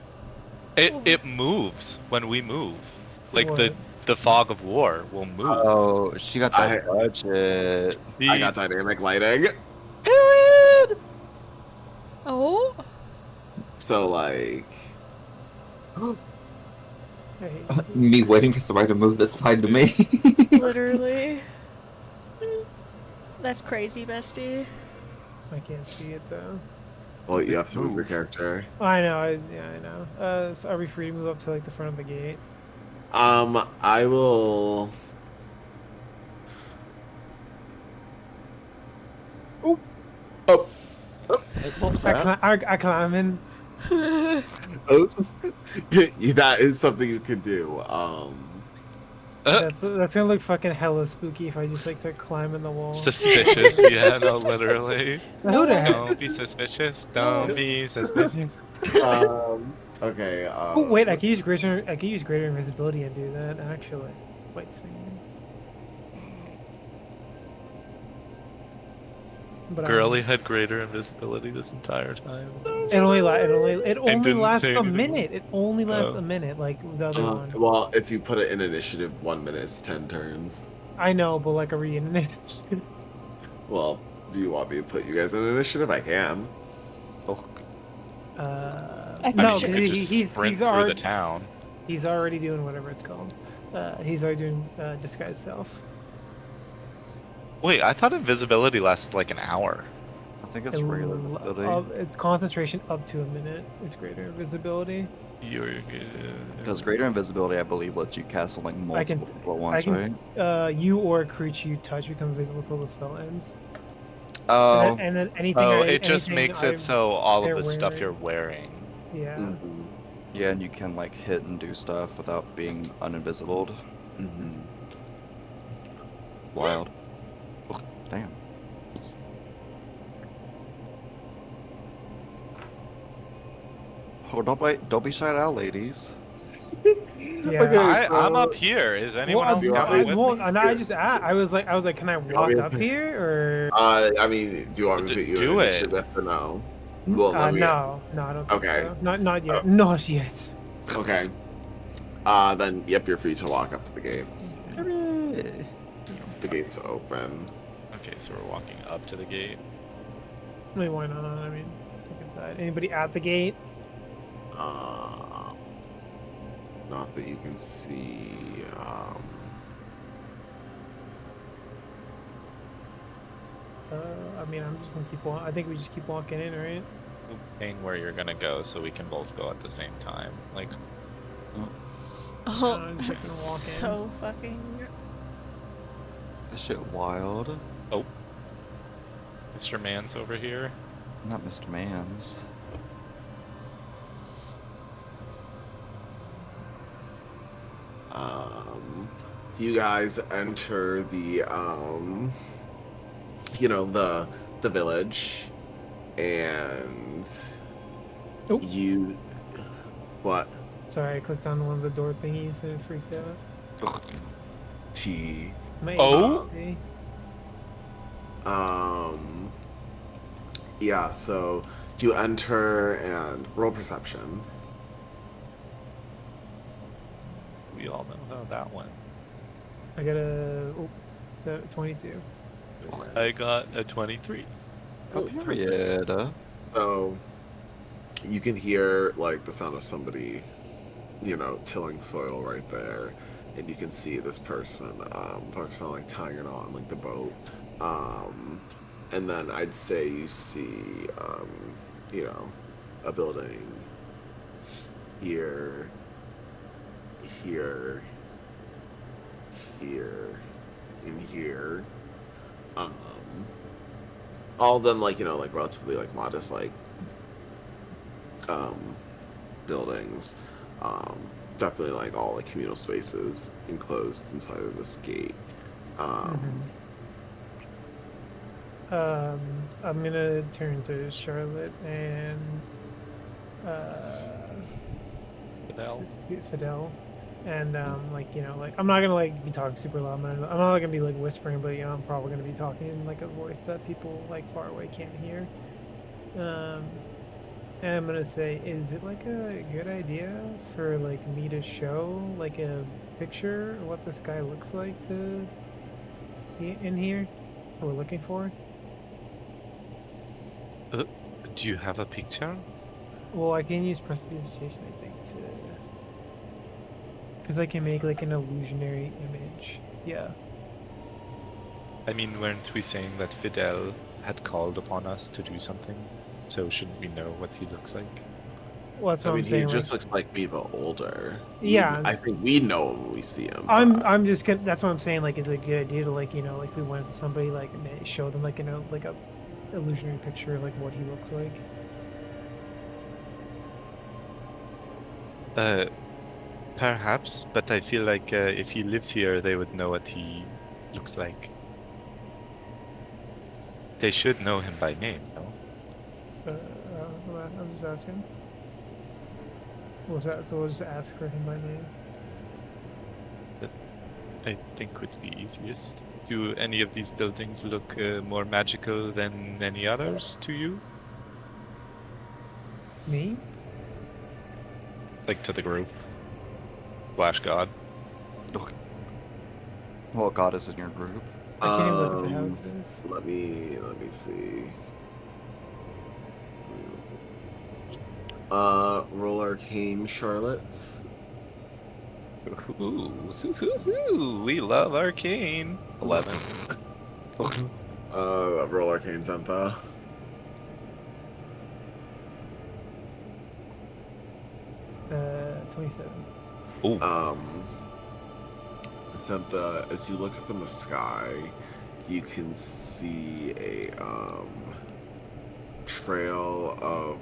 It moves when we move. Like What? the fog of war will move. Oh, she got that budget. I got dynamic lighting. Oh? So like, I hate Me waiting for somebody to move that's tied to me. Literally. That's crazy, bestie. I can't see it though. well, you have to move your character. I know. I know. So are we free to move up to like the front of the gate? I will. Oop. Oh. I climb in. Oops. Yeah, that is something you can do. That's gonna look fucking hella spooky if I just like start climbing the wall. Suspicious, yeah, no, literally. Who the heck? Don't be suspicious. Don't be suspicious. Okay. Oh wait, I can use greater invisibility and do that actually. Wait, but Girly had greater invisibility this entire time. it only didn't lasts say a anything. minute. It only lasts Oh. a minute, like the other one. Well, if you put it in initiative, 1 minute is 10 turns. I know, but like a re-internet. Well, do you want me to put you guys in initiative? I can. Oh, I No, think you you could just he's sprint through already the town. he's already doing whatever it's called. He's already doing disguise self. Wait, I thought invisibility lasted like an hour. I think it's regular visibility. It's concentration up to a minute. It's greater invisibility. You're Because greater invisibility, I believe, lets you cast on like multiple people at once, right? You or a creature you touch become invisible until the spell ends. Oh. And then anything. Oh, it just anything makes it so all they're of the stuff you're wearing- wearing. Yeah. Mm-hmm. Yeah, and you can like hit and do stuff without being uninvisibled. Mm-hmm. Wild. Ugh, damn. Oh, don't be shy out, ladies. Yeah. Okay. I'm so- up here. Is anyone Well, else you want coming me- with me? and I just I was like, can I walk me- up here or? I mean, do you want me to put you Do in it. initiative yes or no? Well, let me- No, I don't think Okay. so. Not yet. Oh. Not yet. Okay. Then yep, you're free to walk up to the gate. Hooray. The gate's open. Okay, so we're walking up to the gate. I mean, why not? I mean, look inside. Anybody at the gate? Not that you can see. I mean, I'm just gonna keep walking. I think we just keep walking in, right? Saying where you're gonna go, so we can both go at the same time. Like, Oh, I'm just that's gonna walk in. so fucking. This shit wild. Mr. Man's over here. Not Mr. Mans. You guys enter the the village, and Oh. you what? Sorry, I clicked on one of the door thingies and it freaked out. Ugh. T. My Oh? ADHD. Yeah, so you enter and roll perception. We all know how that went. I got a 22. I got a 23. Oh, period. So you can hear like the sound of somebody, tilling soil right there, and you can see this person focused on like tying it on like the boat. And then I'd say you see a building here, and here. All of them like relatively like modest buildings. Definitely like all like communal spaces enclosed inside of this gate. I'm gonna turn to Charlotte and Fidel, and I'm not gonna like be talking super loud. I'm not gonna be like whispering, but I'm probably gonna be talking in like a voice that people like far away can't hear. And I'm gonna say, is it like a good idea for like me to show like a picture of what this guy looks like to in here? What we're looking for? Do you have a picture? Well, I can use prestidigitation, I think, to because I can make like an illusionary image. Yeah. I mean, weren't we saying that Fidel had called upon us to do something? So shouldn't we know what he looks like? Well, that's what I mean, I'm saying. he just like, looks like me, but older. Yeah, I think we know when we see him. I'm just gonna. That's what I'm saying. Like, is it a good idea to like like we went to somebody like show them like like a illusionary picture of like what he looks like. Perhaps, but I feel like if he lives here, they would know what he looks like. They should know him by name, no? I'm just asking. What's that? So we'll just ask for him by name. I think would be easiest. Do any of these buildings look more magical than any others to you? Me? Like to the group? Flash God. Well, God is in your group. I can't even look at the houses. Let me see. Roll Arcane, Charlotte. Ooh, we love Arcane. 11. Roll Arcane, Tempo. 27. Ooh. As you look up in the sky, you can see a trail of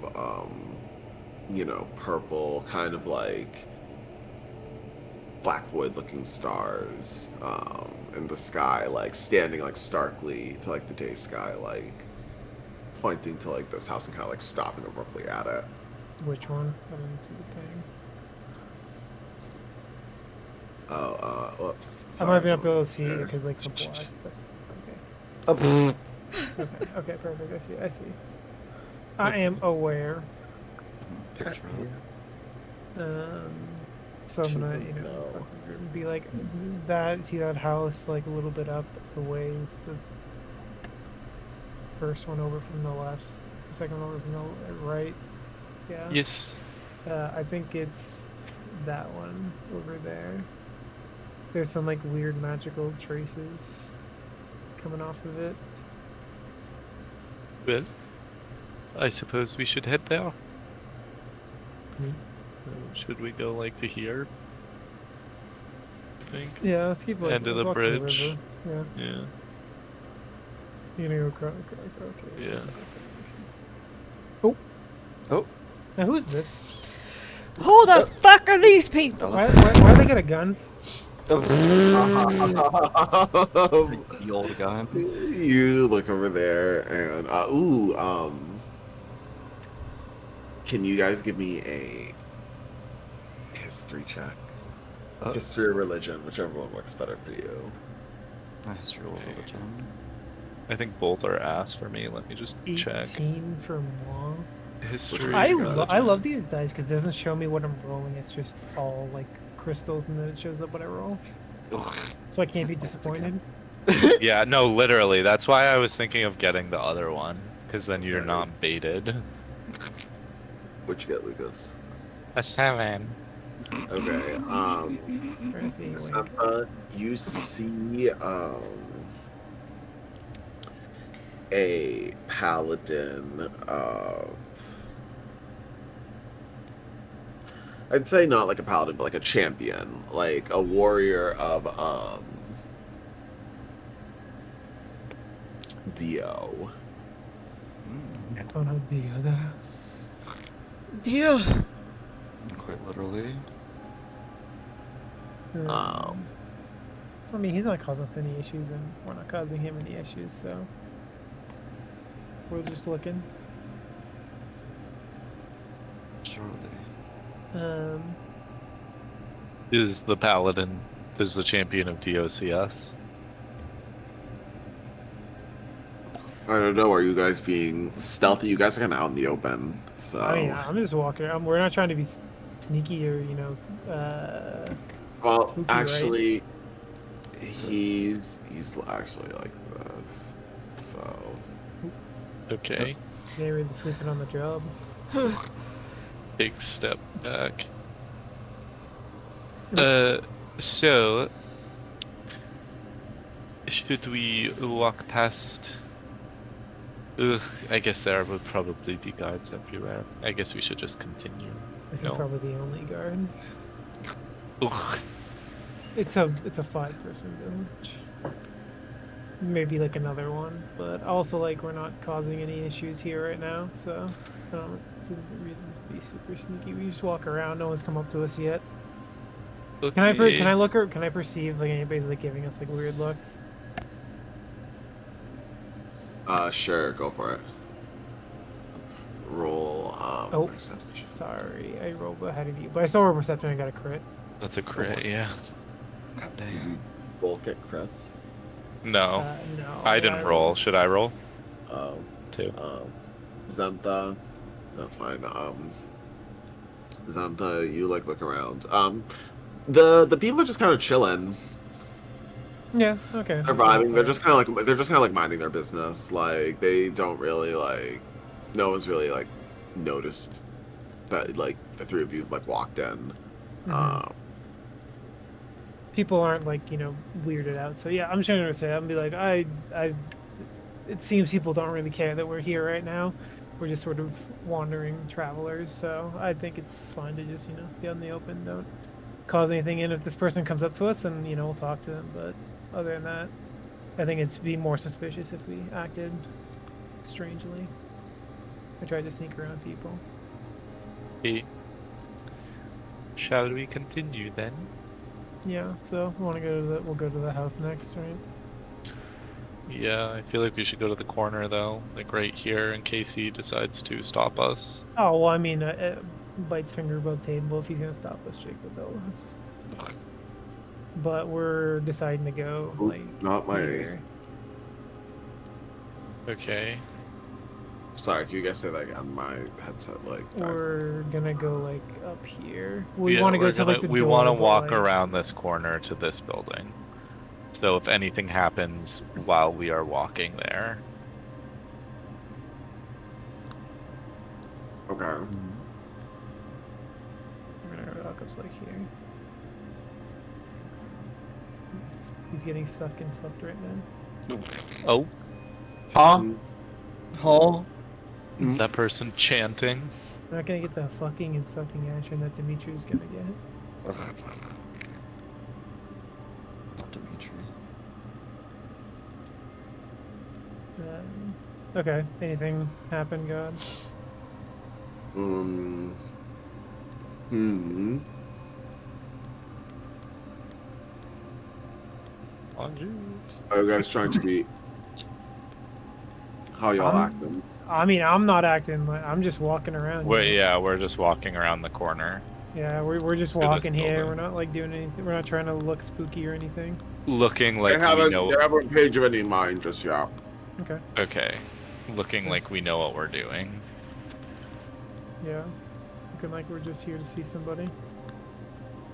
purple, kind of like black void looking stars in the sky, like standing like starkly to like the day sky, like pointing to like this house and kind of like stopping abruptly at it. Which one? I didn't see the thing. Whoops. I Sorry, might be not something able to see it there. because like the black stuff. Oh, Okay, perfect. I see. I am aware. picture of. So I'm gonna, She's like, no. talk to the group and be like, see that house like a little bit up the ways, the first one over from the left, the second one over from the right. Yeah. Yes. I think it's that one over there. There's some like weird magical traces coming off of it. Well, I suppose we should head there. Should we go like to here? I think. Yeah, let's keep like End of let's the walk to bridge. river. Yeah. Yeah. You're gonna go okay. Yeah. Oh. Oh. Now who's this? Who the fuck are these people? Why they got a gun? The old guy. You look over there and can you guys give me a history check? History or religion, whichever one works better for you. Nice roll, religion. I think both are ass for me. Let me just check. 18 for moi. History. I religion. love these dice because it doesn't show me what I'm rolling. It's just all like crystals, and then it shows up what I roll. So I can't be disappointed. Yeah, no, literally. That's why I was thinking of getting the other one, because then you're Okay. not baited. What'd you get, Lucas? A 7. Okay, Trying to see, wait. you see a paladin of, I'd say not like a paladin, but like a champion, like a warrior of Dio. Oh no, the other. Dio. Quite literally. I mean, he's not causing us any issues, and we're not causing him any issues, so we're just looking. Surely. Is the paladin is the champion of DOCS? I don't know. Are you guys being stealthy? You guys are kind of out in the open, so. I mean, I'm just walking. We're not trying to be sneaky or Well, spooky, actually, he's actually like this. So. Okay. They really sleeping on the job. Big step back. So should we walk past? Ugh, I guess there would probably be guards everywhere. I guess we should just continue. This No. is probably the only guard. Ugh. It's a 5-person village. Maybe like another one, but also like we're not causing any issues here right now, so I don't see the reason to be super sneaky. We just walk around. No one's come up to us yet. Can I look or can I perceive like anybody's like giving us like weird looks? Sure, go for it. Roll, Oh, perception. sorry, I rolled ahead of you, but I saw a perception. I got a crit. That's a crit, yeah. God Did you damn. both get crits? No, No, I didn't roll. Should I roll? Two. Xantha, that's fine. Xantha, you like look around. The people are just kind of chilling. Yeah. Okay. They're vibing. They're just kind of like minding their business. Like they don't really like. No one's really like noticed that like the three of you like walked in. Mhm. People aren't like weirded out. So yeah, I'm just gonna say I'm be like it seems people don't really care that we're here right now. we're just sort of wandering travelers. So I think it's fine to just be out in the open. Don't cause anything. And if this person comes up to us, then we'll talk to them. But other than that, I think it's be more suspicious if we acted strangely. I tried to sneak around people. Okay. Shall we continue then? Yeah. So we'll go to the house next, right? Yeah, I feel like we should go to the corner though, like right here, in case he decides to stop us. Oh well, I mean, Bite's finger above table. If he's gonna stop us, Jake will tell us. But we're deciding to go Oop, like not my. here. Okay. Sorry, can you guys say that again? My headset like. died. We're gonna go like up here. We Yeah, want to go we're to gonna- like the we door. want to but, walk like, around this corner to this building. So if anything happens while we are walking there, Okay. So we're gonna walk up like here. He's getting stuck and fucked right now. oh, Huh? Mm, Huh? that person chanting. We're not gonna get the fucking and sucking action that Dimitri's gonna get. Ugh. Dimitri. Okay. Anything happen, God? Hmm. Are you guys trying to be? How y'all acting? I mean, I'm not acting like I'm just walking around. We're just walking around the corner, Yeah, we're just To this walking here. building. We're not like doing anything. We're not trying to look spooky or anything. looking like they we haven't. know. They haven't paid you any mind just yet. Okay. Okay, looking like we know what we're doing. Yeah. Looking like we're just here to see somebody.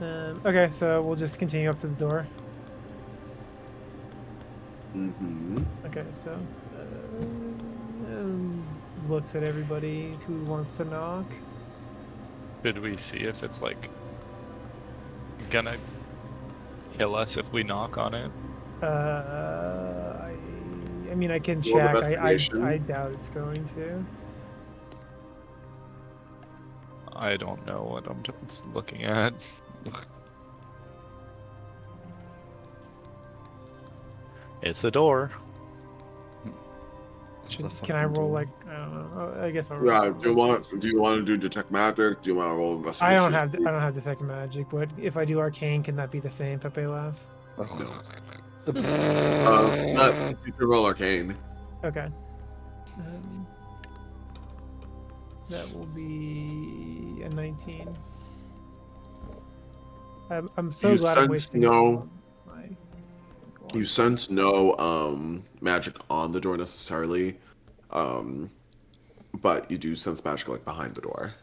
Okay, so we'll just continue up to the door. Mm-hmm. Okay, so looks at everybody who wants to knock. Should we see if it's like gonna kill us if we knock on it? I mean, I can Roll check. investigation. I doubt it's going to. I don't know what I'm just looking at. It's a door. It's a Can I fucking roll door. like I don't know? I guess I'll roll. Yeah. some Do you want? investigation. Do you want to do detect magic? Do you want to roll I investigation? don't have detect magic, but if I do arcane, can that be the same? Pepe laugh. Ugh. You can roll arcane. Okay. That will be a 19. I'm so You glad I'm sense wasting no- my. You sense no magic on the door necessarily, but you do sense magic like behind the door.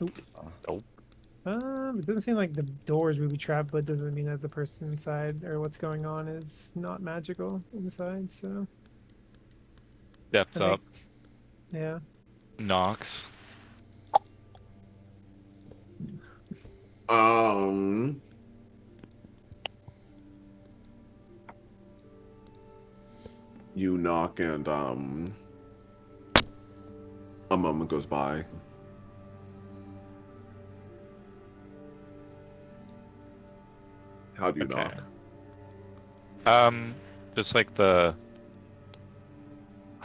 It doesn't seem like the doors would be trapped, but it doesn't mean that the person inside or what's going on is not magical inside. So Steps I think- up, yeah. knocks. You knock and a moment goes by. How do you Okay. knock? Just like the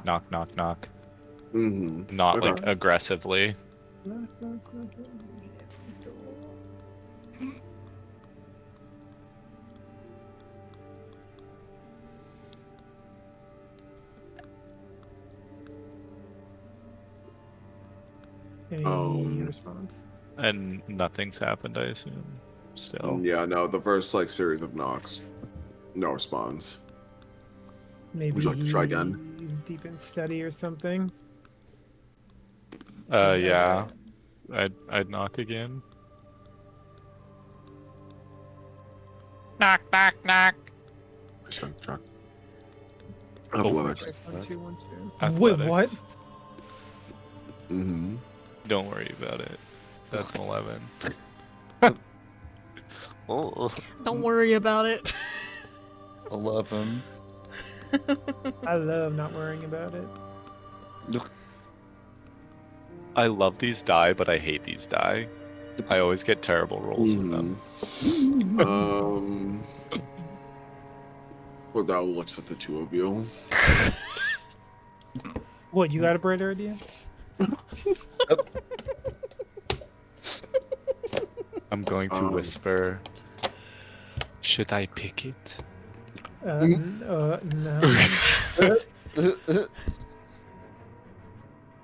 knock, knock, knock. Mm-hmm. Not Okay. like aggressively. Knock, knock, knock, knock. Let's go. Any response? And nothing's happened, I assume. Still. Yeah, no, the first like series of knocks. No response. Maybe Would you like to try again? he's deep in study or something. Yeah. I'd knock again. Knock, knock, knock. Check. Oh, Athletics. Check 1, 2, 1, 2. Wait, what? Athletics. Mm-hmm. Don't worry about it. That's an 11. Oh. Don't worry about it. 11. I love not worrying about it. Look. I love these die, but I hate these die. I always get terrible rolls with them. Fidel looks at the two of you. What, you got a brighter idea? I'm going to whisper. Should I pick it? No.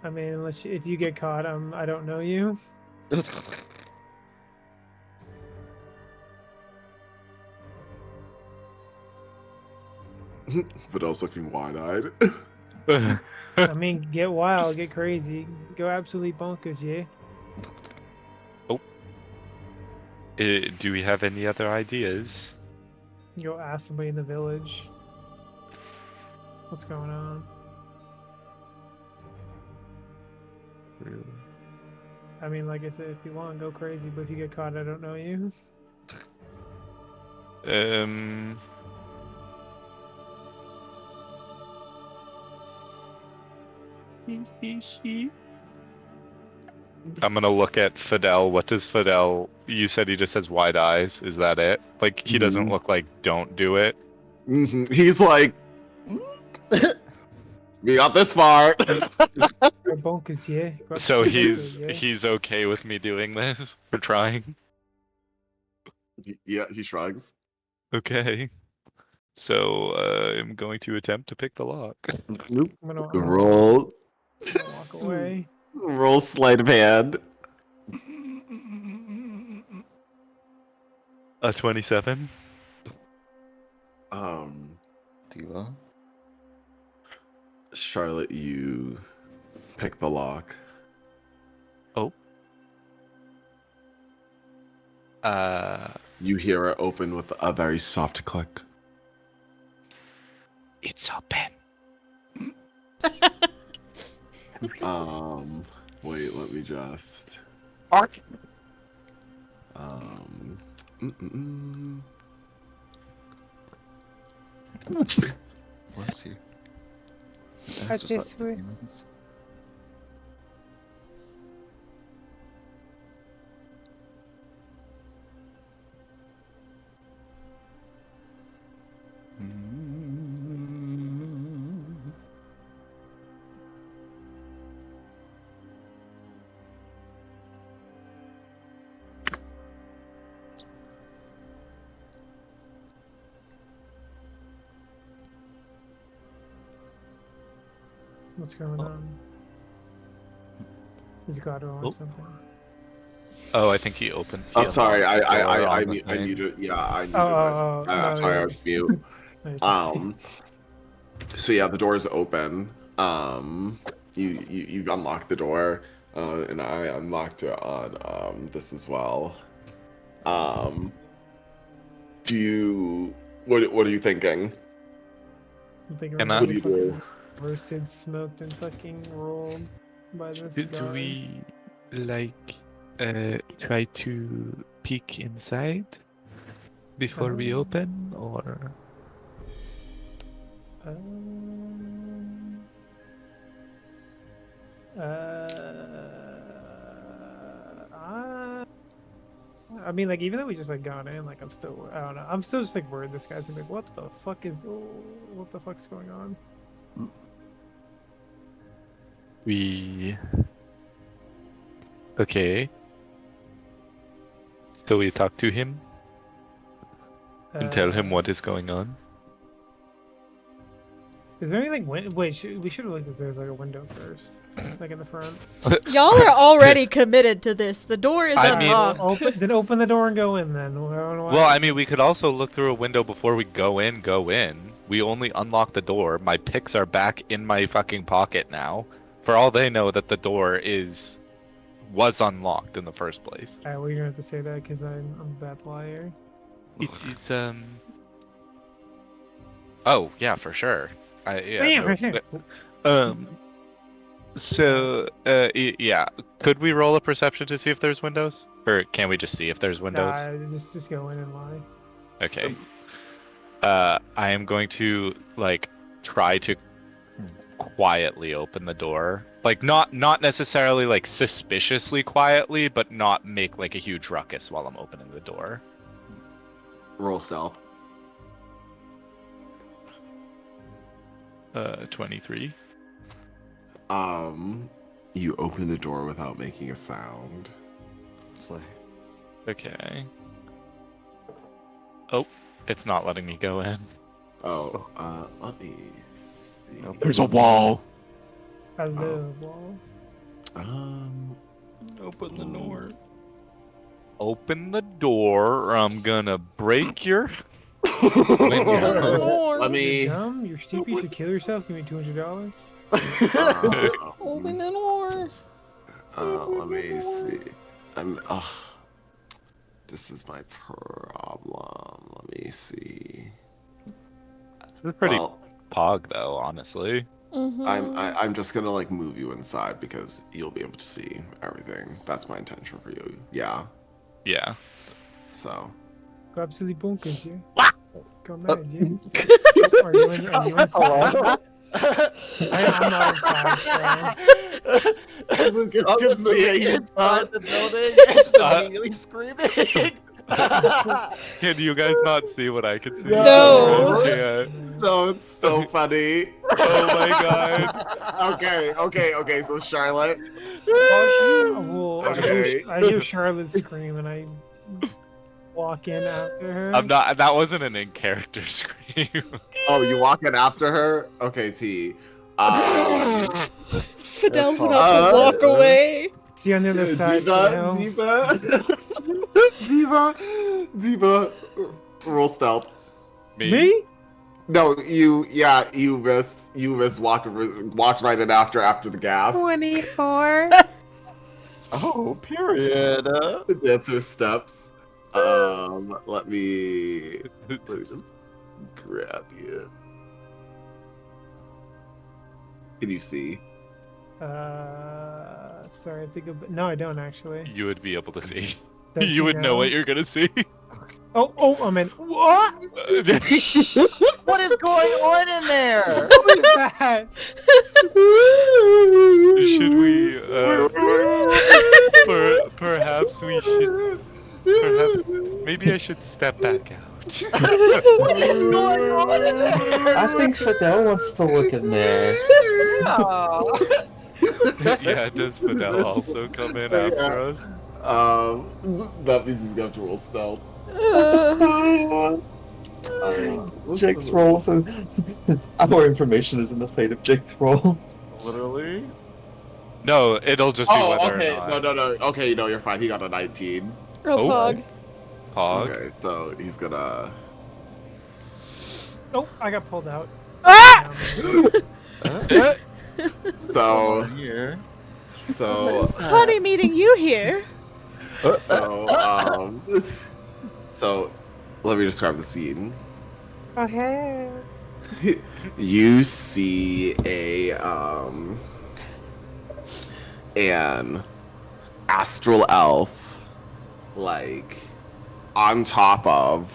I mean, unless if you get caught, I don't know you. Fidel's looking wide-eyed. I mean, get wild, get crazy, go absolutely bonkers, yeah. Do we have any other ideas? Go ask somebody in the village. What's going on? Really? I mean, like I said, if you want, go crazy, but if you get caught, I don't know you. I'm gonna look at Fidel. What does Fidel? You said he just has wide eyes. Is that it? Like he doesn't look like don't do it. He's like, we got this far. Go bonkers, yeah. Go So absolutely bonkers, yeah. he's okay with me doing this for trying. Yeah, he shrugs. Okay. So I'm going to attempt to pick the lock. Nope. I'm gonna Roll. walk away. Roll sleight of hand. A 27. Diva. Charlotte, you pick the lock. You hear it open with a very soft click. It's open. Wait, let me just. Bless you. At this way. What's going on? Is God or something? Oh, I think he opened. I'm sorry, unlocked the door I on the thing. muted. Yeah, I muted Oh, myself. Sorry, yeah. I was mute. So yeah, the door is open. You unlock the door, and I unlocked it on this as well. Do you? What are you thinking? I'm thinking Can we're I- What do you do? fucking roasted, smoked, and fucking rolled by this Do guy. we like try to peek inside before we open, or I mean, like, even though we just like got in, like, I don't know. I'm still just like worried this guy's gonna be like, what the fuck's going on? we? Okay. So we talk to him and tell him what is going on. Is there anything? Wait, we should have looked if there's like a window first, like in the front. Y'all are already committed to this. The door is I mean- unlocked. Open the door and go in then. Well, I mean, we could also look through a window before we go in. We only unlock the door. My picks are back in my fucking pocket now. For all they know that the door was unlocked in the first place. Alright, well, you're gonna have to say that because I'm a bad liar. It is Oh, yeah, for sure. For sure. So, yeah. Could we roll a perception to see if there's windows? Or can we just see if there's windows? Just go in and lie. Okay. I am going to, like, try to quietly open the door. Like not necessarily like suspiciously quietly, but not make like a huge ruckus while I'm opening the door. Roll stealth. 23. You open the door without making a sound. It's like, Okay. Oh, it's not letting me go in. Oh, let me see. Nope. There's a wall. I love walls. open the door. Open the door, or I'm gonna break your. Let me. You're dumb. You're stupid. You should kill yourself. Give me $200. Open the door. Let me see. This is my problem. Let me see. It's pretty Well, pog though, honestly. I'm just gonna like move you inside because you'll be able to see everything. That's my intention for you. Yeah. Yeah. So. Go absolutely bonkers here. Go mad, you. Are you inside? I'm not inside, so. Lucas can see it. Inside the building, just immediately screaming. Can you guys not see what I can see? No. Yeah. No, it's so funny. Oh my god. Okay. So Charlotte. Well, Okay. I hear Charlotte scream and I walk in after her. I'm not. That wasn't an in-character scream. Oh, you walking after her? Okay, T. Fidel's about to walk away. See you on the other side. Chanel. Diva. Roll stealth. Me? No, you miss walks right in after the gas. 24. Oh, period. The dancer steps. Let me just grab you. Can you see? Sorry, I have to go. No, I don't actually. You would be able to see. Does You she would know what you're gonna see. Oh, I'm in. What? What is going on in there? What is that? Should we? Perhaps we should. Perhaps maybe I should step back out. What is going on in there? I think Fidel wants to look in there. Yeah, does Fidel also come in after us? That means he's gonna have to roll stealth. Jake's roll. Our information is in the fate of Jake's roll. Literally? No, it'll just be Oh, whether okay. or not. No. Okay, no, you're fine. He got a 19. Oh, Pog. Pog. Okay, so he's gonna. Oh, I got pulled out. Ah! So. Here. So. Funny meeting you here. So, let me describe the scene. Okay. You see an astral elf, like, on top of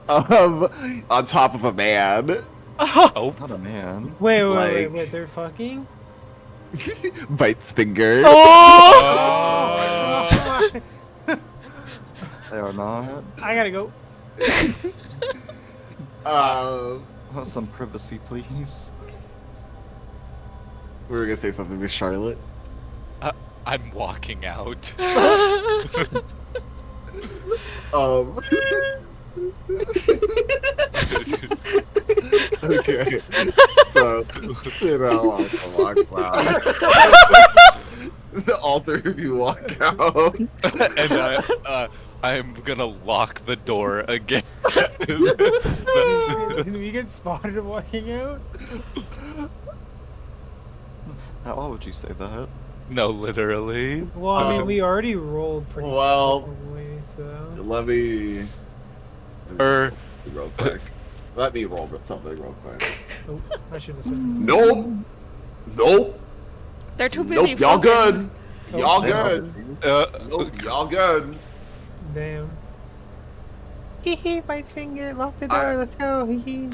on top of a man. Oh. Not a man. Wait, they're fucking? Bites finger. Oh! They are not. I gotta go. Some privacy, please. We were gonna say something to Charlotte. I'm walking out. Okay. So, also walks out. All three of you walk out. And I'm gonna lock the door again. Did we get spotted walking out? Now, why would you say that? No, literally. Well, I mean, we already rolled pretty well, stealthily, so. Let me Er, real quick. Let me roll with something real quick. Oh, I shouldn't have said Nope. They're too busy. Nope. Y'all fucking. good. Y'all good. Nope. Y'all good. that. Damn. Hee hee, Bite's finger, lock the door, let's go. Hee hee.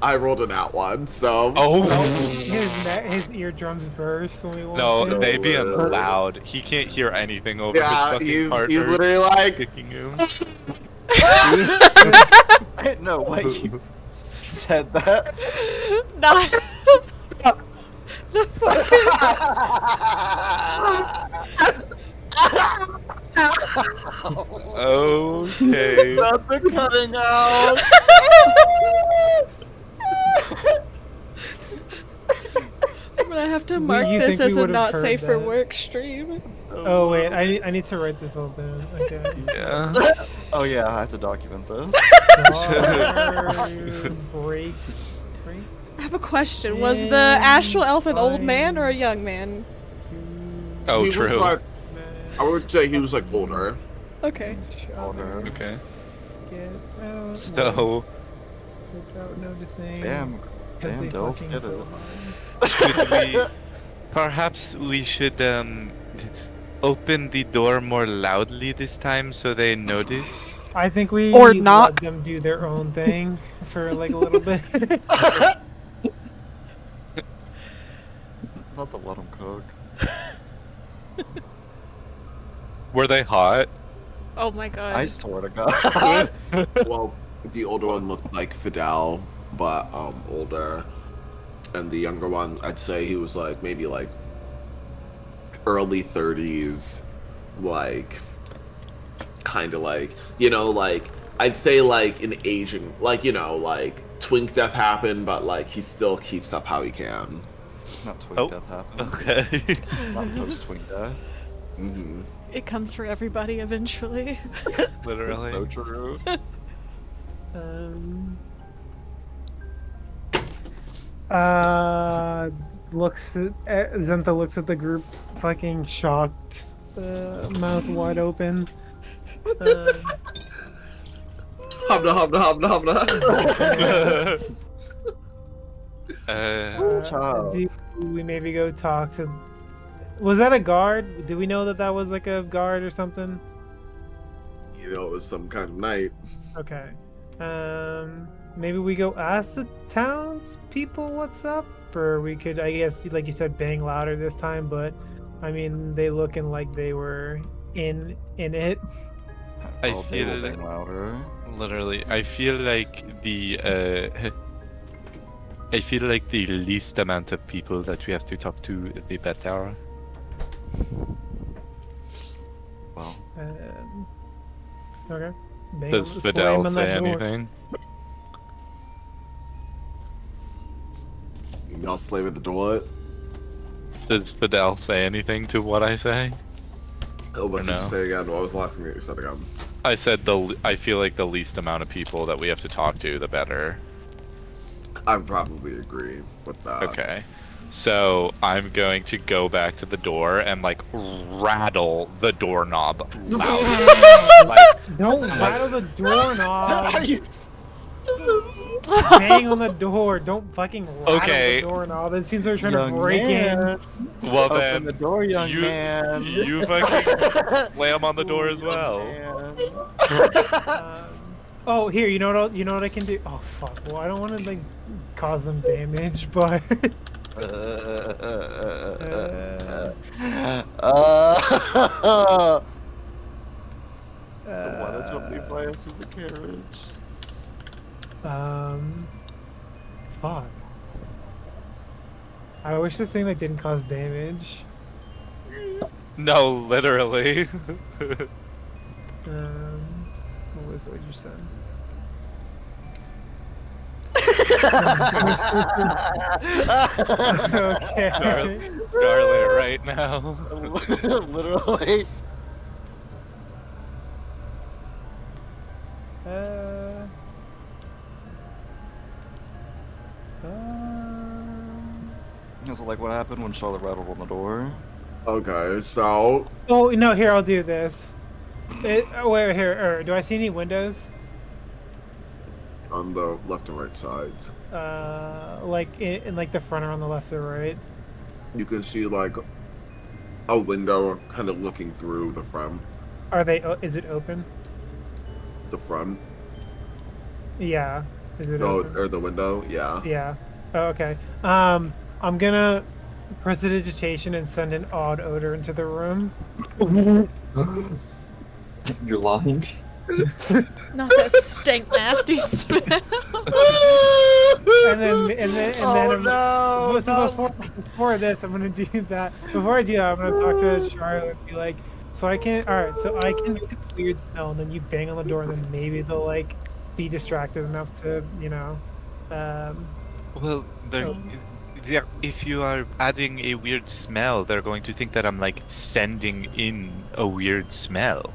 I rolled an out one, so. Oh. His eardrums burst when we walked No, in. they being loud. He can't hear anything over his Yeah, fucking he's partner literally like. kicking him. No way you said that. Not. The fucking. Okay. Not the cutting out. I'm gonna have to mark You this think we as a would've not heard safe for that? work stream. Oh wait, I need to write this all down. Okay. Yeah. Oh yeah, I have to document this. Break. I have a question. Was the astral elf an old man or a young man? Oh, He was true. like- I would say he was like older. Okay. Older. Okay. Get out. So, Without noticing. Damn. Because Damn, they Delph, fucking get so it. should we? Perhaps we should open the door more loudly this time so they notice. I think we Or let knock. them do their own thing for like a little bit. Not to let him cook. Were they hot? Oh my god. I swear to God. Well, the older one looked like Fidel, but older, and the younger one, I'd say he was like maybe like early 30s, like kind of like like I'd say like an aging, like like twink death happened, but like he still keeps up how he can. Not twink Oh. death happened. Okay. Not post twink death. Mm-hmm. It comes for everybody eventually. Literally. So true. Looks at Zenta looks at the group, fucking shocked, mouth wide open. Hubna, hubna, hubna, hubna. Child. Do we maybe go talk to? Was that a guard? Do we know that that was like a guard or something? It was some kind of night. Okay. Maybe we go ask the townspeople what's up, or we could, I guess, like you said, bang louder this time. But I mean, they looking like they were in it. I Oh, they will feel bang louder. literally. I feel like I feel like the least amount of people that we have to talk to, the better. Well, Okay. Bang Does slam Fidel on say that door. anything? Y'all slave at the door. Does Fidel say anything to what I say? Oh, what Or did no? you say again? What was the last thing that you said again? I said I feel like the least amount of people that we have to talk to, the better. I probably agree with that. Okay. So I'm going to go back to the door and like rattle the doorknob loudly. Like, Don't rattle the doorknob. Are you- Bang on the door. Don't fucking rattle Okay. the doorknob. It seems they're trying Young to break man. well Open then, the door, young you man. you fucking slam on the door as well. Man. in. Oh, here. You know what I can do? Oh fuck. Well, I don't want to like cause them damage, but. Why don't you fly us in the carriage? Fuck. I wish this thing like didn't cause damage. No, literally. What was what you said? Okay. Scarlet right now. Literally. So like what happened when Charlotte rattled on the door? Okay, so Oh no! Here, I'll do this. Wait, here. Do I see any windows? on the left and right sides, Like in like the front or on the left or right? you can see like a window kind of looking through the front. Are they? Is it open? The front. Yeah. Is it Oh, open? or the window? Yeah. Yeah. Oh, okay. I'm gonna prestidigitation and send an odd odor into the room. You're lying. Not that stank nasty smell. And then Oh I'm, no! so before this, I'm gonna do that. Before I do that, I'm gonna talk to Charlotte and be like, so I can make a weird smell, and then you bang on the door, and then maybe they'll like be distracted enough to, Well, if you are adding a weird smell, they're going to think that I'm like sending in a weird smell.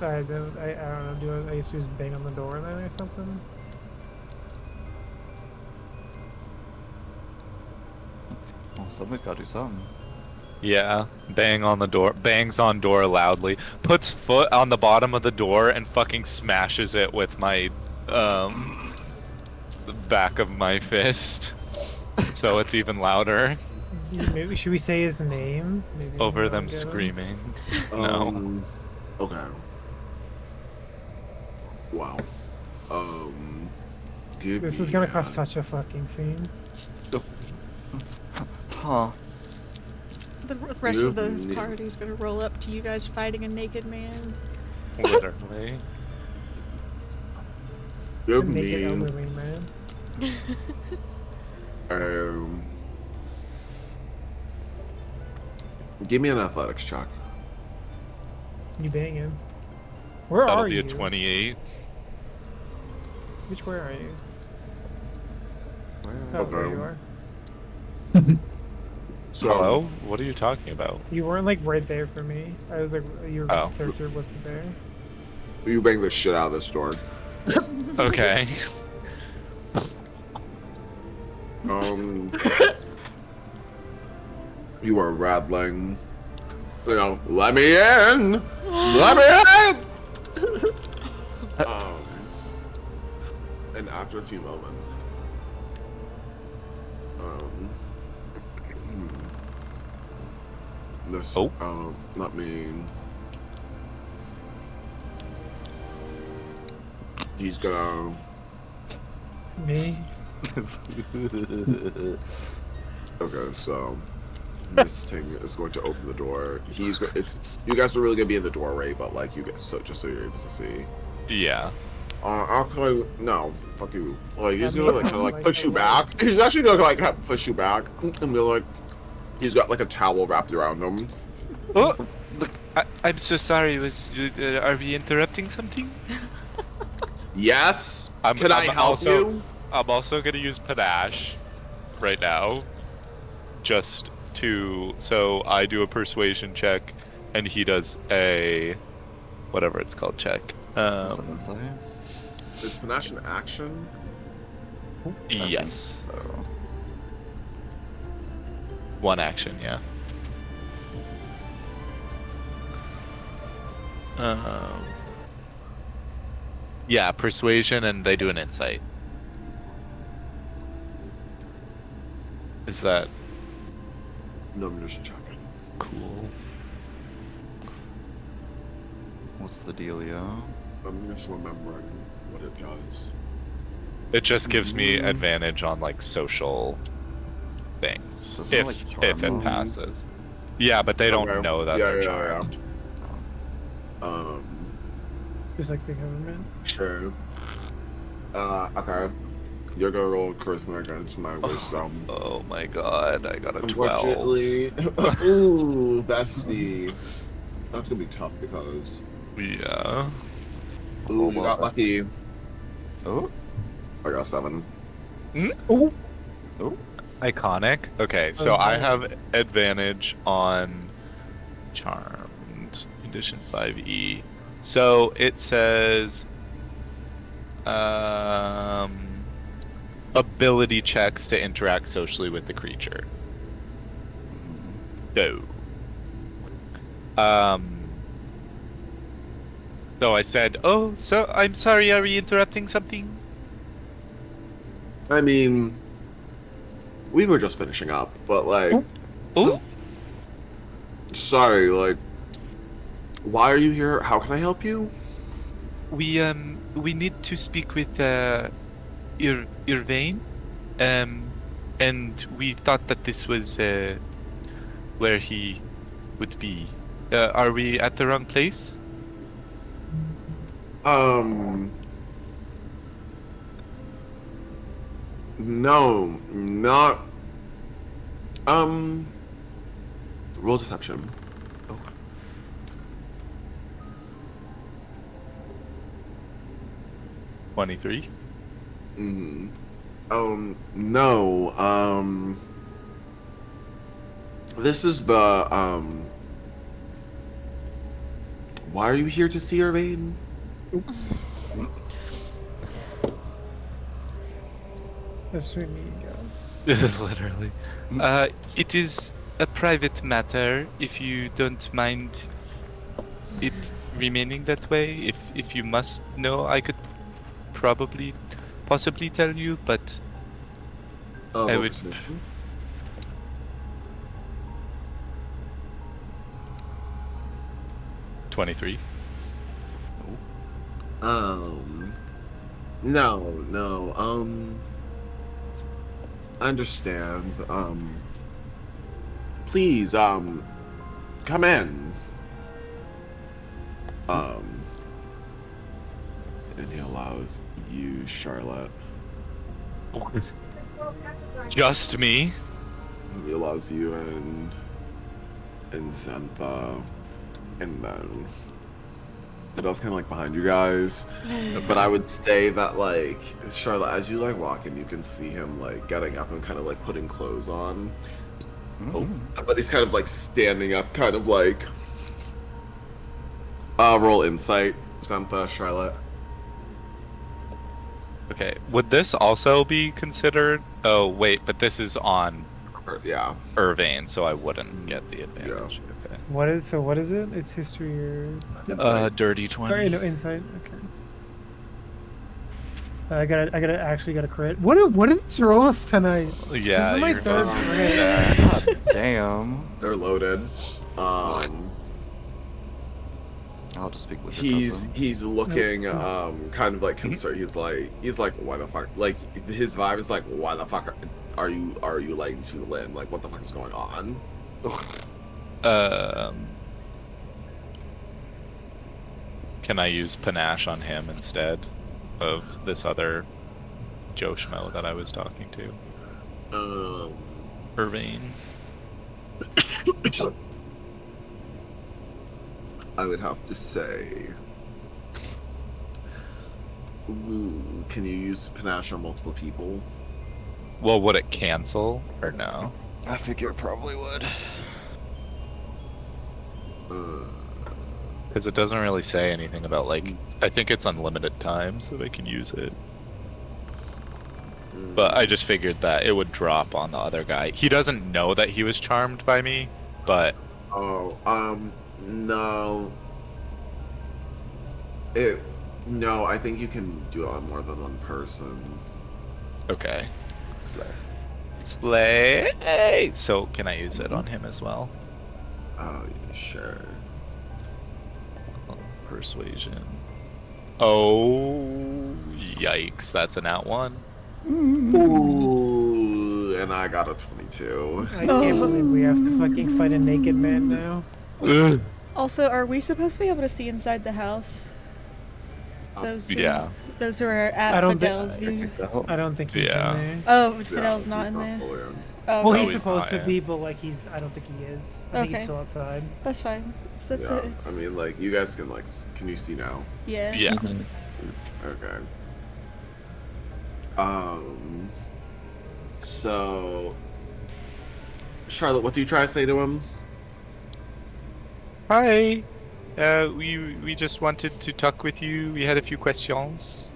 I don't know. Do I just bang on the door then or something? Well, somebody's got to do something. Yeah, bangs on door loudly, puts foot on the bottom of the door and fucking smashes it with my, the back of my fist. So it's even louder. Maybe should we say his name? Maybe Over them get him? screaming. No. Okay. Wow. This is gonna cause such a fucking scene. Huh. The rest of the Yeah. party's gonna roll up to you guys fighting a naked man. Literally. You're The naked mean. elderly man. Give me an athletics check. You bang him. Where That'll are be you? a 28. Where are you? Where? Oh, there you are. So, Hello? What are you talking about? You weren't like right there for me. I was like, your Oh. character wasn't there. you bang the shit out of this door. Okay. You are rattling. You know, let me in! Let me in! And after a few moments, this, let me. He's gonna. Me? Okay, so this thing is going to open the door. It's you guys are really gonna be in the doorway, but like you guys, so just so you're able to see. Yeah. Actually, no, fuck you. Like he's Yeah, gonna me like kind of too, like like, push you I back. He's actually gonna like have to push you back and be like, he's got like a towel wrapped around him. Oh, I'm so sorry. Are we interrupting something? Yes. I'm help also, you? I'm also gonna use panache right now, just to so I do a persuasion check, and he does a whatever it's called check. What's it say? Is panache an action? Yes, So, one action. Yeah. Yeah, persuasion, and they do an insight. Is that No, I'm just checking. cool? what's the dealio? I'm just remembering what it does. It just gives me advantage on like social things Doesn't it, if like, if charm it them? passes. Yeah, but they don't Okay. know that Yeah, they're yeah, yeah. charmed. Just like the government. Sure. Okay. You're gonna roll charisma against my wisdom. Oh my god, I got a 12. Unfortunately, ooh, bestie. That's gonna be tough because Yeah. ooh, you got lucky. Oh, I got 7. Oh, Iconic. Okay, so I Okay. have advantage on Charmed Edition 5e. So it says ability checks to interact socially with the creature. No. So I said, "Oh, so I'm sorry. Are we interrupting something?" I mean, we were just finishing up, but like, Oh, Sorry, like, why are you here? How can I help you? We need to speak with Irvain, and we thought that this was where he would be. Are we at the wrong place? No, not. Roll deception. 23. No, this is the, why are you here to see Irvain? That's between me and God. Literally. It is a private matter. If you don't mind it remaining that way, if you must know, I could possibly tell you, but I would. 23. No, understand, please, come in. And he allows you, Charlotte. Just me? He allows you and Xantha, and then it was kind of like behind you guys. But I would say that, like, Charlotte, as you like walk in, you can see him like getting up and kind of like putting clothes on. But he's kind of like standing up, kind of like roll insight, Xantha, Charlotte. Okay, would this also be considered? Oh wait, but this is on Yeah. Irvain, so I wouldn't get the advantage. Okay. What is it? It's history or Dirty 20. Or, no, insight. Okay. I gotta crit. What did these rolls tonight? Yeah, This is my you're third fine. crit. Yeah. God damn. They're loaded. I'll just speak with your cousin. He's looking kind of like concerned. He's like why the fuck, like his vibe is like, why the fuck are you letting these people in? Like, what the fuck is going on? Can I use panache on him instead of this other Joe Schmo that I was talking to? Irvain. I would have to say, can you use panache on multiple people? Well, would it cancel or no? I figure it probably would. Because it doesn't really say anything about, like, I think it's unlimited times that I can use it. But I just figured that it would drop on the other guy. He doesn't know that he was charmed by me, but... No. No, I think you can do it on more than one person. Okay. Slay! So, can I use it on him as well? Sure. Persuasion. Oh, yikes, that's an out one. Ooh, and I got a 22. I can't believe we have to fucking fight a naked man now. Also, are we supposed to be able to see inside the house? Those who, those who are at Fidel's view. I don't think he's in there. Oh, Fidel's not in there. Oh, well, okay. he's supposed to be, but like I don't think he is. I think he's still outside. That's fine. So that's it. I mean, like, you guys can can you see now? Yeah. Yeah. Okay. So, Charlotte, what do you try to say to him? Hi. We just wanted to talk with you. We had a few questions.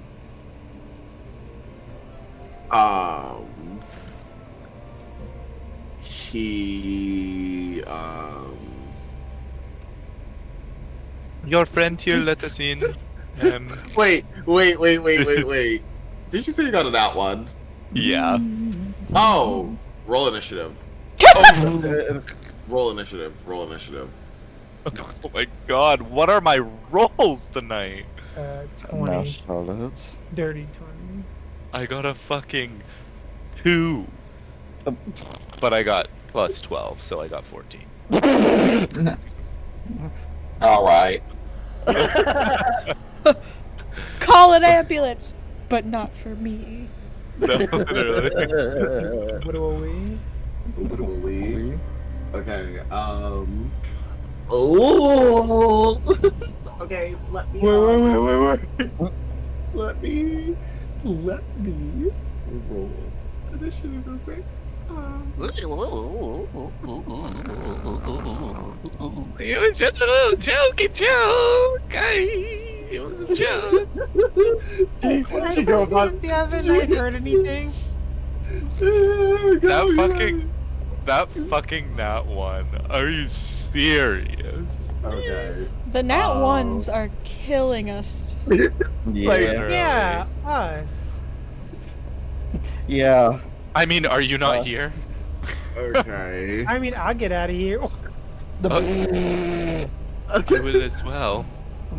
Your friend here let us in. Wait. Did you say you got an out one? Yeah. Oh, roll initiative. Roll initiative. Roll initiative. Oh my god, what are my rolls tonight? 20. Now, Charlotte. Dirty 20. I got a fucking 2. But I got plus 12, so I got 14. All right. Call an ambulance, but not for me. No, literally. What do we? Literally. Okay, Oh! Okay, let me. Wait. Let me roll initiative real quick. It was just a little jokey joke. It was a joke. Did the other night heard anything? That fucking nat 1. Are you serious? Okay. The nat ones are killing us. Yeah. Literally. Yeah, us. I mean, are you not Uh, here? Okay. I mean, I'll get out of here. I will as well.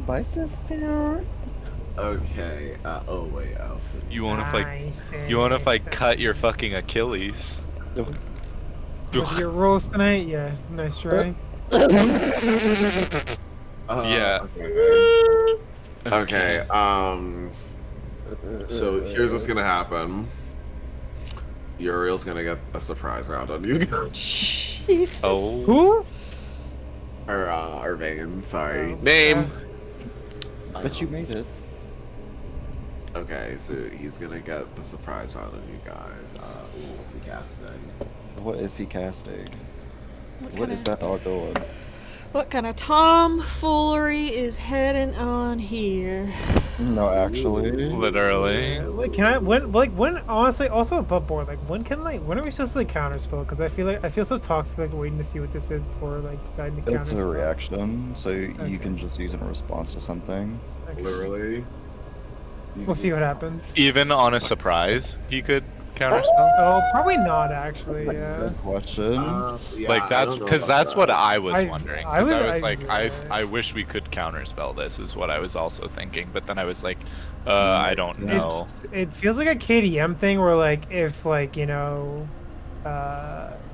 Bye, sister. Okay. Oh wait. You wanna fight? Nice, You wanna nice, fight? nice. Cut your fucking Achilles. With your rolls tonight? Yeah, nice try. Yeah. Okay. So here's what's gonna happen. Uriel's gonna get a surprise round on you. Jesus. Oh. Who? Or Vane, sorry. Oh, Name. But you made it. Okay, so he's gonna get the surprise round on you guys. What's he casting? What is he casting? What kinda- is that dog doing? What kind of tomfoolery is heading on here? No, actually. Literally. Like, can I? When? Honestly, also above board. Like, when are we supposed to counterspell? Because I feel so toxic, like waiting to see what this is before deciding to It's a counterspell. reaction, so you Okay. can just use it in response to something. Okay. Literally. We'll see what happens. Even on a surprise, he could counterspell. Oh, probably not actually. Yeah. Good question. Like that's because that's what I was wondering. 'Cause I I wish we could counterspell this is what I was also thinking, but then I was like, I don't know. It feels like a KDM thing where if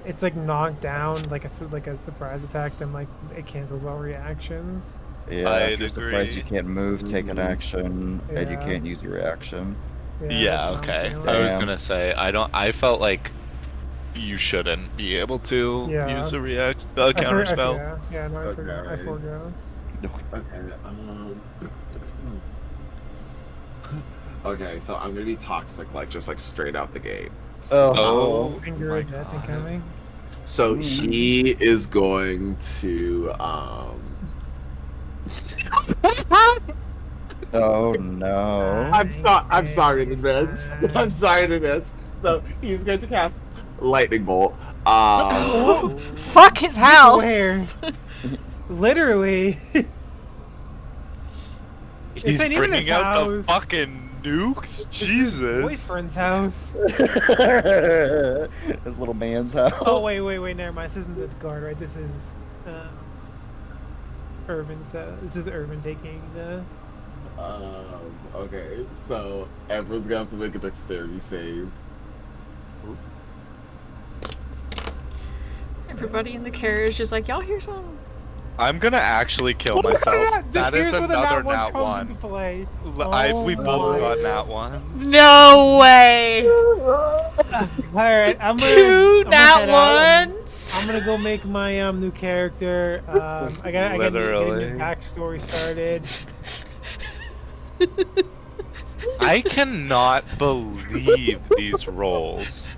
it's knocked down like a surprise attack, then it cancels all reactions. Yeah, I'd if you're surprised agree. you can't move, take an action, and you Yeah. can't use your reaction. Yeah, that's what I'm okay. feeling. I was Damn. gonna say I felt like you shouldn't be able to Yeah. use a I counterspell. Yeah, no, I Okay. forgot. I forgot. Okay. Okay, so I'm gonna be toxic, just straight out the gate. Oh. Finger my of death God. incoming. So he is going to Oh no. I'm sorry in advance. I'm sorry in advance. So he's going to cast lightning bolt. Fuck his house. Where? Literally. He's ain't even bringing his out the house. fucking nukes. It's his Jesus. boyfriend's house. His little man's house. Oh wait, never mind. This isn't the guard, right? This is Urban's. This is Urban taking the. Okay, so everyone's gonna have to make a dexterity save. Everybody in the carriage is like, y'all hear something? I'm gonna actually kill myself. That is Here's where the another nat nat comes one. into play. We Oh both my got nat ones. No way. Alright, I'm gonna. Two I'm gonna nat head out. ones. I'm gonna go make my new character. I got a Literally. new backstory started. I cannot believe these rolls.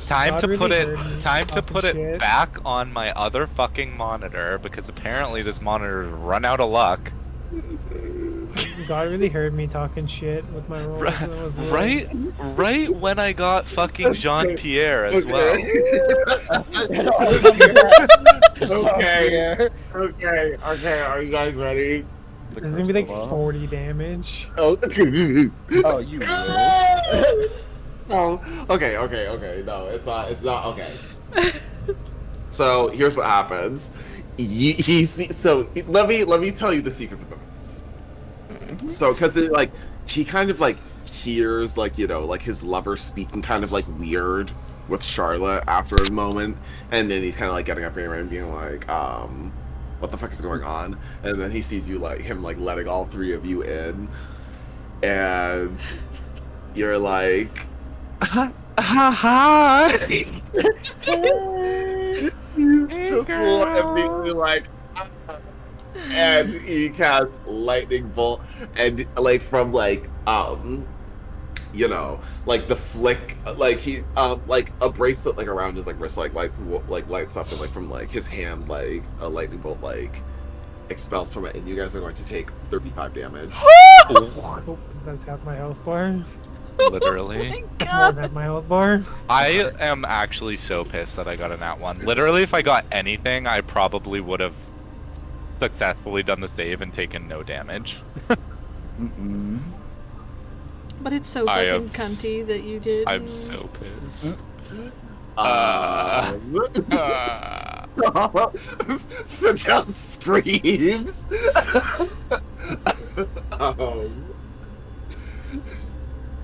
Time God to really put it heard me time to talking put it shit. back on my other fucking monitor because apparently this monitor's run out of luck. God really heard me talking shit with my rolls. That was Right when I got fucking Jean Pierre as well. Okay. Okay, are you guys ready? It's gonna be like 40 damage. Oh, Oh, you will. Oh, okay. No, it's not okay. So here's what happens. Let me tell you the sequence of events. So because like he kind of like hears like like his lover speaking kind of like weird with Charlotte after a moment, and then he's kind of like getting up and being like, what the fuck is going on? And then he sees you like him like letting all three of you in, and you're like, ha ha. You just look at me like, and he casts lightning bolt, and like from like like the flick, like he like a bracelet like around his like wrist like lights up, and like from like his hand like a lightning bolt like expels from it, and you guys are going to take 35 damage. That's half my health bar. Literally. That's more than half my health bar. I am actually so pissed that I got a nat 1. Literally, if I got anything, I probably would have successfully done the save and taken no damage. But it's so I fucking am cunty that you did. I'm so pissed. Fidel screams.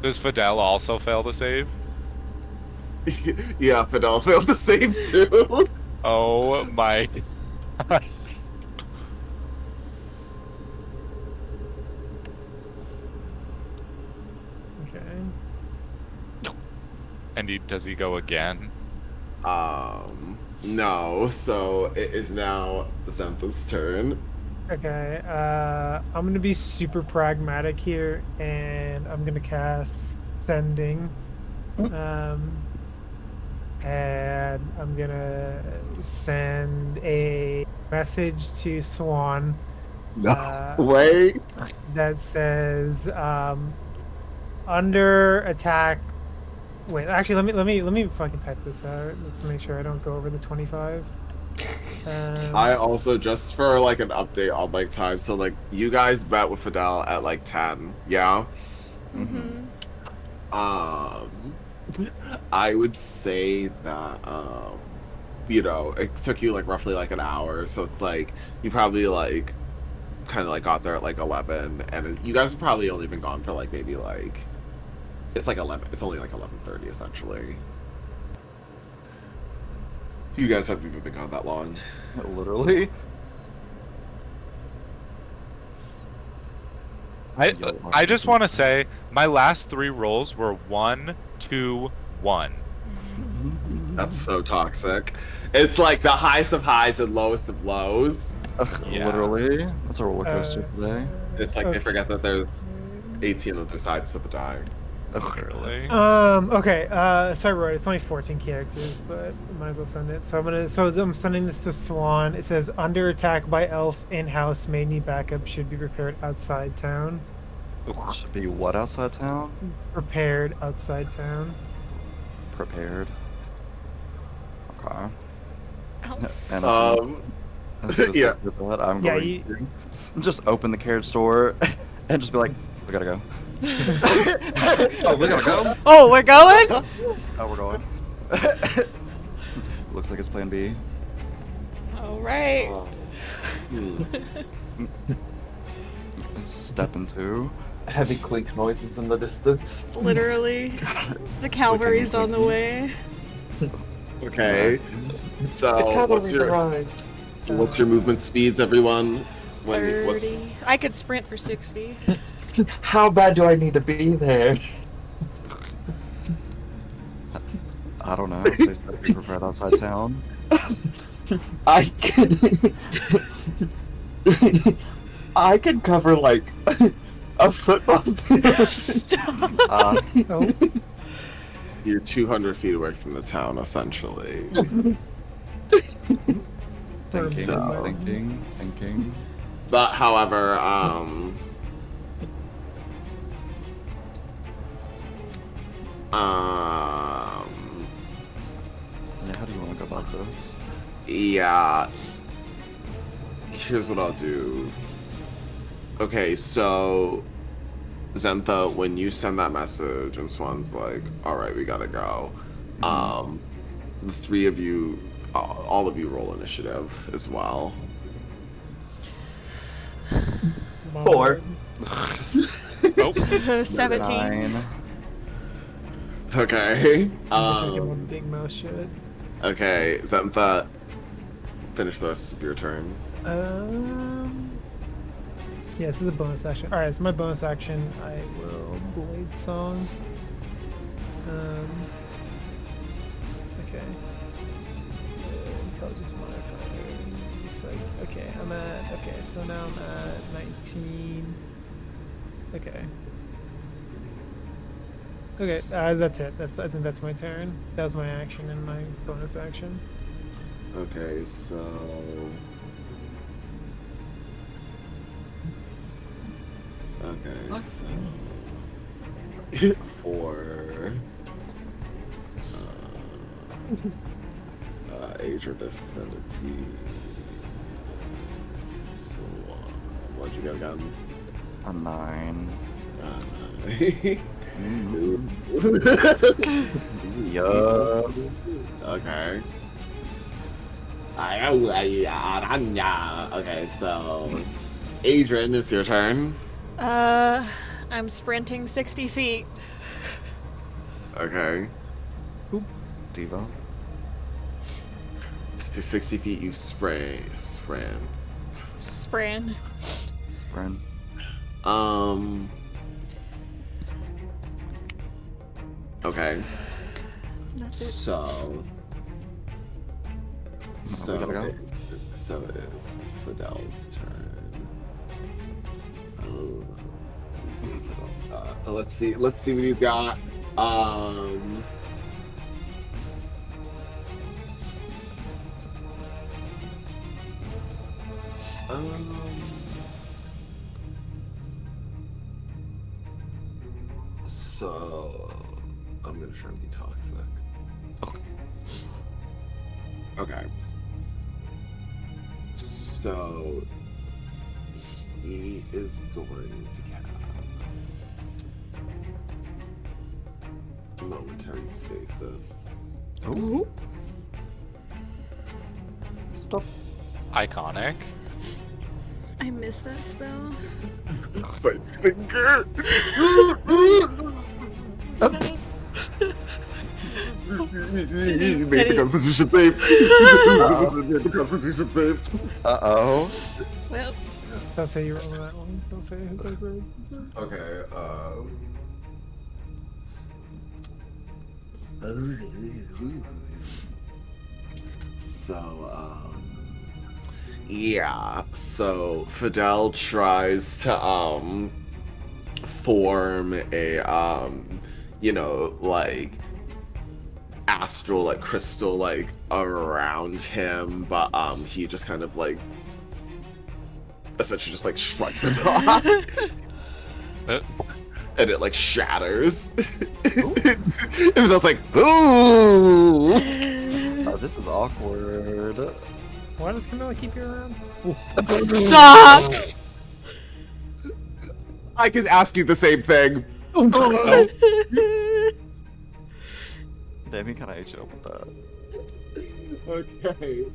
Does Fidel also fail to save? Yeah, Fidel failed to save too. Oh my god. Okay. And does he go again? No. So it is now Xantha's turn. Okay, I'm gonna be super pragmatic here, and I'm gonna cast Sending. And I'm gonna send a message to Swan. Wait. That says, under attack. Wait, actually, let me fucking type this out just to make sure I don't go over the 25. I also, just for like an update on like time, so like you guys bet with Fidel at like 10, yeah? Mm-hmm. I would say that it took you like roughly like an hour, so it's like you probably like kind of like got there at like 11, and you guys have probably only been gone for like maybe like it's like 11. It's only like 11:30 essentially. You guys haven't even been gone that long. Literally. I just want to say my last 3 rolls were 1, 2, 1. That's so toxic. It's like the highest of highs and lowest of lows. Yeah. Literally. That's a roller coaster today. It's like they forget that there's 18 other sides to the die. Literally. Okay, sorry, Roy, it's only 14 characters, but might as well send it. So I'm sending this to Swan. It says, under attack by elf in-house, may need backup, should be prepared outside town. Should be what outside town? Prepared outside town. Prepared. Okay. Elf. And Yeah. I'm Yeah, going to just open the carriage door and just be like, we gotta go. Oh, we gotta go? Oh, we're going? Oh, we're going. Looks like it's plan B. Alright. Step into. Heavy clink noises in the distance. Literally. The cavalry's on the way. Okay. So what's your movement speeds, everyone? 30. I could sprint for 60. How bad do I need to be there? I don't know. They said be prepared outside town. I can cover like a football field. Stop. Oh, You're 200 feet away from the town, essentially. Thinking. But however, Yeah, how do you want to go about this? yeah. Here's what I'll do. Okay, so Xantha, when you send that message and Swan's like, all right, we gotta go. The 3 of you all of you roll initiative as well. 4. Nope. 17. 9. Okay. I wish I could one big mouse shit. Okay, Zentha, finish the rest of your turn. Yeah, this is a bonus action. Alright, for my bonus action, I will Blade Song. Okay. Intelligence modifier. Just like, okay, so now I'm at 19. Okay. Okay, that's it. I think that's my turn. That was my action and my bonus action. Okay, so. Okay, so. For. Age or Vicinity. So, what'd you get again? A 9. Yup. Okay. Okay, so Adrian, it's your turn. I'm sprinting 60 feet. Okay. Devo. 60 feet, you spran. Spran. Spren. Okay. That's it. So we gotta go. So it is Fidel's turn. Let's see what he's got. So I'm gonna try and be toxic. Okay. So he is going to cast momentary stasis. Ooh. Stop. Iconic. I missed that spell. My finger. Make the Constitution save. Make the Constitution save. Uh-oh. Well, Don't say you roll that one. Don't say it. Okay. So, yeah. So Fidel tries to form a like astral like crystal like around him, but he just kind of like essentially just like shrugs it off. And it like shatters. It was just like, ooh. Oh, this is awkward. Why does Camilla keep you around? stop! I could ask you the same thing. Damn, he kinda ate you up with that. Okay.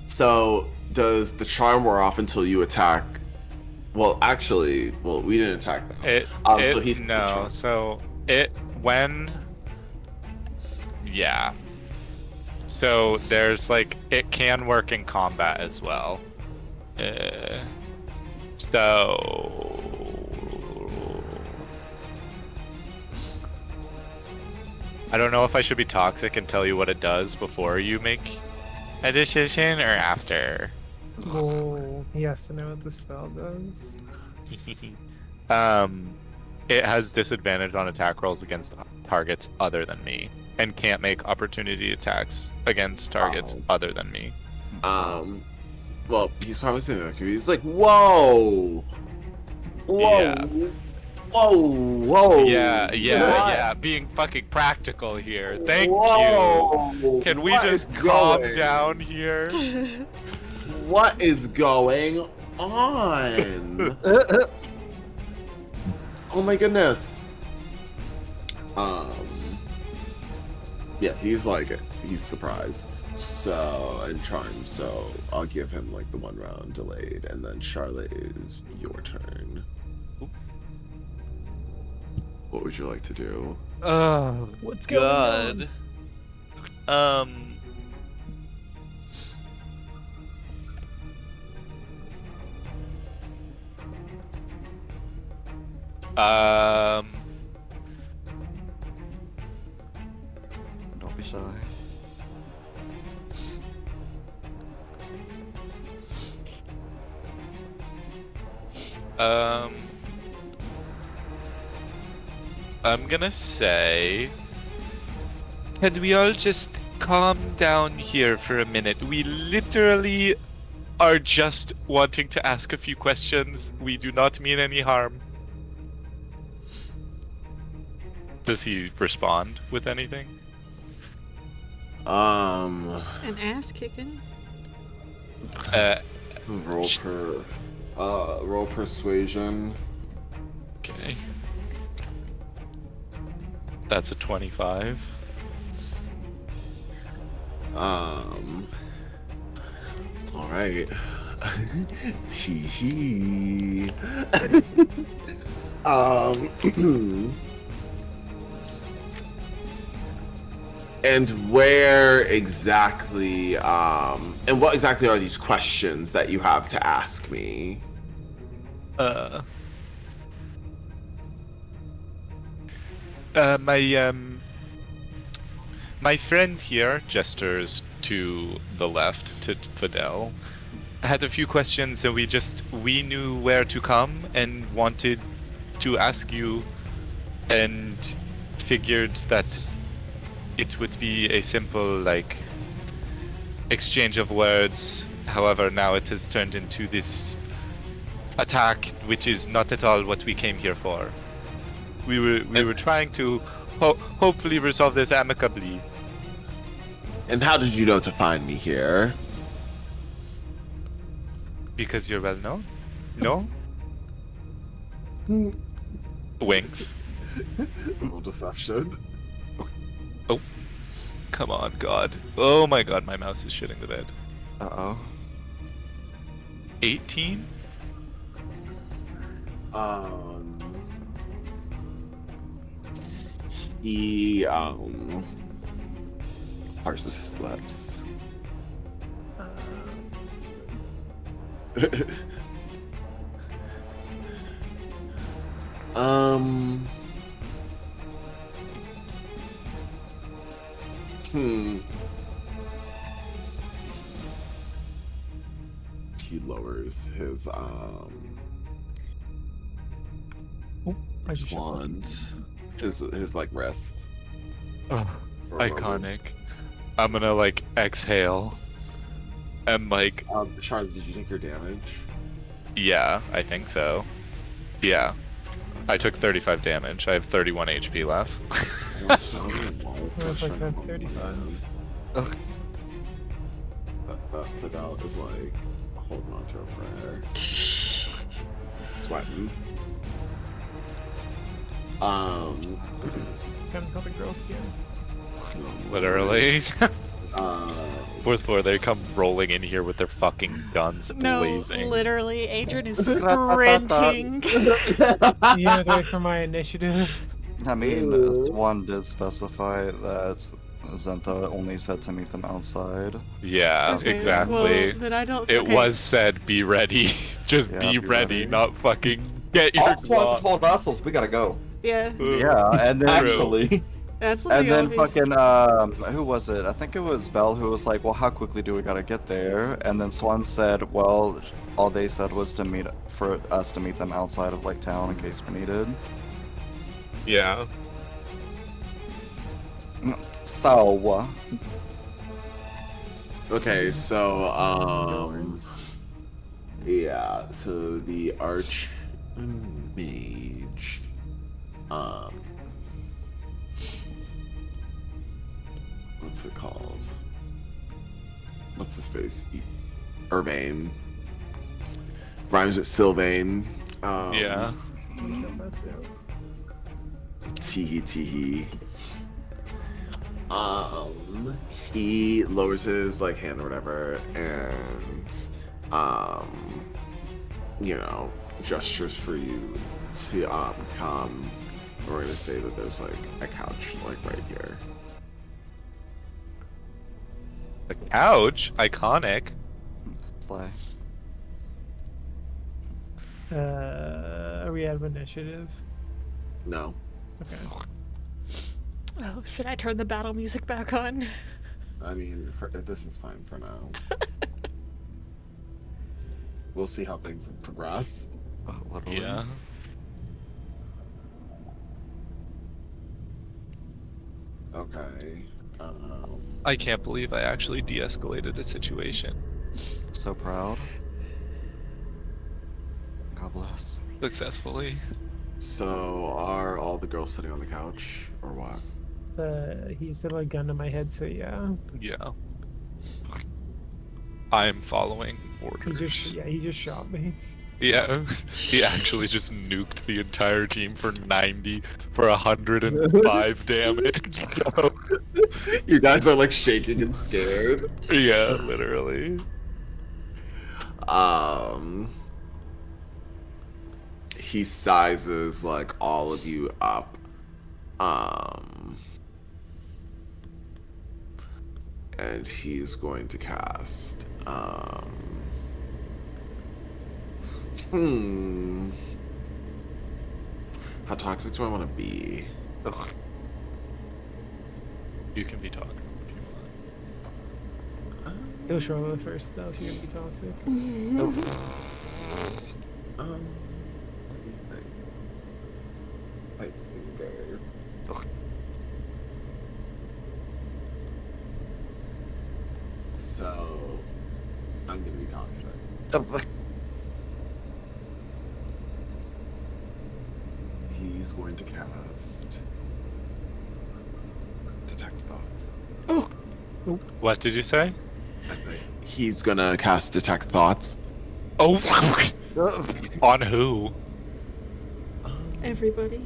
So does the charm wear off until you attack? Well, actually, we didn't attack them. So he's no. So yeah. So there's like it can work in combat as well. So I don't know if I should be toxic and tell you what it does before you make a decision or after. Oh, he has to know what the spell does. It has disadvantage on attack rolls against targets other than me, and can't make opportunity attacks against targets other than me. Well, he's probably saying that he's like, whoa, Yeah. whoa. Yeah. Being fucking practical here. Thank you. Whoa. Can we What just is calm going- down here? What is going on? Oh my goodness. Yeah, he's surprised. So, and charmed, so I'll give him like the 1 round delayed, and then Charlotte is your turn. What would you like to do? Oh, What's going on? Don't be shy. I'm gonna say, can we all just calm down here for a minute? We literally are just wanting to ask a few questions. We do not mean any harm. Does he respond with anything? An ass kicking. Roll persuasion. Okay. That's a 25. Alright. Tee. And where exactly, and what exactly are these questions that you have to ask me? My friend here, gestures to the left, to Fidel, had a few questions and we knew where to come and wanted to ask you and figured that it would be a simple, like, exchange of words. However, now it has turned into this attack, which is not at all what we came here for. We were trying to hopefully resolve this amicably. And how did you know to find me here? Because you're well known? No? Winks. Roll deception. Oh. Come on, God. Oh my God, my mouse is shitting the bed. Uh-oh. 18? He parses his lips. He lowers his wand, his like wrist. Oh, for a moment. iconic. I'm gonna like exhale. And like, Charlotte, did you take your damage? yeah, I think so. Yeah. I took 35 damage. I have 31 HP left. It's like that's 35. Fidel is like holding on to a prayer. Sweating. Come help the girls again. Literally. Fourth floor, they come rolling in here with their fucking guns blazing. No, literally, Adrian is sprinting. You have to wait for my initiative. I mean, Swan did specify that Zentha only said to meet them outside. Yeah, Okay, exactly. Well, then I don't. It okay. was said, be ready. Just Yeah, be be ready, ready. not fucking get your All Swan claw. told Vassals, we gotta go. Yeah, Yeah, and then Actually. that's and literally then obvious. fucking who was it? I think it was Belle who was like, "Well, how quickly do we gotta get there?" And then Swan said, "Well, all they said was to meet for us to meet them outside of like town in case we needed." Yeah. So, Okay, so yeah, so the arch mage, what's it called? What's his face? Urbane. Rhymes with Sylvain. Yeah. Teehee teehee. He lowers his like hand or whatever, and gestures for you to come. We're gonna say that there's like a couch like right here. The couch, iconic. Slay. Are we out of initiative? No. Okay. Oh, should I turn the battle music back on? I mean, this is fine for now. We'll see how things progress. Literally. Yeah. Okay. I can't believe I actually de-escalated a situation So proud. God bless. successfully. So, are all the girls sitting on the couch, or what? He said like gun to my head, so yeah. Yeah. I'm following He orders. just shot me. Yeah, he actually just nuked the entire team for 105 damage. You guys are like shaking and scared. Yeah, literally. He sizes like all of you up. And he's going to cast How toxic do I want to be? Ugh. You can be talking if you want. He'll Charlotte first though if you're gonna be toxic. Let me think. Light finger. Ugh. So, I'm gonna be toxic. He's going to cast Detect Thoughts. What did you say? I say he's gonna cast Detect Thoughts. Oh, on who? Everybody.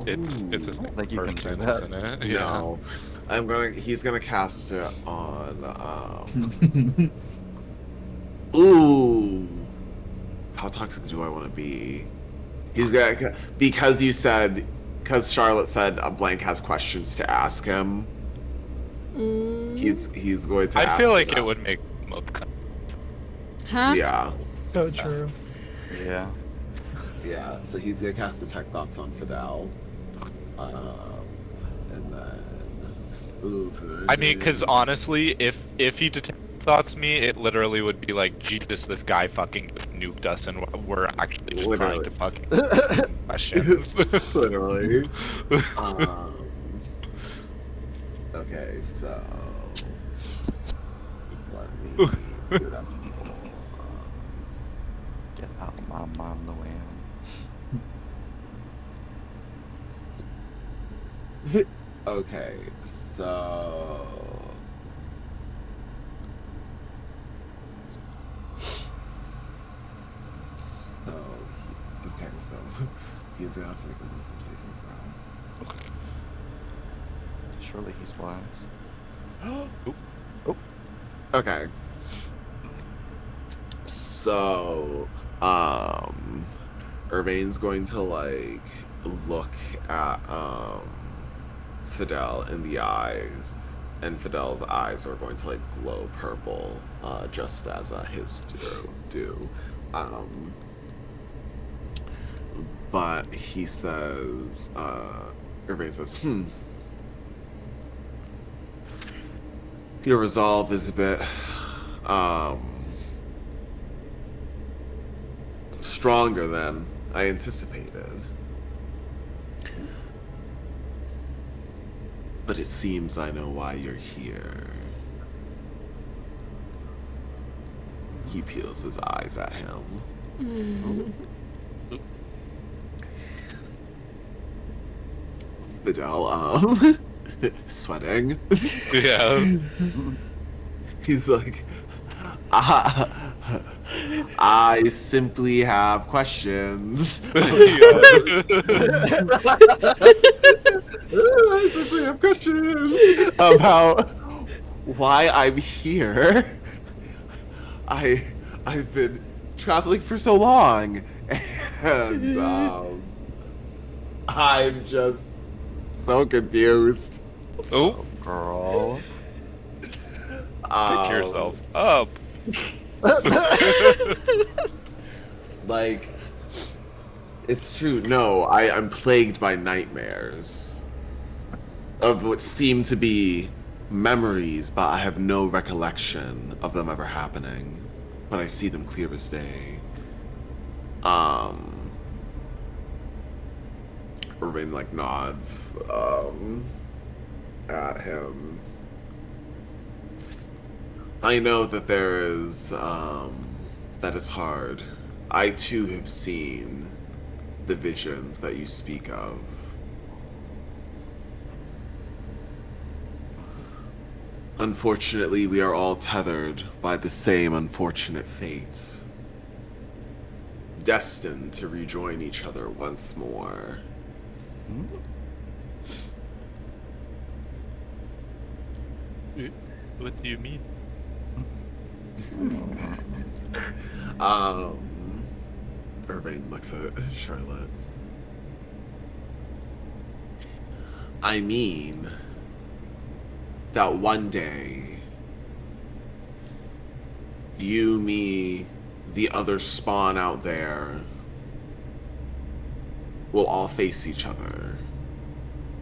It's his I don't think you can do person, that. isn't it? No, he's gonna cast it on. Ooh, how toxic do I want to be? He's gonna because Charlotte said Blank has questions to ask him. He's going to. I ask feel like him it that. would make most sense. Huh? Yeah, So true. Yeah. yeah. So he's gonna cast Detect Thoughts on Fidel. And then. Ooh, I mean, because honestly, if he detect thoughts me, it literally would be like, Jesus, this guy fucking nuked us, and we're actually just trying to fucking questions. Literally. Okay, so let me see what else people. Get out of my mind, the way. Okay, so so he's gonna have to make a wisdom saving throw. Surely he's wise. Okay. So, Urbane's going to like look at Fidel in the eyes, and Fidel's eyes are going to like glow purple, just as his do. But he says, Urbane says, your resolve is a bit stronger than I anticipated. But it seems I know why you're here. He peels his eyes at him. Fidel, sweating. Yeah. He's like, I simply have questions. I simply have questions about why I'm here. I've been traveling for so long, and I'm just so confused. Oh, Girl. pick yourself up. Like, it's true. No, I'm plagued by nightmares of what seem to be memories, but I have no recollection of them ever happening. But I see them clear as day. Irving like nods at him. I know that there is that it's hard. I too have seen the visions that you speak of. Unfortunately, we are all tethered by the same unfortunate fate. Destined to rejoin each other once more. What do you mean? Irving looks at Charlotte. I mean that one day, you, me, the other spawn out there will all face each other.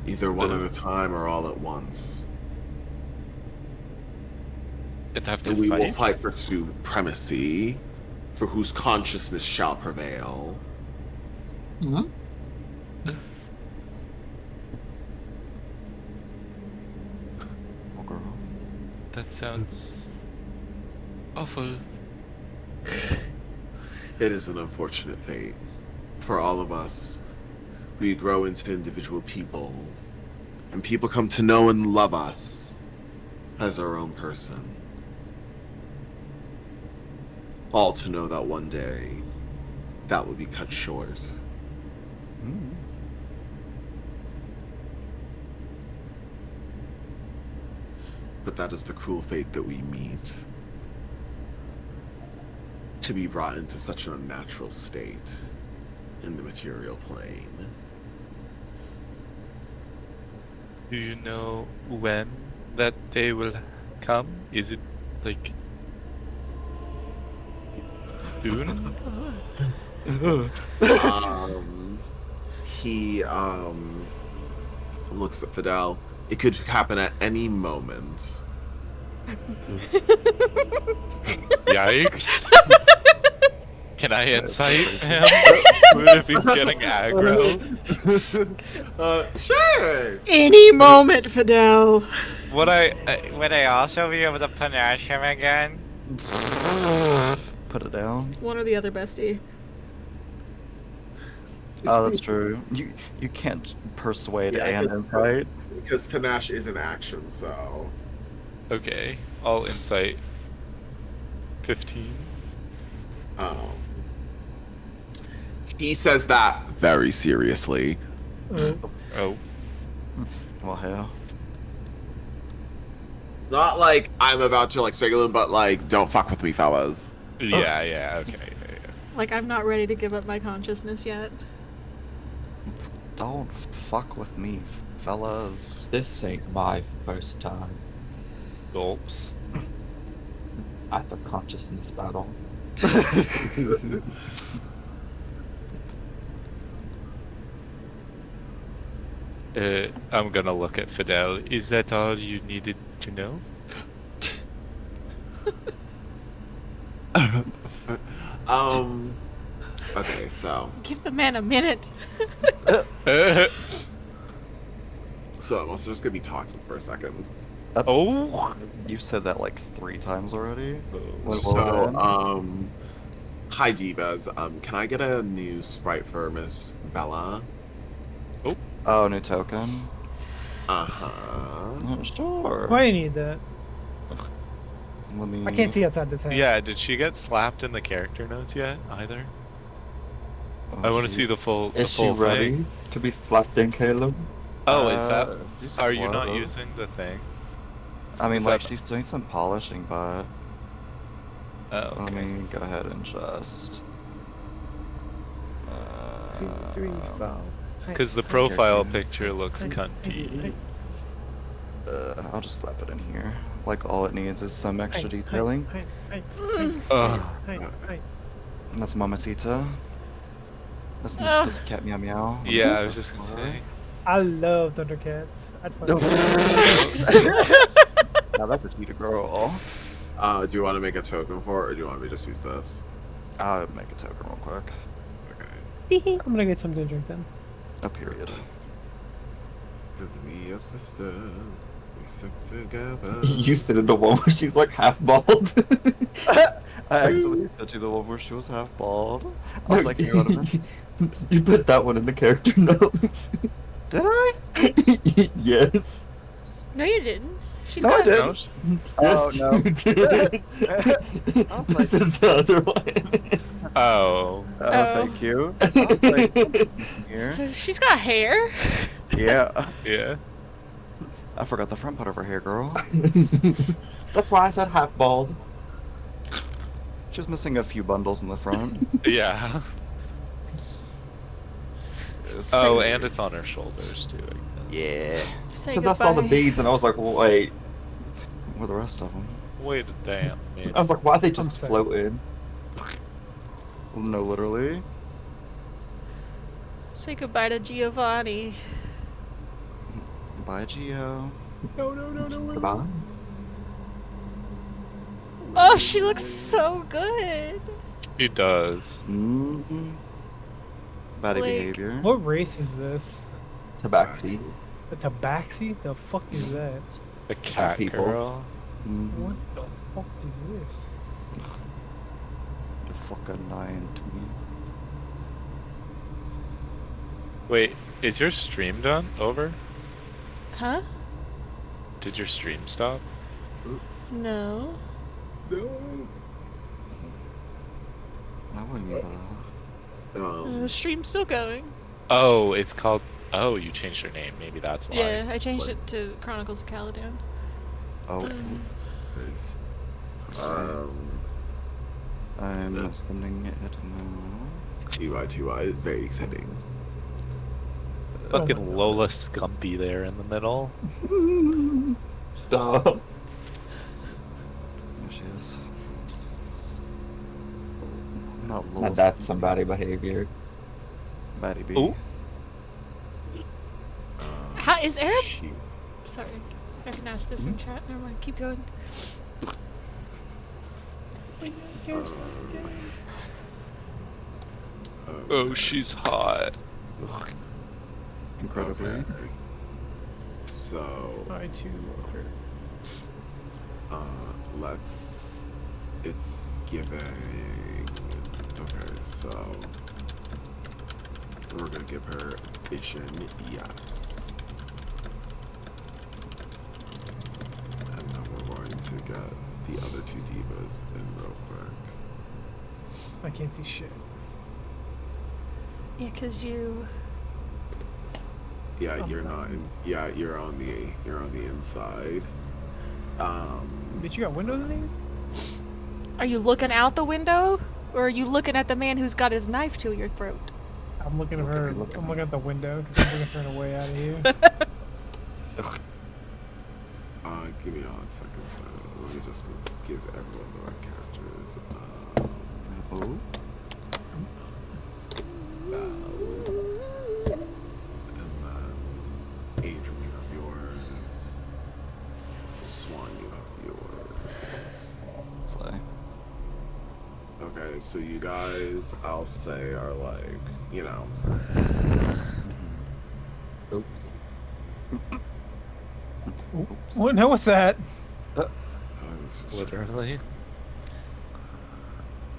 Either one at a time or all at once. It'd have to And we will fight. fight for supremacy, for whose consciousness shall prevail. Hmm? Oh, girl. That sounds awful. It is an unfortunate fate. For all of us, we grow into individual people, and people come to know and love us as our own person. All to know that one day, that will be cut short. But that is the cruel fate that we meet. To be brought into such an unnatural state in the material plane. Do you know when that day will come? Is it like soon? He looks at Fidel. It could happen at any moment. Yikes. Can I insight him? If he's getting aggro? Sure! Any moment, Fidel. Would I also be able to punish him again? Put it down. One or the other, bestie. Oh, that's true. You can't persuade Yeah, and it's- insight. Because panache is an action, so. Okay, I'll insight 15. He says that very seriously. Oh. Well, hell. Not like I'm about to like strangle him, but like, don't fuck with me, fellas. Yeah, okay. Yeah. Like, I'm not ready to give up my consciousness yet. Don't fuck with me, fellas. This ain't my first time Gulps. at the consciousness battle. I'm gonna look at Fidel. Is that all you needed to know? Okay, so Give the man a minute. so I'm also just gonna be toxic for a second. Oh. You've said that like 3 times already. So, hi divas. Can I get a new sprite for Miss Bella? Oh, new token? Uh-huh. Sure. Why do you need that? Let me... I can't see outside this house. Yeah, did she get slapped in the character notes yet, either? I want to see the full Is she full ready thing. to be slapped in, Caleb? Oh, is that? She's Are you not close. using the thing? I mean, is like, that- she's doing some polishing, but Oh, let okay. me go ahead and just. 3, 4. Because the Here, profile here. picture looks cunty. I'll just slap it in here. Like, all it needs is some extra detailing. Ugh. And that's Mamacita. That's Miss Ugh. Pussycat Meow Meow. Yeah, I was just gonna say. I love Thundercats. I'd fucking Now that's a cheetah girl. Do you want to make a token for it, or do you want me to just use this? I'll make a token real quick. Okay. I'm gonna get something to drink then. A period. Because we are sisters. We stick together. You said it the one where she's like half bald. I actually said to the one where she was half bald. I was like, here, Ottoman. You put that one in the character notes. Did I? Yes. No, you didn't. She's No, I got didn't. Oh, Yes, no. you did. I was like- This is the other one. Oh. Oh, Oh. thank you. I was like, here. So she's got hair. Yeah. Yeah. I forgot the front part of her hair, girl. That's why I said half bald. She's missing a few bundles in the front. Yeah. Oh, and it's on her shoulders too. I guess. Yeah. Say Because I saw the goodbye. beads and I was like, wait. Where the rest of them? Wait a damn minute. I was like, why are they just sorry. floating? No, literally. Say goodbye to Giovanni. Bye, Gio. No. Goodbye. Oh, she looks so good. He does. Mm-hmm. Bad Like- behavior. What race is this? Tabaxi. A tabaxi? The fuck is that? The cat people. girl. Mm-hmm. What the fuck is this? You're fucking lying to me. Wait, is your stream done? Over? Huh? Did your stream stop? No. I wouldn't give a The stream's still going. Oh, it's called. Oh, you changed your name. Maybe that's why. Yeah, I It's changed like- it to Chronicles of Caladan. Oh, Mm. Nice. I'm sending it now. TY, very exciting. Fucking Oh my God. Lola Scumpy there in the middle. Duh. There she is. Not Now Lola. that's some bad behavior. Batty B. Ooh. How is Arab? She- Sorry, I can ask this in chat. Never mind. Keep going. Oh, she's hot. Incredibly. Okay. So, I too love her. let's. It's giving. Okay, so. We're gonna give her vision, yes. And then we're going to get the other two divas in real quick. I can't see shit. Yeah, cause you. Yeah, Oh, you're no. not in. Yeah, you're on the inside. Bitch, you got windows in here? Are you looking out the window, or are you looking at the man who's got his knife to your throat? I'm looking at Look at her. me, look at I'm me. looking at the window because I'm looking for a way out of here. Give me a second. Let me just give everyone the right characters. Oh. Val. And then Adrian, you have yours. Swan, you have yours. Slay. Okay, so you guys, I'll say, are like, you know, Oops. What? No, what's that? it's just- Literally.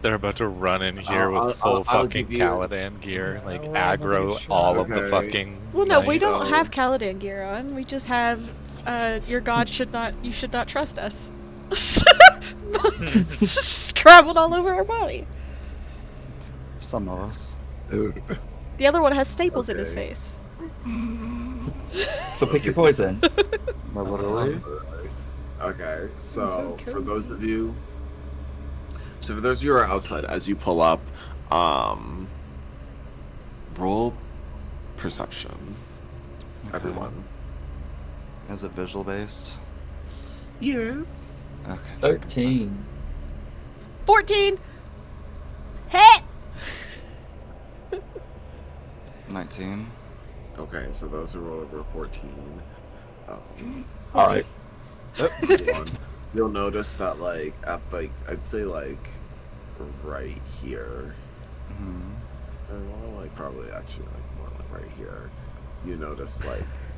They're about to run in here with I'll- full I'll fucking give you- Caladan gear, Yeah, like well, I'm gonna aggro get shot. all of the Okay. fucking. Well, no, we knights. don't So- have Caladan gear on. We just have. Your god should not. You should not trust us. Scrabbled all over our body. Some of us. The other one has staples in his Okay. face. So pick your poison. Literally. Okay, so so for those of you, who are outside, as you pull up, roll perception, Okay. everyone. Is it visual based? Yes. Okay. 13. 14. Hit. 19. Okay, so those who roll over 14. Alright. One, you'll notice that at I'd say right here, or more probably actually more right here, you notice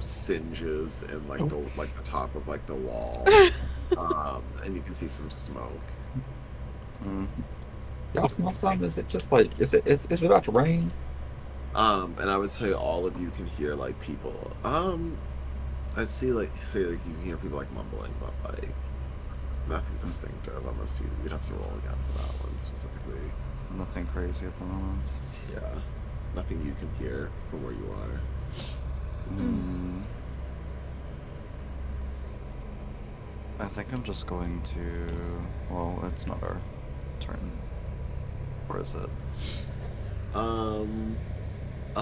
singes in the top of the wall, and you can see some smoke. Y'all smell something? Is it just is it about to rain? And I would say all of you can hear people. I'd say you can hear people mumbling, but nothing distinctive unless you'd have to roll again for that one specifically. Nothing crazy at the moment. Yeah, nothing you can hear from where you are. I think I'm just going to. Well, it's not our turn. Or is it? I'll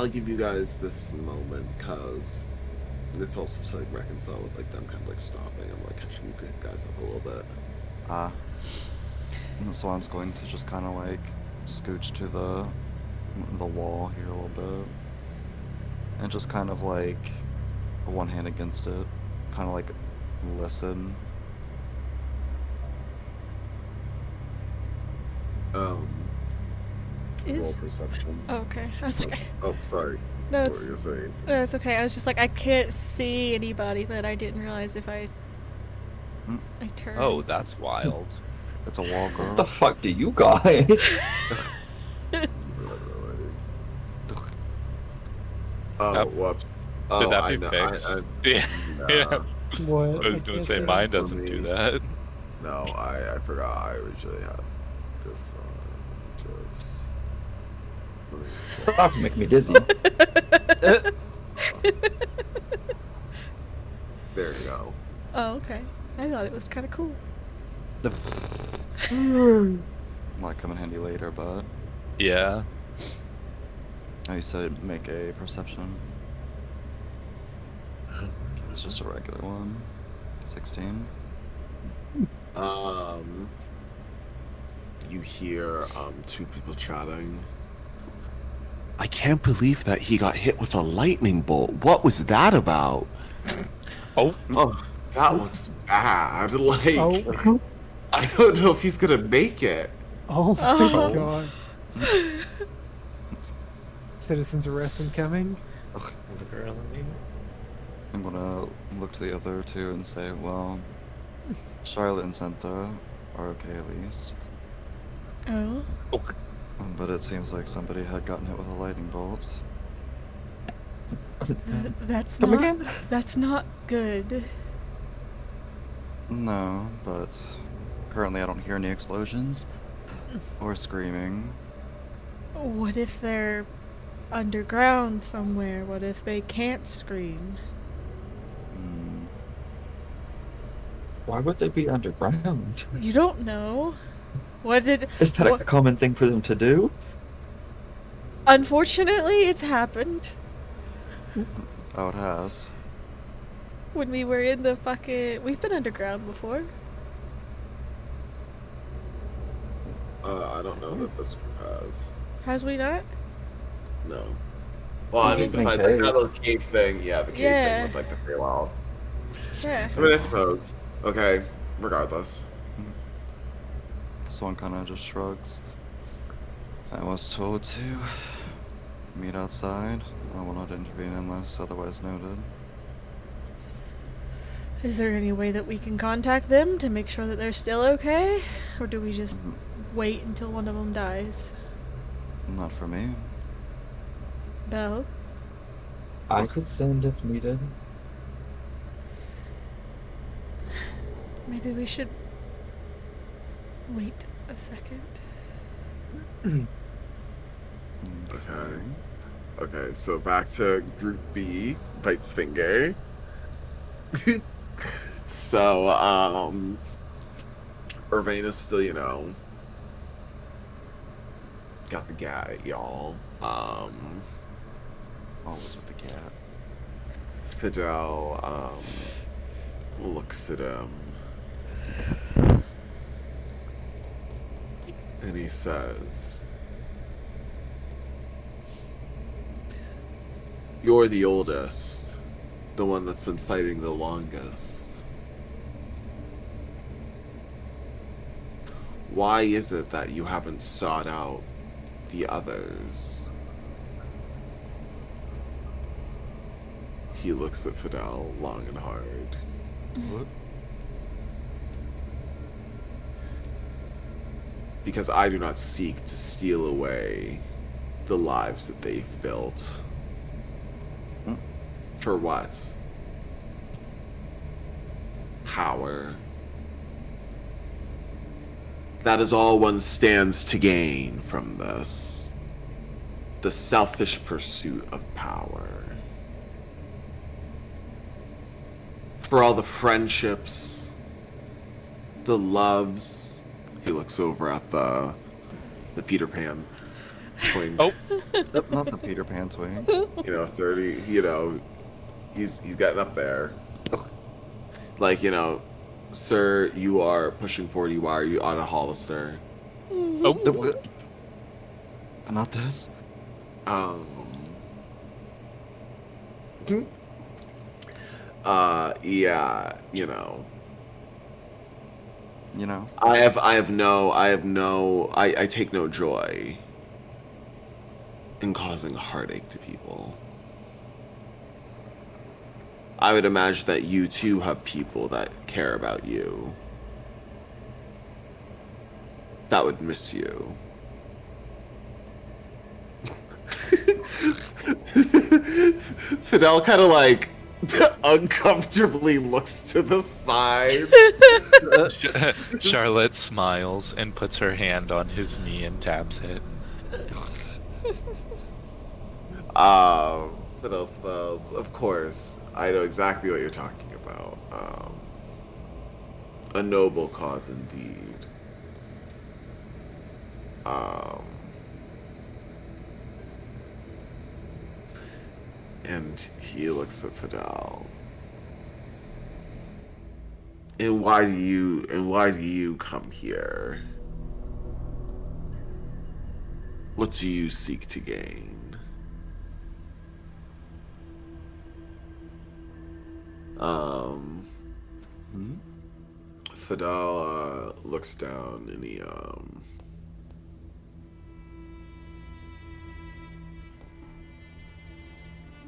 give you guys this moment because it's also to reconcile with them kind of stopping and catching you guys up a little bit. The Swan's going to just kind of scooch to the wall here a little bit, and just kind of one hand against it, kind of listen. Roll perception. Oh, okay. I was like, Oh, sorry. no, What it's, were you saying? no, it's okay. I was just like, I can't see anybody, but I didn't realize if I turn. Oh, that's wild. It's a wall, girl. What the fuck do you guys? Oh, whoops. Oh, Did that I be know. fixed? Yeah. Yeah. What? I was gonna say mine doesn't do that. No, I forgot. I originally had this one. Stop to make me dizzy. There you go. Oh, okay. I thought it was kind of cool. Might come in handy later, but. Yeah. Oh, you said make a perception. It's just a regular one. 16. You hear two people chatting. I can't believe that he got hit with a lightning bolt. What was that about? Oh, that looks bad. Oh. I don't know if he's gonna make it. Oh my Oh. god. Citizens arrest incoming. literally. I'm gonna look to the other two and say, well, Charlotte and Senta are okay at least. Oh. But it seems like somebody had gotten hit with a lightning bolt. That's Come not. again? That's not good. No, but currently I don't hear any explosions or screaming. What if they're underground somewhere? What if they can't scream? Why would they be underground? You don't know. What did? Is that what- a common thing for them to do? Unfortunately, it's happened Oh, it has. when we were in the fucking. We've been underground before. I don't know that this group has. Has we not? No. Well, I mean, besides that little cave thing, yeah, the cave Yeah. thing with the Feywild. Yeah. I mean, I suppose. Okay, regardless. Swan kind of just shrugs. I was told to meet outside. I will not intervene unless otherwise noted. Is there any way that we can contact them to make sure that they're still okay? Or do we just wait until one of them dies? Not for me. Belle? I could send if needed. Maybe we should wait a second. Okay. Okay, so back to Group B, Bites Finger. So, Irvain is still, got the guy, y'all. Always with the cat. Fidel, looks at him. And he says, "You're the oldest, the one that's been fighting the longest. Why is it that you haven't sought out the others?" He looks at Fidel long and hard. What? Because I do not seek to steal away the lives that they've built. Hmm. For what? Power. That is all one stands to gain from this. The selfish pursuit of power. For all the friendships, the loves. He looks over at the Peter Pan twink. Oh. Nope, not the Peter Pan swing. 30, he's getting up there. Like, sir, you are pushing 40, why are you on a Hollister? Oh. Not this. Yeah, You know. I take no joy in causing heartache to people. I would imagine that you too have people that care about you, that would miss you. Fidel kind of like uncomfortably looks to the side. Charlotte smiles and puts her hand on his knee and taps it. Fidel smiles. Of course, I know exactly what you're talking about. A noble cause indeed. And he looks at Fidel. And why do you come here? What do you seek to gain? Fidel looks down and he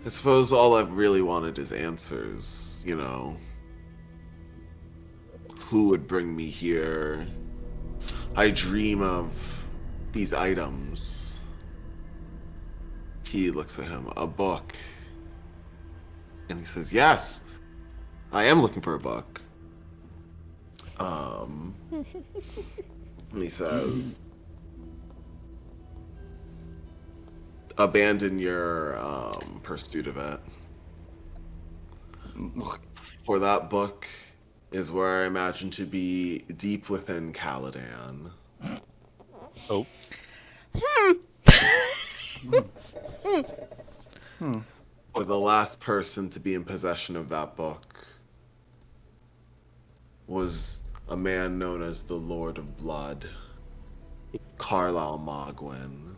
I suppose all I've really wanted is answers, Who would bring me here? I dream of these items. He looks at him. A book. And he says, yes, I am looking for a book. And he says, abandon your pursuit of it. For that book is where I imagine to be deep within Caladan. Oh. For the last person to be in possession of that book was a man known as the Lord of Blood, Carlisle Mogwin.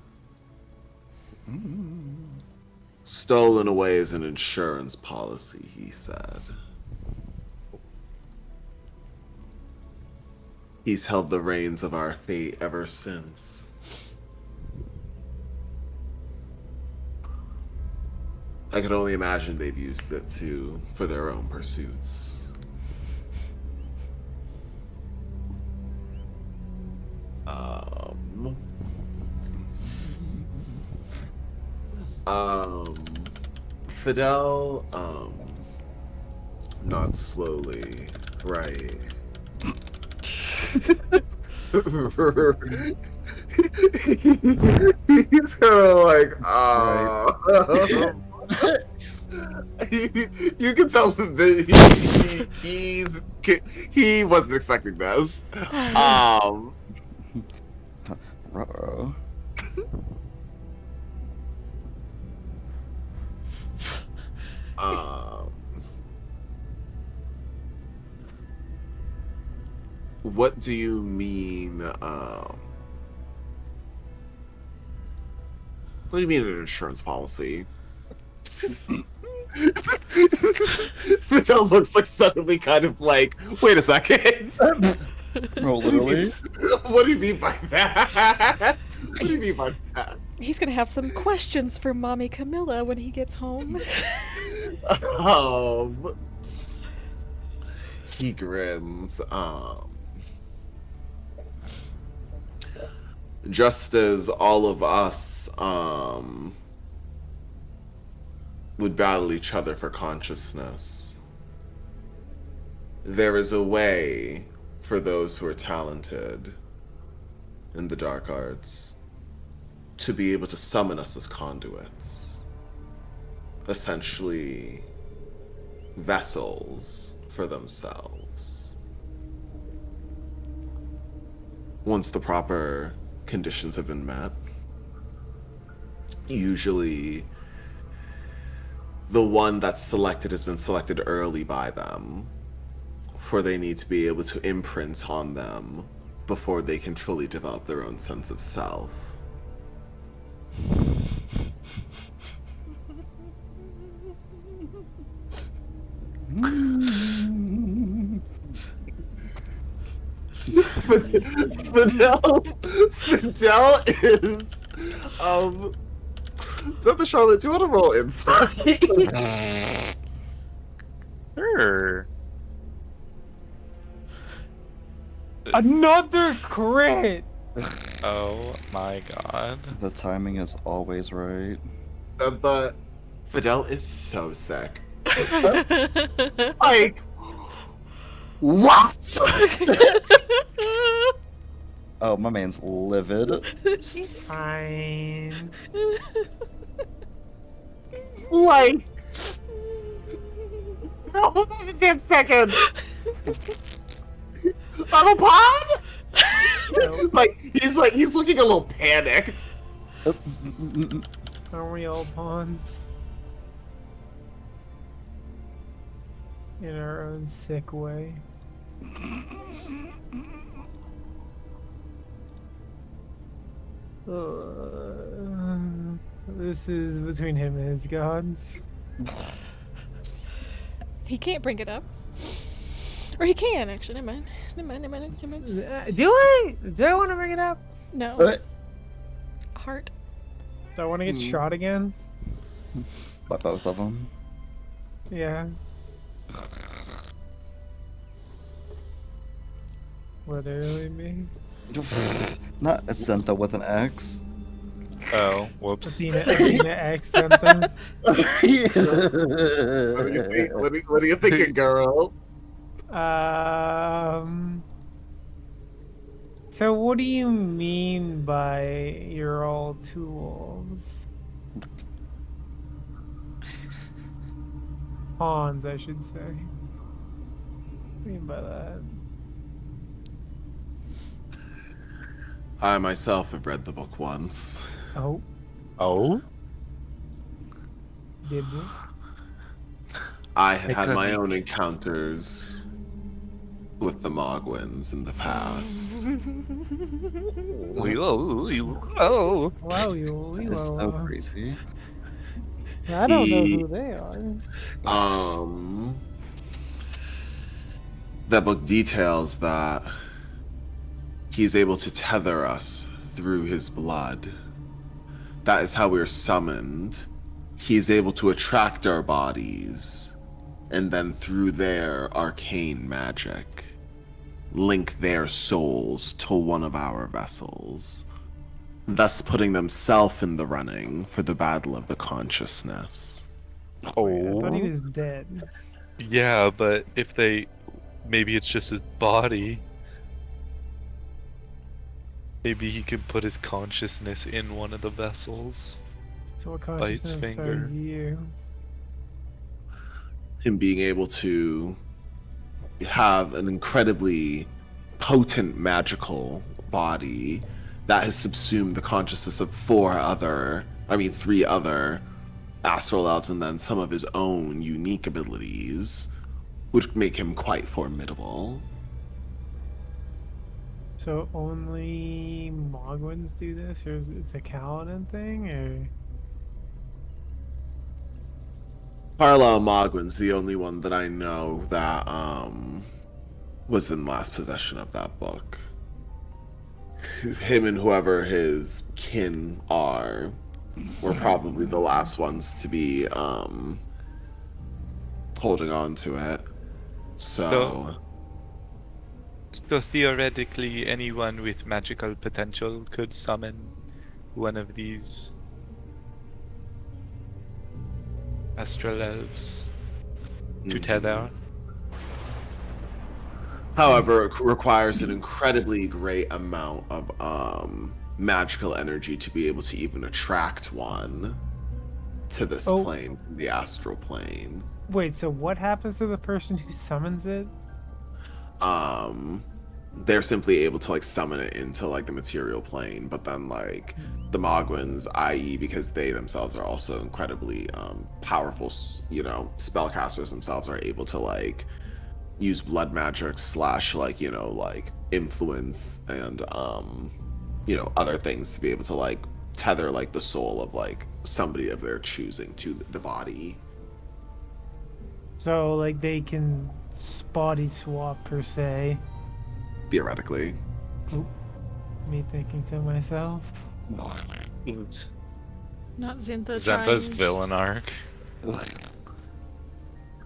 Stolen away as an insurance policy, he said. He's held the reins of our fate ever since. I could only imagine they've used it for their own pursuits. Fidel, nods slowly, right. He's kind of like, You can tell that he wasn't expecting this. Ruh-roh. What do you mean? What do you mean an insurance policy? Fidel looks like suddenly kind of like, wait a second. Oh, literally? What do you mean by that? What do you mean by that? He's gonna have some questions for Mommy Camilla when he gets home. He grins. Just as all of us would battle each other for consciousness, there is a way for those who are talented in the dark arts to be able to summon us as conduits. Essentially, vessels for themselves. Once the proper conditions have been met, usually the one that's selected has been selected early by them, for they need to be able to imprint on them before they can truly develop their own sense of self. Fidel is the Charlotte, do you want to roll insight? Sure. Another crit. Oh my god. The timing is always right. But Fidel is so sick. Like, what? Oh, my man's livid. Fine. Like, no, damn second. I'm a pod? He's looking a little panicked. Aren't we all pawns? In our own sick way. This is between him and his god. He can't bring it up. Or he can, actually. Never mind. Do I? Do I want to bring it up? No. What? Heart. Do I want to get shot again? By both of them. Yeah. Literally me. Not Ascenta with an X. Oh, whoops. Athena X something. What do you think, girl? So what do you mean by you're all tools? Pawns, I should say. What do you mean by that? I myself have read the book once. Oh, Oh? did you? I had had my couldn't. own encounters with the Mogwins in the past. Oh. Wow, That is so crazy. I don't know who they are. That book details that he's able to tether us through his blood. That is how we're summoned. He's able to attract our bodies, and then through their arcane magic, link their souls to one of our vessels, thus putting themselves in the running for the battle of the consciousness. I thought he Oh. was dead. Yeah, but if they... Maybe it's just his body. Maybe he can put his consciousness in one of the vessels. So what Bites consciousness finger. are you? him being able to have an incredibly potent magical body that has subsumed the consciousness of three other astral elves, and then some of his own unique abilities would make him quite formidable. So only Mogwins do this, or is it a Kaladin thing, or? Carlisle Mogwin's the only one that I know that was in last possession of that book. Him and whoever his kin are were probably the last ones to be holding on to it. So theoretically, anyone with magical potential could summon one of these astral elves to tether. However, it requires an incredibly great amount of magical energy to be able to even attract one to this plane, the astral plane. Wait, so what happens to the person who summons it? They're simply able to like summon it into like the material plane, but then like the Mogwins, i.e., because they themselves are also incredibly powerful, spellcasters themselves, are able to like use blood magic / like like influence and other things to be able to like tether like the soul of like somebody of their choosing to the body. So like they can body swap per se. Theoretically. Me thinking to myself. Not Xantha Xantha's trying. villain arc.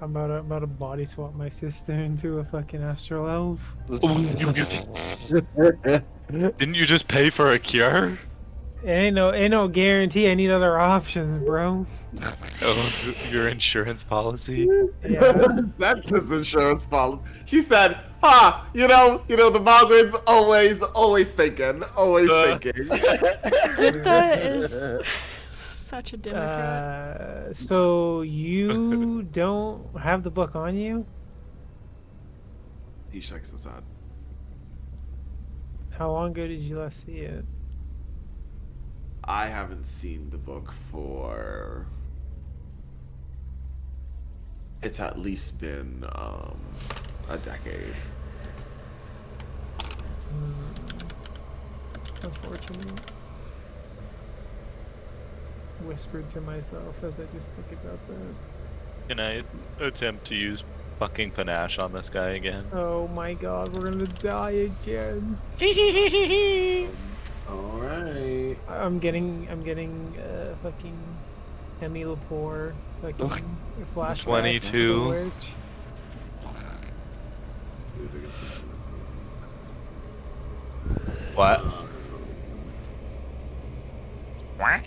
I'm about to body swap my sister into a fucking astral elf. Didn't you just pay for a cure? Ain't no guarantee. I need other options, bro. Oh, your insurance policy? Yeah. That's his insurance policy. She said, the Mogwins always thinking. Xantha is such a Democrat. So you don't have the book on you? He shakes his head. How long ago did you last see it? I haven't seen the book for... It's at least been a decade. Unfortunately. Whispered to myself as I just think about that. Can I attempt to use fucking panache on this guy again? Oh my god, we're gonna die again. Alright. I'm getting fucking Emmy Lepore fucking flashback. 22. Witch. What? What?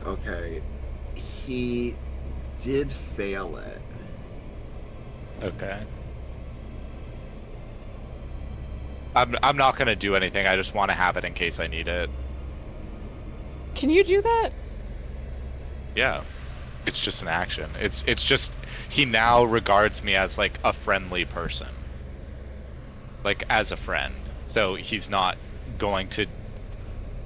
Okay. He did fail it. Okay. I'm not gonna do anything. I just want to have it in case I need it. Can you do that? Yeah. It's just an action. It's just he now regards me as like a friendly person. Like as a friend. So he's not going to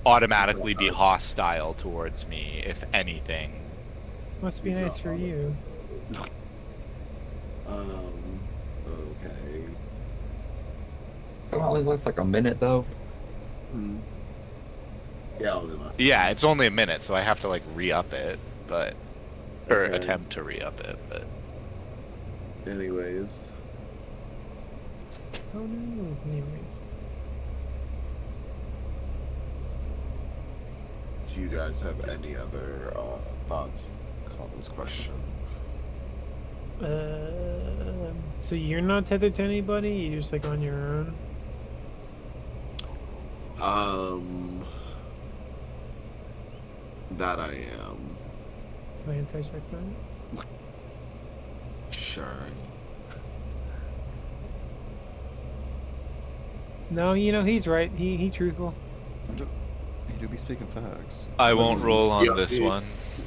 automatically be hostile towards me, if anything. Must be nice for you. Okay. It only lasts like a minute though. Yeah, only last. Yeah, it's only a minute, so I have to like re-up it, but or Okay. attempt to re-up it, but Anyways. Oh no. Anyways. Do you guys have any other thoughts, comments, questions? So you're not tethered to anybody? You're just like on your own? That I am. Can I insight check that? Sure. No, he's right. He truthful. He do be speaking facts. I won't roll on Yeah, this one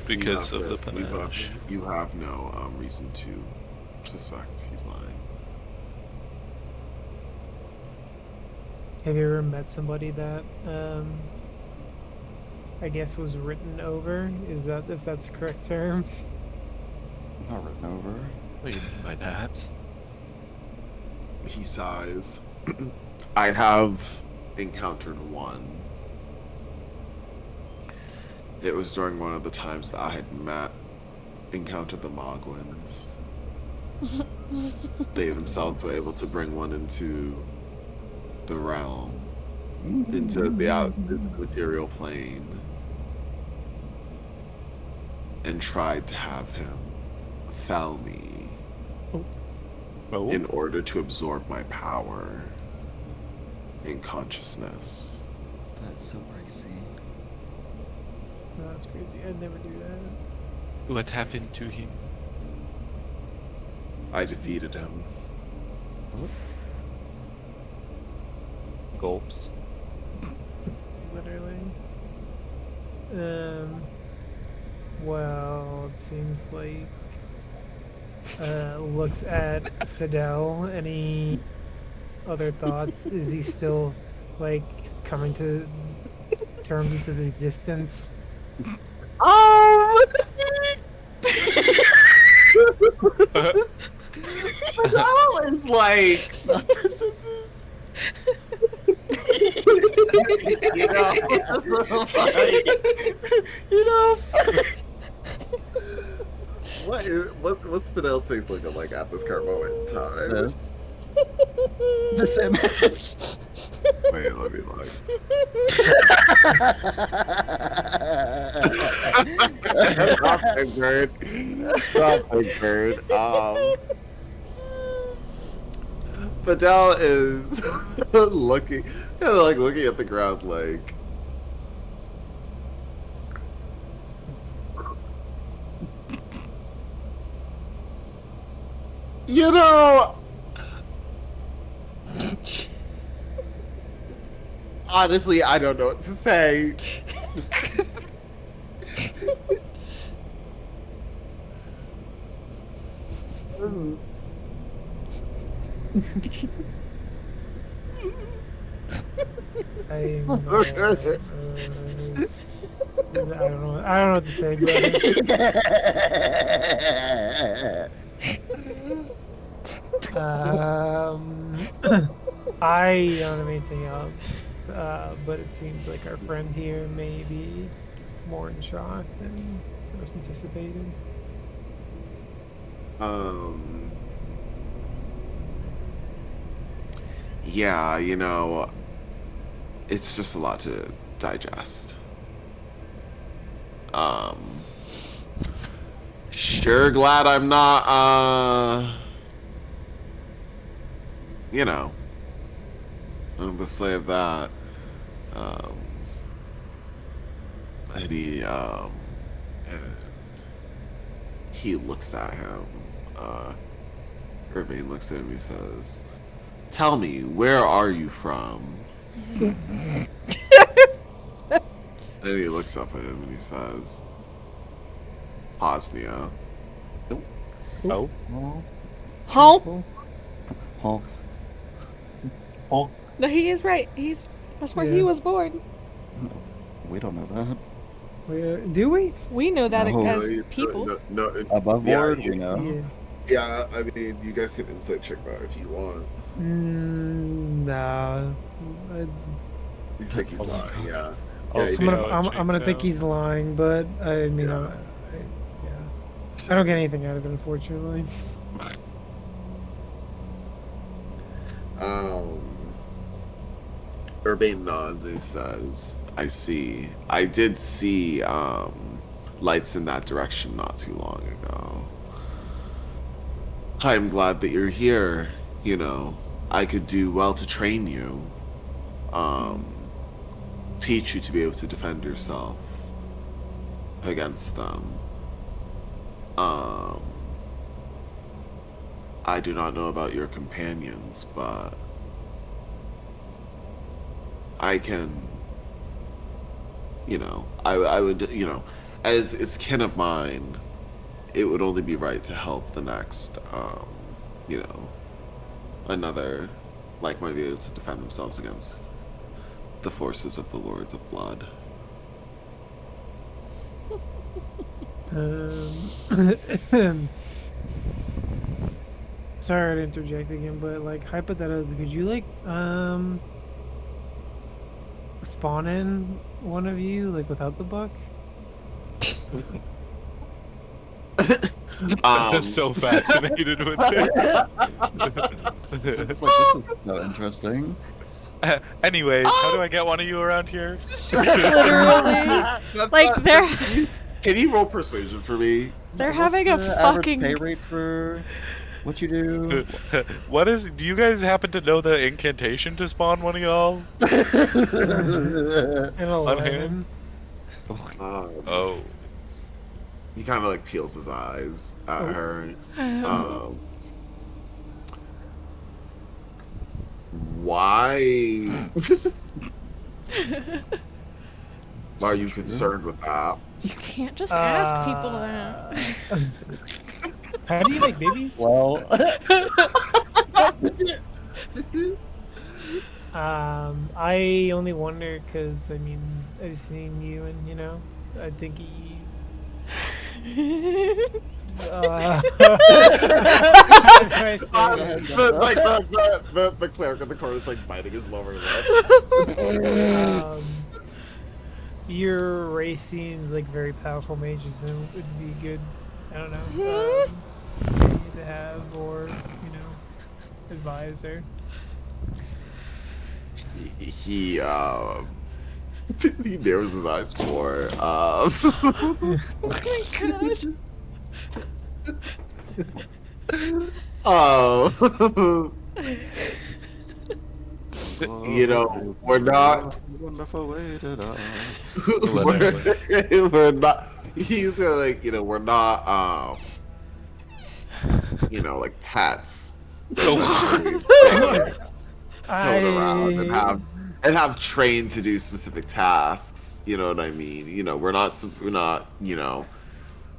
because you of the have no- panache. You have no reason to suspect he's lying. Have you ever met somebody that I guess was written over? Is that if that's the correct term? Not written over. What do you mean by that? He sighs. I have encountered one. It was during one of the times that I had encountered the Mogwins. They themselves were able to bring one into the realm, into the material plane, and tried to have him fell me in order to absorb my power and consciousness. That's so crazy. No, that's crazy. I'd never do that. What happened to him? I defeated him. Gulps. Literally. Well, it seems like looks at Fidel. Any other thoughts? Is he still like coming to terms with his existence? Fidel is like, you know, what's Fidel's face looking like at this current moment in time? This. This image. Wait, let me look. Stop, Big Bird. Stop, Big Bird. Fidel is looking, kind of like looking at the ground, like. You know. Honestly, I don't know what to say. I don't know. I don't know what to say, brother. I don't have anything else, but it seems like our friend here may be more in shock than was anticipated. Yeah, you know, it's just a lot to digest. Sure glad I'm not, you know, on the way of that. And he looks at him. Urbane looks at him, he says, "Tell me, where are you from?" And he looks up at him and he says, "Bosnia." Oh. Huh? Huh? No, he is right. That's where he Yeah. was born. We don't know that. Do we? We know that No. as people. No, Above Yeah, board, yeah. we know. Yeah. yeah, I mean, you guys can insight check that if you want. Nah. You think he's lying, yeah. Also, you I'm gonna think Chainsaw. he's lying, but I mean, Yeah. I don't get anything out of it, unfortunately. Urbane nods, he says, "I see. I did see lights in that direction not too long ago. I'm glad that you're here. You know, I could do well to train you. Teach you to be able to defend yourself against them. I do not know about your companions, but I can, I would, as kin of mine, it would only be right to help the next, another like might be able to defend themselves against the forces of the Lords of Blood. Sorry to interject again, but like hypothetically, could you like spawn in one of you like without the buck? I'm so fascinated with it. It's like, this is so interesting. Anyways, how do I get one of you around here? Literally. Like, they're Can you roll persuasion for me? they're What's having a the average fucking pay rate for what you do? Do you guys happen to know the incantation to spawn one of y'all? An 11. Oh. He kind of like peels his eyes at her. Why? Are you concerned with that? You can't just ask people that. How do you make babies? Well, I only wonder because I mean I've seen you and I think he. The cleric in the corner is like biting his lower lip. Your race seems like very powerful mages, and it would be good. I don't know. For you to have, or advisor. He he narrows his eyes more. Oh my god. We're not. Wonderful way to die. we're not. He's like, we're not. Like pets. Thrown around and have trained to do specific tasks. You know what I mean? We're not.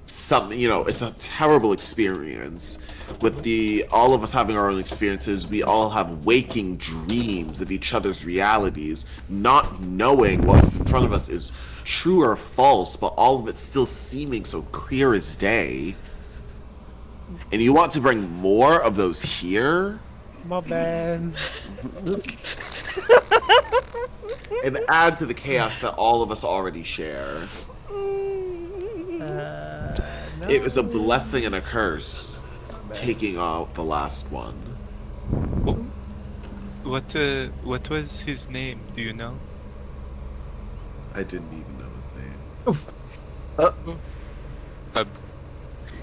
Something. It's a terrible experience. With all of us having our own experiences, we all have waking dreams of each other's realities, not knowing what's in front of us is true or false, but all of it still seeming so clear as day. And you want to bring more of those here? My bad. And add to the chaos that all of us already share. No. It was a blessing and a curse. Taking out the last one. What was his name? Do you know? I didn't even know his name.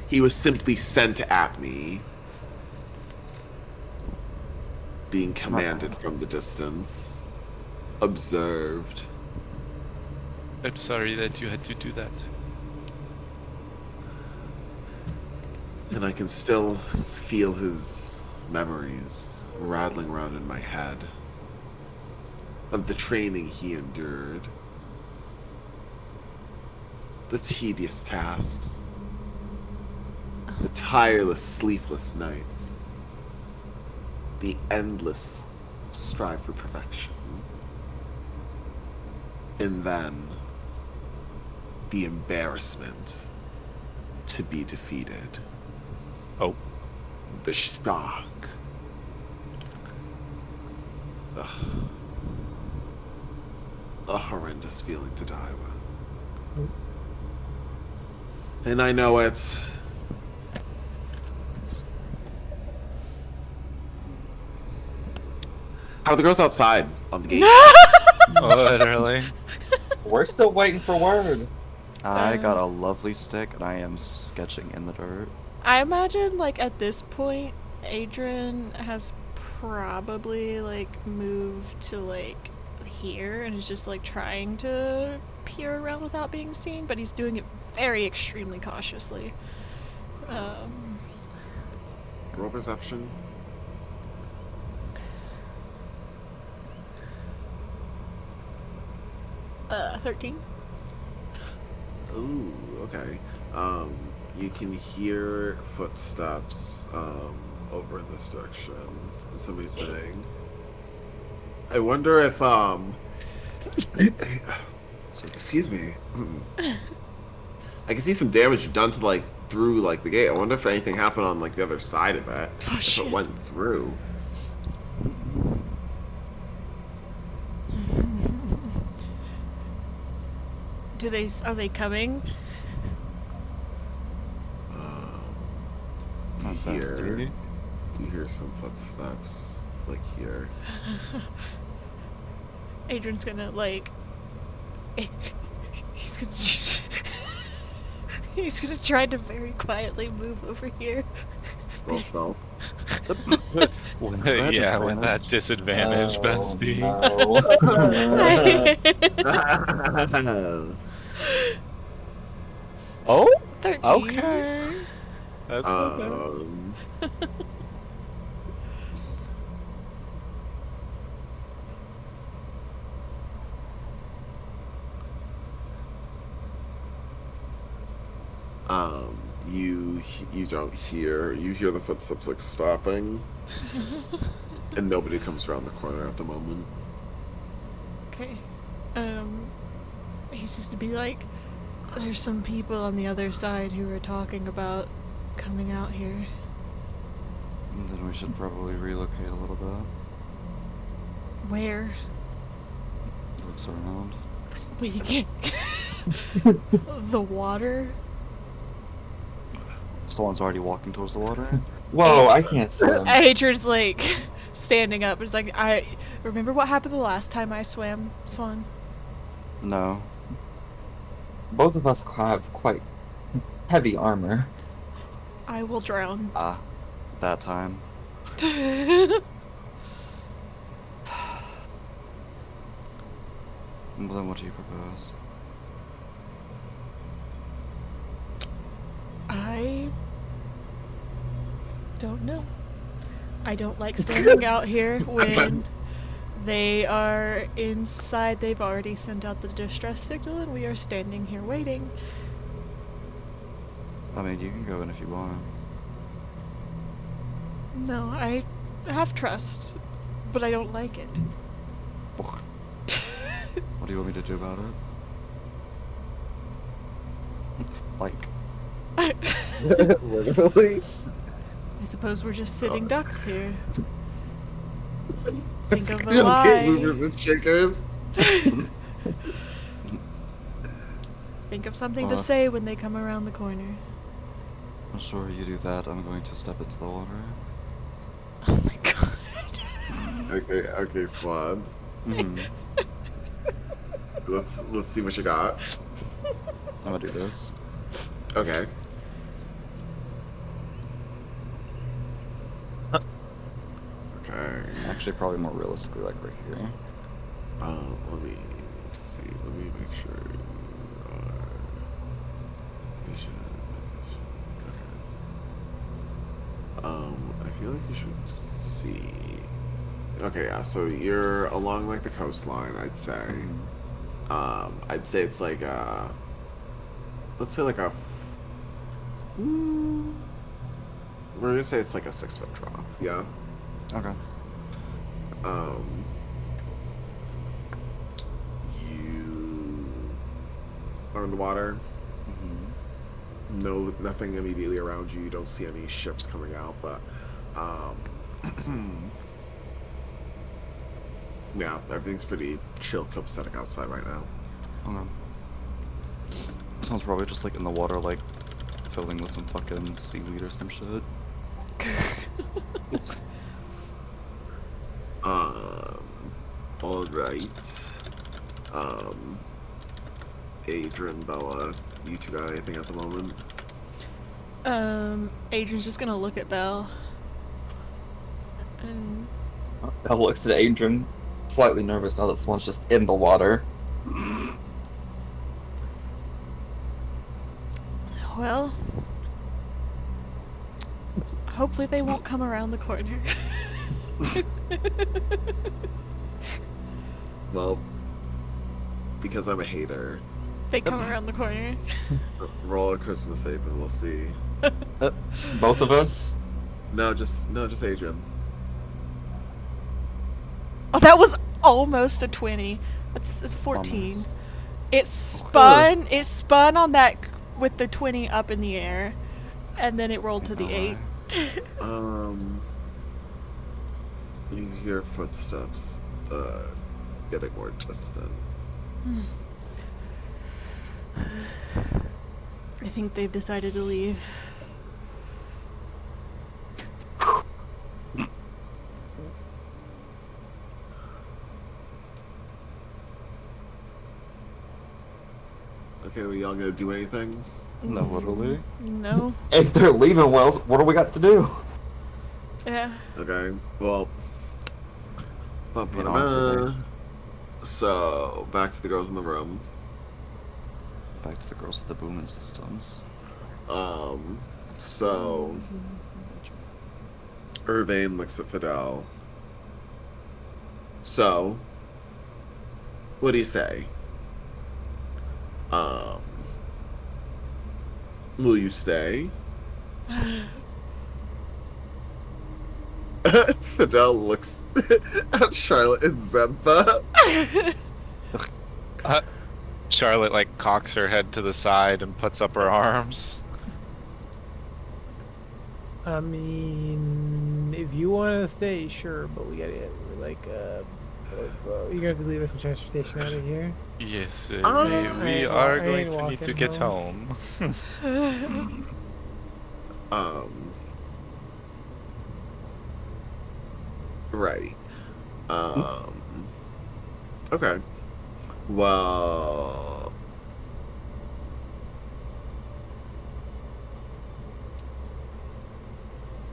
He was simply sent at me, being commanded from the distance, observed. I'm sorry that you had to do that. And I can still feel his memories rattling around in my head of the training he endured, the tedious tasks, the tireless, sleepless nights, the endless strive for perfection, and then the embarrassment to be defeated. Oh. The shock. Ugh. A horrendous feeling to die with. And I know it. How are the girls outside on the gate? Literally. We're still waiting for word. I got a lovely stick and I am sketching in the dirt. I imagine, like, at this point, Adrian has probably, like, moved to, like, here and is just, like, trying to peer around without being seen, but he's doing it very extremely cautiously. Roll perception. 13. Ooh, okay. You can hear footsteps over in this direction. And somebody's saying, I wonder if excuse me. I can see some damage done to like through like the gate. I wonder if anything happened on like the other side of it. Oh, if shit. it went through. Are they coming? You Not fast, hear dude. you hear some footsteps like here. Adrian's gonna like. He's gonna try to very quietly move over here. Roll stealth. Yeah, with that disadvantage, bestie. No. Oh, 13. okay. That's okay. You don't hear. You hear the footsteps like stopping, and nobody comes around the corner at the moment. Okay. He's just to be like, there's some people on the other side who are talking about coming out here. Then we should probably relocate a little bit. Where? Looks around. We can't. The water? Someone's already walking towards the water. Whoa, I can't swim. Adrian's like standing up. It's like, I remember what happened the last time I swam, Swan? No. Both of us have quite heavy armor. I will drown. Ah, that time. Well, then what do you propose? I don't know. I don't like standing out here when they are inside. They've already sent out the distress signal and we are standing here waiting. I mean, you can go in if you want. No, I have trust, but I don't like it. What do you want me to do about it? Like, Literally. I suppose we're just sitting ducks here. Think of a Okay, lie. movers and shakers. Think of something to say when they come around the corner. I'm sure you do that. I'm going to step into the water. Oh my god. Okay, Swan. Mhm. Let's see what you got. I'm gonna do this. Okay. Okay. Actually, probably more realistically, like right here. Let me see. Let me make sure you are. You should. Okay. I feel like you should see. Okay, yeah. So you're along like the coastline, I'd say. I'd say it's like let's say like a. We're gonna say it's like a 6-foot drop. Yeah. Okay. You are in the water. No, nothing immediately around you. You don't see any ships coming out, but yeah, everything's pretty chill, copacetic outside right now. Okay. Someone's probably just like in the water, like filling with some fucking seaweed or some shit. All right. Adrian, Bella, you two got anything at the moment? Adrian's just gonna look at Belle. And Belle looks at Adrian, slightly nervous now that Swan's just in the water. well, hopefully they won't come around the corner. Well, because I'm a hater. They come around the corner. Roll a Christmas save and we'll see. Both of us? No, just Adrian. Oh, that was almost a 20. That's 14. Almost. It spun on that with the 20 up in the air, and then it rolled to the 8. You hear footsteps, getting more distant. I think they've decided to leave. Okay, well, y'all gonna do anything? No, literally. No. If they're leaving, Wells, what do we got to do? Yeah. Okay, well. You know, So, back to the girls in the room. back to the girls with the booming systems. So. Irvain looks at Fidel. So. What do you say? Will you stay? Fidel looks at Charlotte and Zentha. Charlotte like cocks her head to the side and puts up her arms. I mean, if you want to stay, sure, but we gotta get, like, you're gonna have to leave us some transportation out of here. Yes, I we ain't are wa- I going ain't to need to walking get home. home. Right. Okay. Well.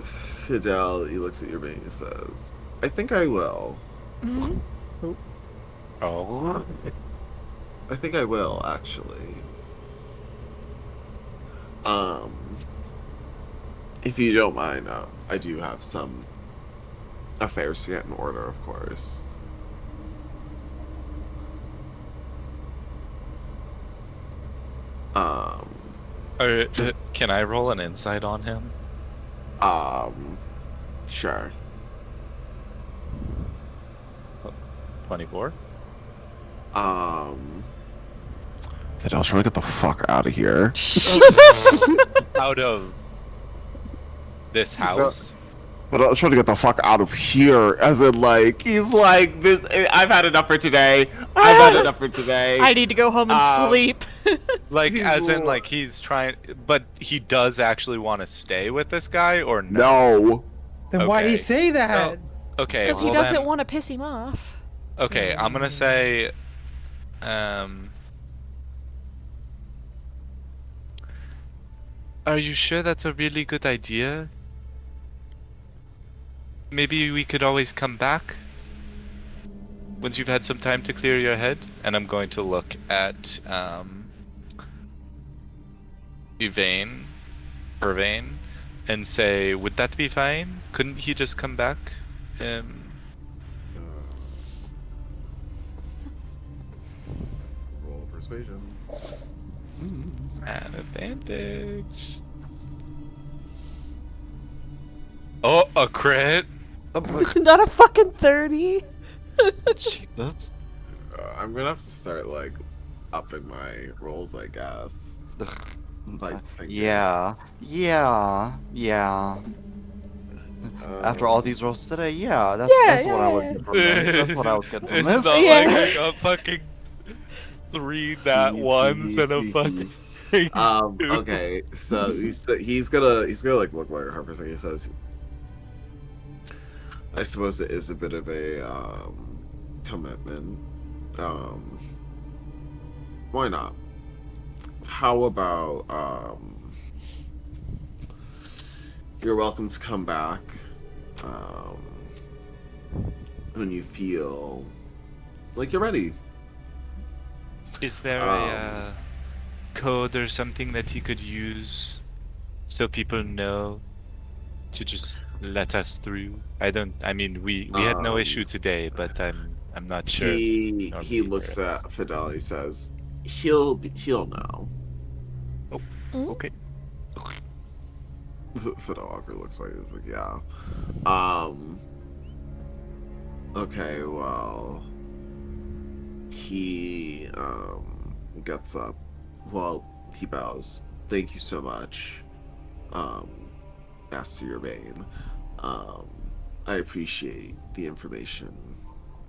Fidel, he looks at your mate and says, I think I will. Oh. I think I will, actually. If you don't mind, I do have some affairs to get in order, of course. Can I roll an insight on him? Sure. 24? Fidel, trying to get the fuck out of here. Out of this house? But I was trying to get the fuck out of here, as in, like, he's like, this, I've had enough for today. I've had enough for today. I need to go home and sleep. Like, He's as in, l- like, he's trying, but he does actually want to stay with this guy, or no? No. Then why'd he Okay. say that? Okay, Because he well doesn't then, want to piss him off. okay, I'm gonna say, are you sure that's a really good idea? Maybe we could always come back once you've had some time to clear your head. And I'm going to look at Irvain, and say, would that be fine? Couldn't he just come back? Roll persuasion. An advantage. Oh, a crit. Not a fucking 30. Jesus. I'm gonna have to start, like, upping my rolls, I guess. Lights finger. Yeah. After all these rolls today, yeah, that's what I would get from this. That's what I was getting from It's this. not Yeah. like I got fucking 3 nat ones and a fucking. Okay, so he's gonna like look like her for a second. He says, I suppose it is a bit of a commitment. Why not? How about you're welcome to come back when you feel like you're ready. Is there a code or something that he could use so people know to just let us through? I mean, we had no issue today, but I'm I'm not sure. He Normally looks there at Fidel. He says, "He'll know." Okay. Fidel Walker looks like he's like, "Yeah." Okay. Well, he gets up. Well, he bows. Thank you so much, Master Urbane. I appreciate the information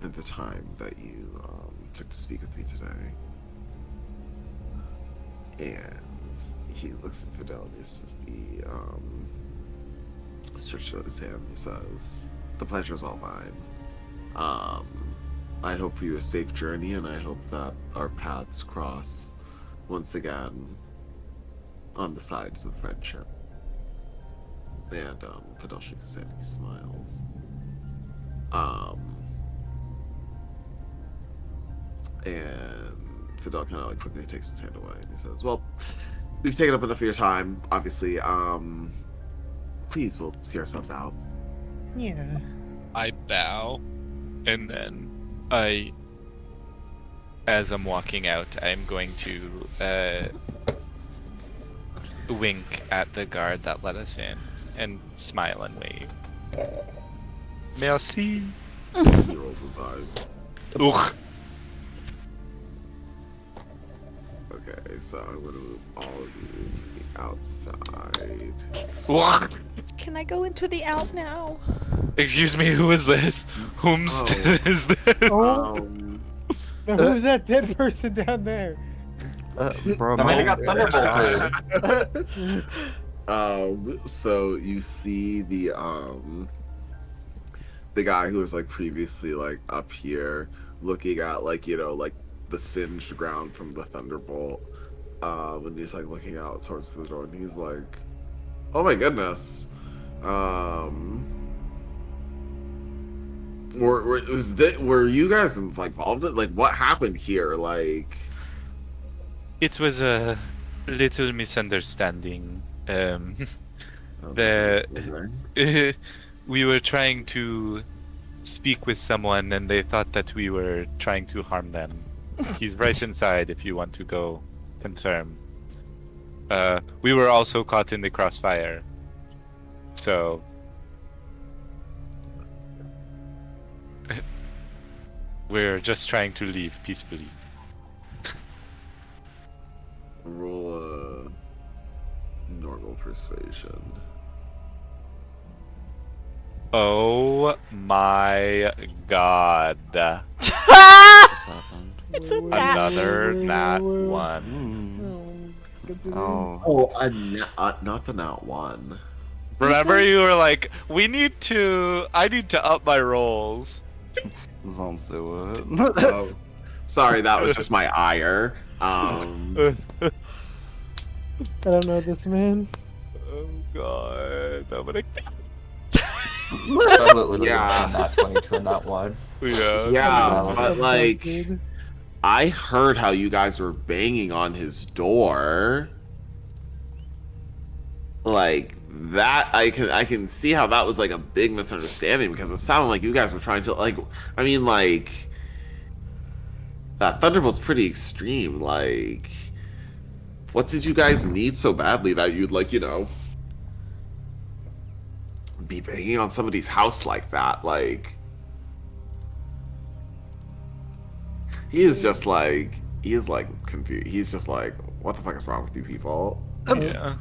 and the time that you took to speak with me today. And he looks at Fidel and he stretches out his hand and he says, "The pleasure is all mine. I hope for you a safe journey, and I hope that our paths cross once again on the sides of friendship." And Fidel shakes his hand and he smiles. And Fidel kind of like quickly takes his hand away and he says, "Well, we've taken up enough of your time, obviously. Please, we'll see ourselves out." Yeah. I bow, and then as I'm walking out, I'm going to wink at the guard that let us in and smile and wave. Merci. He rolls his eyes. Ugh. Okay, so I'm gonna move all of you to the outside. What? Can I go into the out now? Excuse me, who is this? Whom's Oh. is this? Oh, now who's that dead person down there? Bro, I mean, I man. got thunderbolted. So you see the guy who was like previously like up here looking at like, you know, like the singed ground from the thunderbolt, and he's like looking out towards the door and he's like, "Oh my goodness, were you guys like involved in, like, what happened here?" Like, It was a little misunderstanding. We were trying to speak with someone and they thought that we were trying to harm them. He's right inside if you want to go confirm. We were also caught in the crossfire. So we're just trying to leave peacefully. roll a normal persuasion. Oh my god. happened? It's a nat. Another nat one. Oh. Oh, not the nat one. Remember you were like, I need to up my rolls. Don't do it. Oh, sorry, that was just my ire. I don't know this man. Oh god. I'm gonna... Absolutely, Yeah. not 20 to a not one. Yeah. Yeah, but like, Dude. I heard how you guys were banging on his door. Like that, I can see how that was like a big misunderstanding because it sounded like you guys were trying to like. I mean, like that Thunderbolt's pretty extreme. Like, what did you guys need so badly that you'd like, you know, be banging on somebody's house like that? Like, he is just like, he is like confused. He's just like, what the fuck is wrong with you people? Yeah.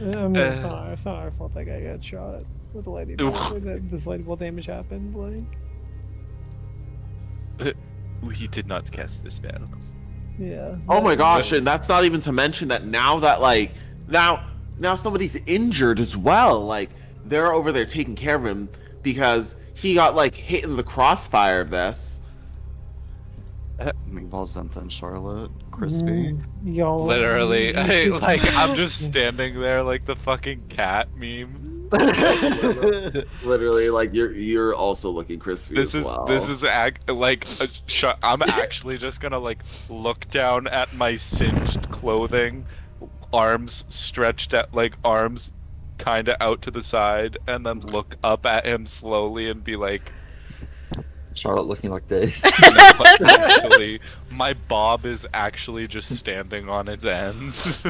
I mean, it's not our fault that guy got shot with a lightning bolt. Or that this lightning bolt damage happened. Like, He did not cast the spell. yeah. Oh my gosh, and that's not even to mention that now that like now somebody's injured as well. Like, they're over there taking care of him because he got like hit in the crossfire of this. Meatballs and then Charlotte. Crispy. Yo. Literally, I'm just standing there like the fucking cat meme. Literally, like you're also looking crispy This as is well. I'm actually just gonna like look down at my singed clothing, arms stretched at like arms kind of out to the side, and then look up at him slowly and be like, Charlotte looking like this. Actually, my bob is actually just standing on its ends.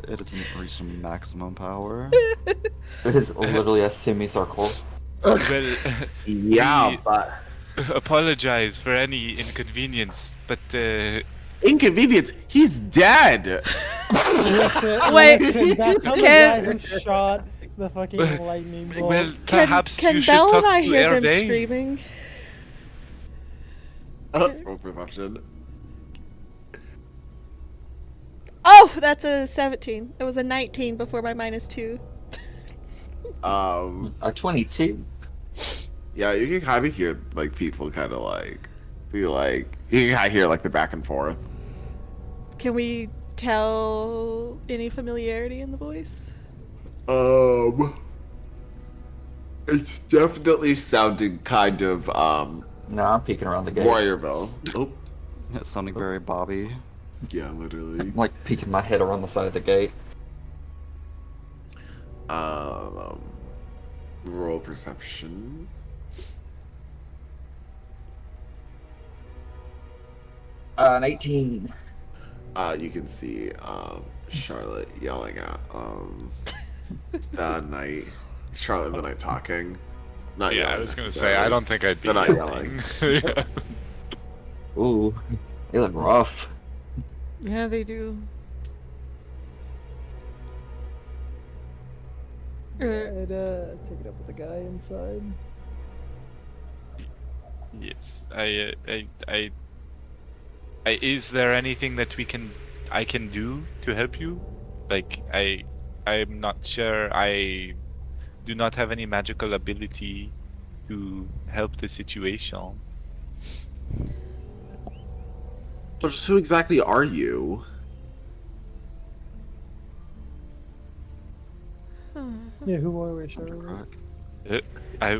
It hasn't reached maximum power. It is literally a semicircle. Well, Yeah, we but apologize for any inconvenience, but inconvenience. He's dead. Listen, Wait, listen, that's how the can- guy who shot the fucking lightning bolt. well, perhaps can you should Belle talk and I to hear them Hervé. screaming? Roll perception. Oh, that's a 17. It was a 19 before my -2. A 22. Yeah, you can kind of hear like people kind of like be like you can kind of hear like the back and forth. Can we tell any familiarity in the voice? It's definitely sounding kind of No, I'm peeking around the gate. Warriorville. Oh, It's sounding very Bobby. yeah, literally. I'm like peeking my head around the side of the gate. Roll perception. An 18. You can see Charlotte yelling at the knight. Charlotte and the knight talking. Not Yeah, I yelling was gonna necessarily. say I don't think I'd be They're not yelling. Yeah. Ooh, they look rough. Yeah, they do. I'd take it up with the guy inside. Yes, is there anything that I can do to help you? Like, I'm not sure. I do not have any magical ability to help the situation. But just who exactly are you? Yeah, who are we, Charlotte?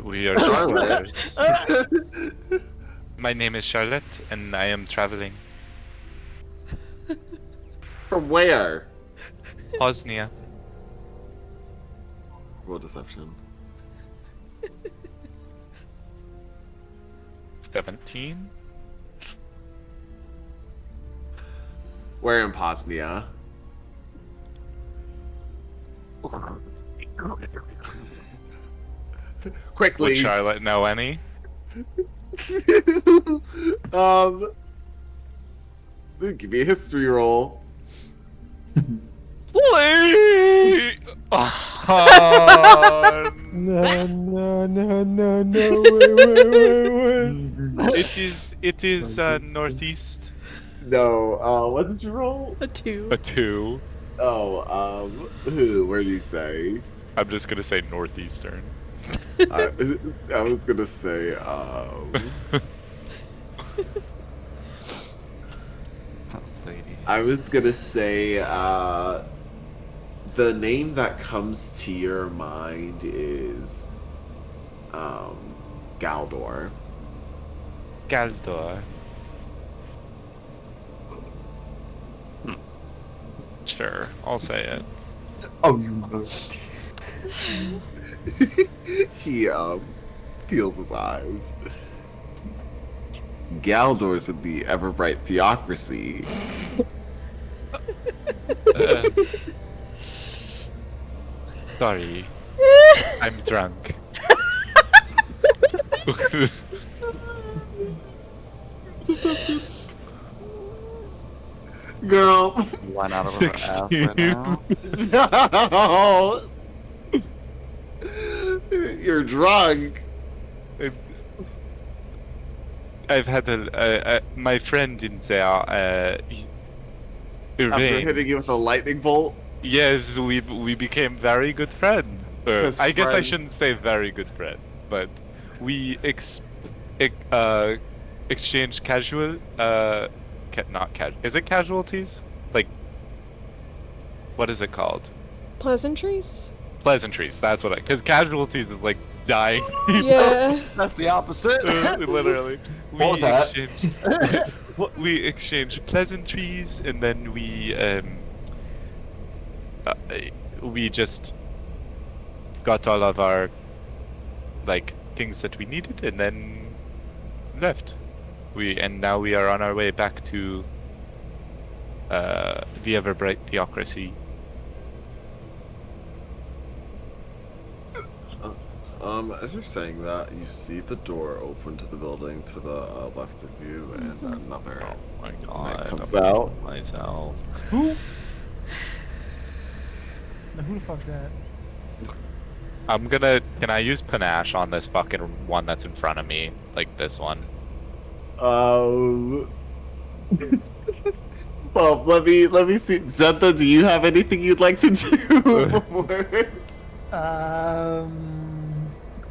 We are travelers. My name is Charlotte, and I am traveling. From where? Bosnia. Roll deception. 17. Where in Bosnia? Quickly. Would Charlotte know any? Give me a history roll. Wait! No, wait. It is northeast. No, what did you roll? A 2. A 2. Oh, who? Where do you say? I'm just gonna say northeastern. I was gonna say, Oh, lady. I was gonna say, the name that comes to your mind is, Galdor. Galdor. Sure, I'll say it. Oh, you most. He, feels his eyes. Galdor's in the ever-bright theocracy. Sorry, I'm drunk. Girl. Line out of her ass right now. No! You're drunk. I've had my friend in there. After Irving. hitting you with a lightning bolt. Yes, we became very good friends. Best I guess I friend. shouldn't say very good friend, but we exchanged casual not casual. Is it casualties? Like, what is it called? Pleasantries? Pleasantries. That's what because casualties is like dying. Yeah. That's the opposite. Literally. What was that? We exchanged pleasantries, and then we just got all of our like things that we needed, and then left. Now we are on our way back to the Everbright Theocracy. As you're saying that, you see the door open to the building to the left of you, and another Oh my knight god. comes I'm out. myself. Who? Now who the fuck that? Can I use panache on this fucking one that's in front of me? Like this one? Well, let me see. Zenta, do you have anything you'd like to do?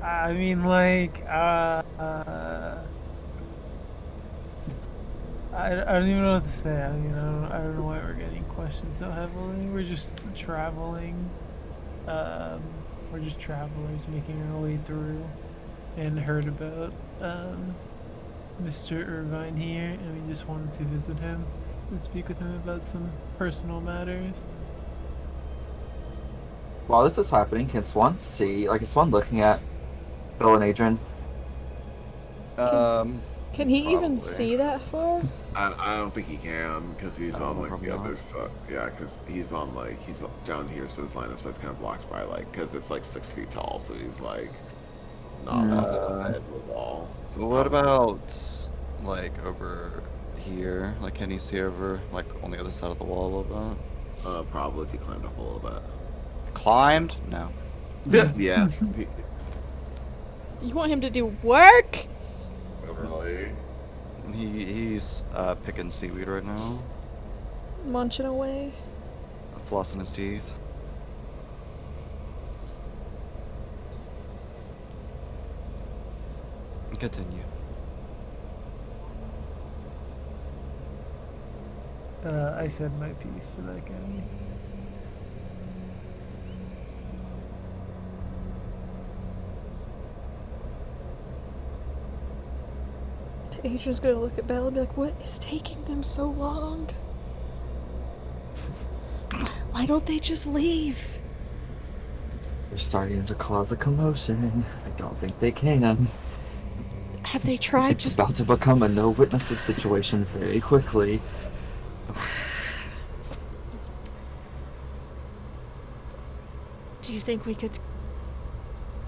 I mean, like, I don't even know what to say. I mean, I don't know why we're getting questioned so heavily. We're just traveling. We're just travelers making our way through, and heard about Mr. Irvine here, and we just wanted to visit him and speak with him about some personal matters. While this is happening, can Swan see? Like, is Swan looking at Bill and Adrian? Can he even Probably. see that far? I don't think he can because he's I on don't know, like the probably other not. side. Yeah, because he's on like he's down here, so his line of sight's kind of blocked by like because it's like 6 feet tall, so he's like not at the wall. So What probably- about like over here? Like, can you see over like on the other side of the wall a little bit? Probably if he climbed up a little bit. Climbed? No. Yeah. You want him to do work? Really. He's picking seaweed right now, Munching away. flossing his teeth. Continue. I said my piece to that guy. Adrian's gonna look at Belle and be like, what is taking them so long? Why don't they just leave? They're starting to cause a commotion. I don't think they can. Have they tried It's just... about to become a no witnesses situation very quickly. Do you think we could,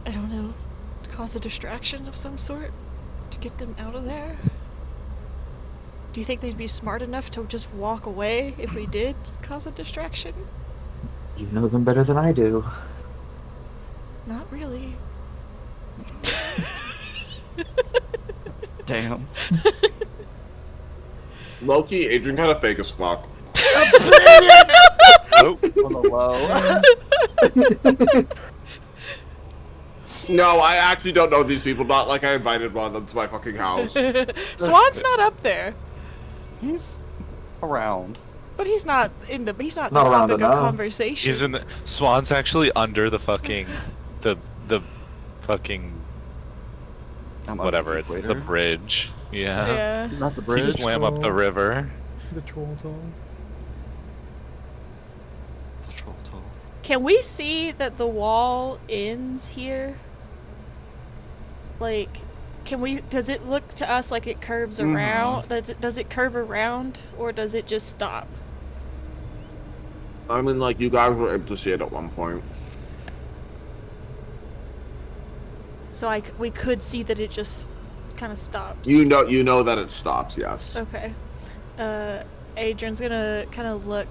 I don't know, cause a distraction of some sort to get them out of there? Do you think they'd be smart enough to just walk away if we did cause a distraction? You know them better than I do. Not really. Damn. Loki, Adrian kind of fake as fuck. Oh, On the low. No, I actually don't know these people. Not like I invited one of them to my fucking house. Swan's not up there, He's around. but he's not in the. He's not the Not around topic of enough. conversation. he's in the Swan's actually under the fucking the fucking I'm on whatever it's the equator. bridge. Yeah. Yeah. Not the He bridge. swam up the river. The troll told. The troll toll. Can we see that the wall ends here? Like, can we? Does it look to us like it curves around? Does it curve around, or does it just stop? I mean, like you guys were able to see it at one point. So we could see that it just kind of stops. You know that it stops. Yes. Okay. Adrian's gonna kind of look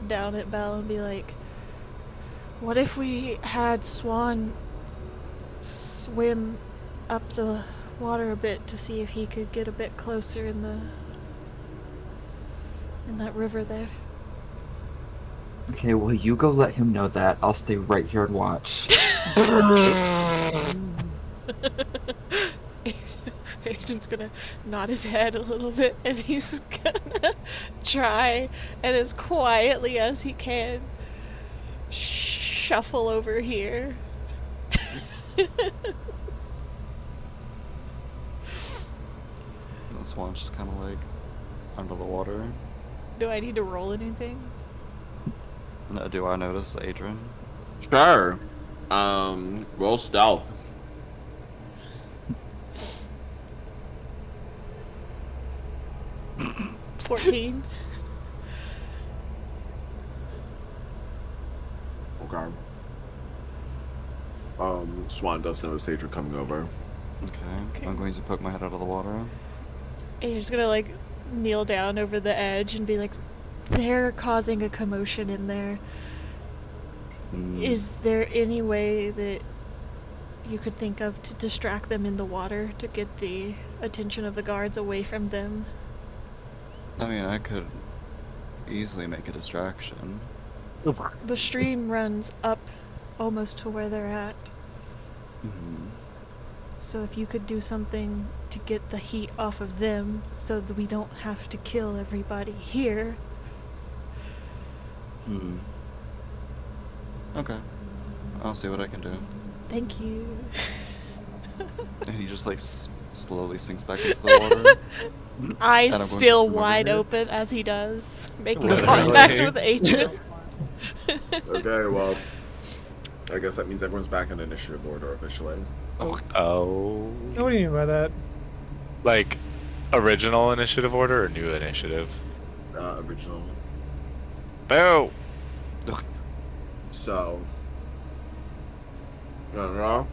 down at Belle and be like, "What if we had Swan swim up the water a bit to see if he could get a bit closer in that river there?" Okay, well, you go let him know that. I'll stay right here and watch. Adrian's gonna nod his head a little bit, and he's gonna try, and as quietly as he can, shuffle over here. The swan's just kind of like under the water. Do I need to roll anything? No, do I notice Adrian? Sure. Roll stealth. 14. Okay. Swan does notice Adrian coming over. Okay, I'm going to poke my head out of the water. And you're just gonna like kneel down over the edge and be like, they're causing a commotion in there. Is there any way that you could think of to distract them in the water to get the attention of the guards away from them? I mean, I could easily make a distraction. The stream runs up almost to where they're at. Mhm. So if you could do something to get the heat off of them so that we don't have to kill everybody here. Hmm. Okay. I'll see what I can do. Thank you. And he just like slowly sinks back into the water. And I'm Eyes going to still swim over wide here. open as he does, making Literally. contact with Adrian. Okay, well, I guess that means everyone's back in initiative order officially. Oh. What do you mean by that? Like, original initiative order or new initiative? Original. Boo! So, I don't know.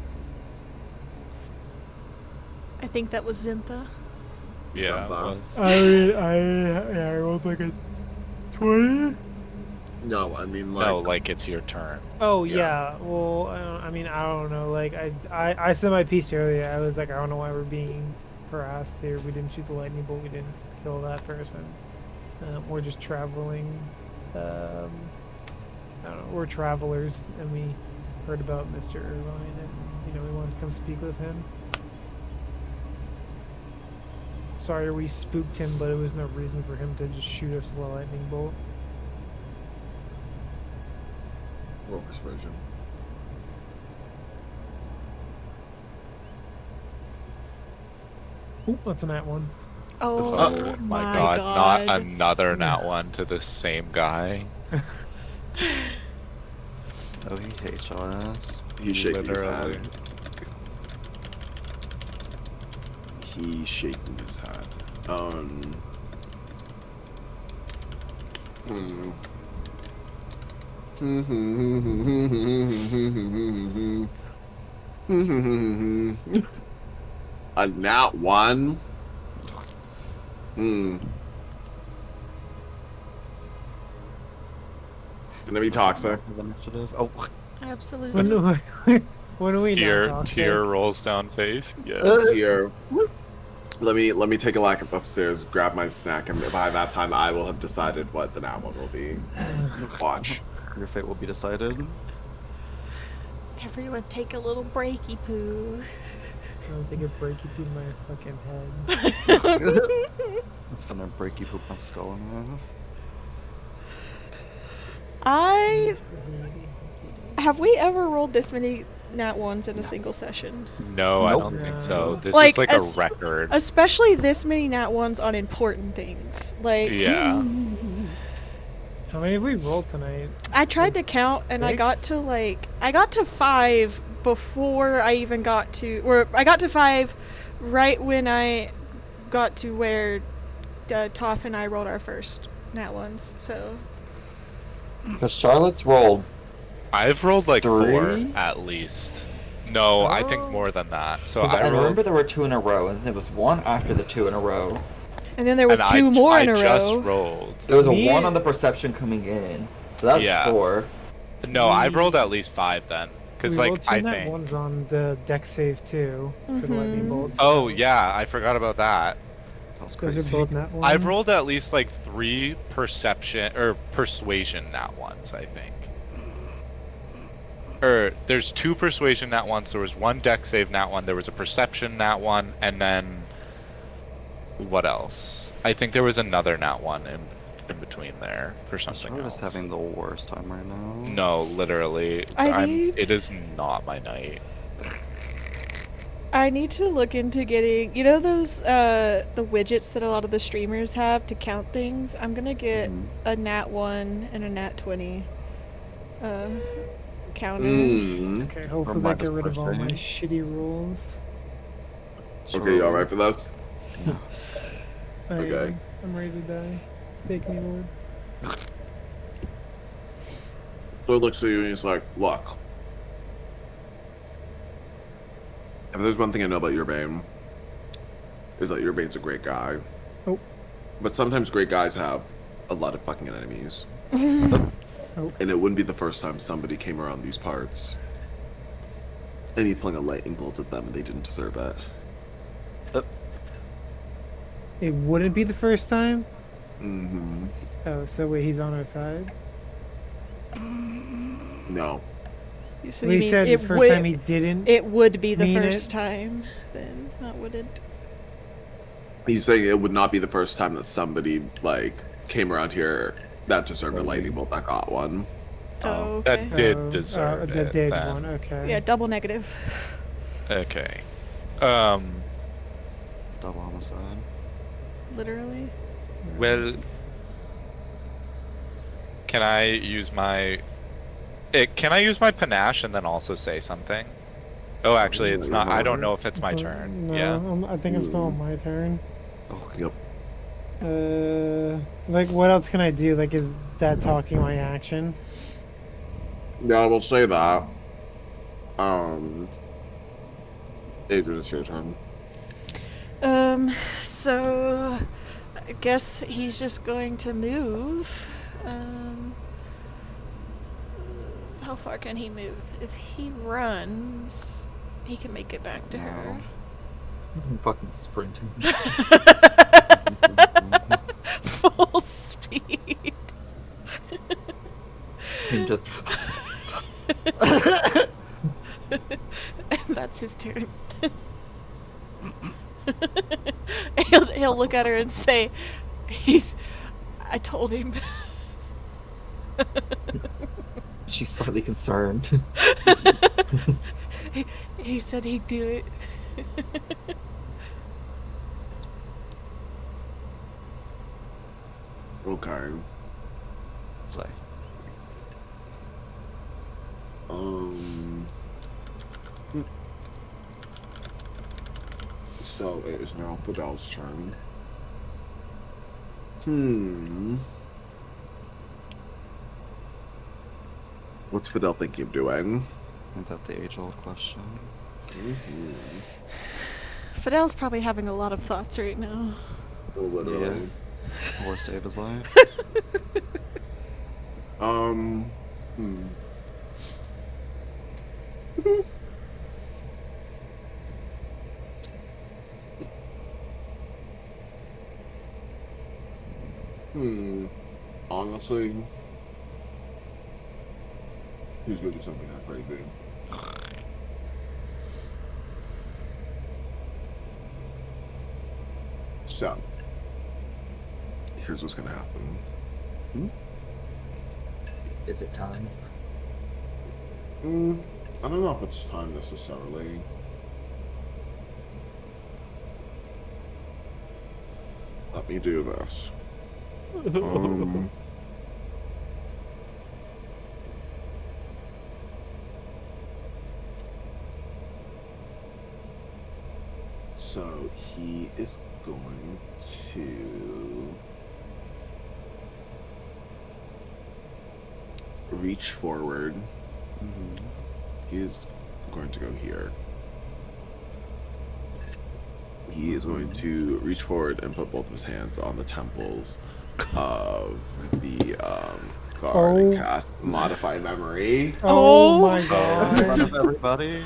I think that was Zinta. Yeah, it Sometimes. was. I rolled like a 20. No, I mean like. No, like it's your turn. Oh Yeah. yeah. Well, I mean, I don't know. Like I said my piece earlier. I was like, I don't know why we're being harassed here. We didn't shoot the lightning bolt. We didn't kill that person. We're just traveling. I don't know. We're travelers, and we heard about Mr. Irvine, and we wanted to come speak with him. Sorry, we spooked him, but it was no reason for him to just shoot us with a lightning bolt. Roll persuasion. Ooh, that's a nat one. Oh, my god, not another nat one to the same guy. Oh, he hates your ass. He's shaking his Literally. head. He's shaking his head. A nat one? Gonna be toxic. Initiative. Oh, Absolutely. When do we Tear not tear rolls down face. Yes. Here. Let me take a lack upstairs, grab my snack, and by that time I will have decided what the nat one will be. Watch. your fate will be decided. Everyone take a little breaky poo. I don't think it break you through my fucking head. I'm gonna break you, poop my skull in Have we ever rolled this many nat ones in a single session? No, I Nope. don't think so. This Like, is like as- a record. Especially this many nat ones on important things. Like, Yeah. How many have we rolled tonight? I tried to count and I got Six? to 5 before I even got to, or I got to 5 right when I got to where Toph and I rolled our first nat ones. So Because Charlotte's rolled. I've rolled like 4 3? at least. No, I think Oh. more than that. So 'Cause I rolled. remember there were 2 in a row, and there was 1 after the 2 in a row. and then there was and 2 more I in a just row. rolled. There was a Me- 1 on the perception coming in, so that was Yeah. 4. No, I've rolled at least 5 then. Because We like rolled 2 I nat think. ones on the deck save too for the lightning Mhm. bolts. Oh yeah, I forgot about that. That was Those crazy. are both nat ones. I've rolled at least like 3 perception or persuasion nat ones, I think. Or there's 2 persuasion nat ones. There was 1 deck save nat one. There was a perception nat one, and then what else? I think there was another nat one in between there for something Charlotte else. is having the worst time right now. No, literally, I need- it is not my night. I need to look into getting, you know, those the widgets that a lot of the streamers have to count things. I'm gonna get Mhm. a nat 1 and a nat 20 counter. Okay, hopefully I Remind get us rid of all my Thursday. shitty rules. Okay, you alright for this? I Okay. I'm ready to die. Take me, Lord. Lord looks at you and he's like, look. If there's one thing I know about Urbane, is that Urbane's a great guy. Oh. But sometimes great guys have a lot of fucking enemies. Oh. And it wouldn't be the first time somebody came around these parts and he flung a lightning bolt at them and they didn't deserve it. It wouldn't be the first time? Mm-hmm. Oh, so wait, he's on our side? No. So Well, you he mean said the it first would, time he didn't. it would be the mean first it? time, then, not wouldn't. He's saying it would not be the first time that somebody, like, came around here that deserved a lightning bolt that got one. Oh, That okay. did deserve the it. dead then. one, okay. Yeah, double negative. Okay. Double homicide. Literally. Well, Can I use my... can I use my panache and then also say something? Oh, actually, it's not. I don't know if it's my So- turn. No, Yeah. I think I'm still on my turn. Oh, Yep. Like, what else can I do? Like, is that talking my action? Yeah, I will say that. Adrian, it's your turn. So I guess he's just going to move. How far can he move? If he runs, he can make it back to her. I'm fucking sprinting. Full speed. He just And that's his turn. he'll look at her and say, I told him. she's slightly concerned. he said he'd do it. Okay. Slay. So it is now Fidel's turn. What's Fidel thinking of doing? Isn't that the age-old question? Fidel's probably having a lot of thoughts right now. Oh, literally. Worst day of his life. Honestly, he's gonna do something that crazy. So, here's what's gonna happen. Is it time? I don't know if it's time necessarily. Let me do this. So he is going to reach forward. He's going to go here. He is going to reach forward and put both of his hands on the temples of the guard and cast Modify Memory. Oh my In god. front of everybody.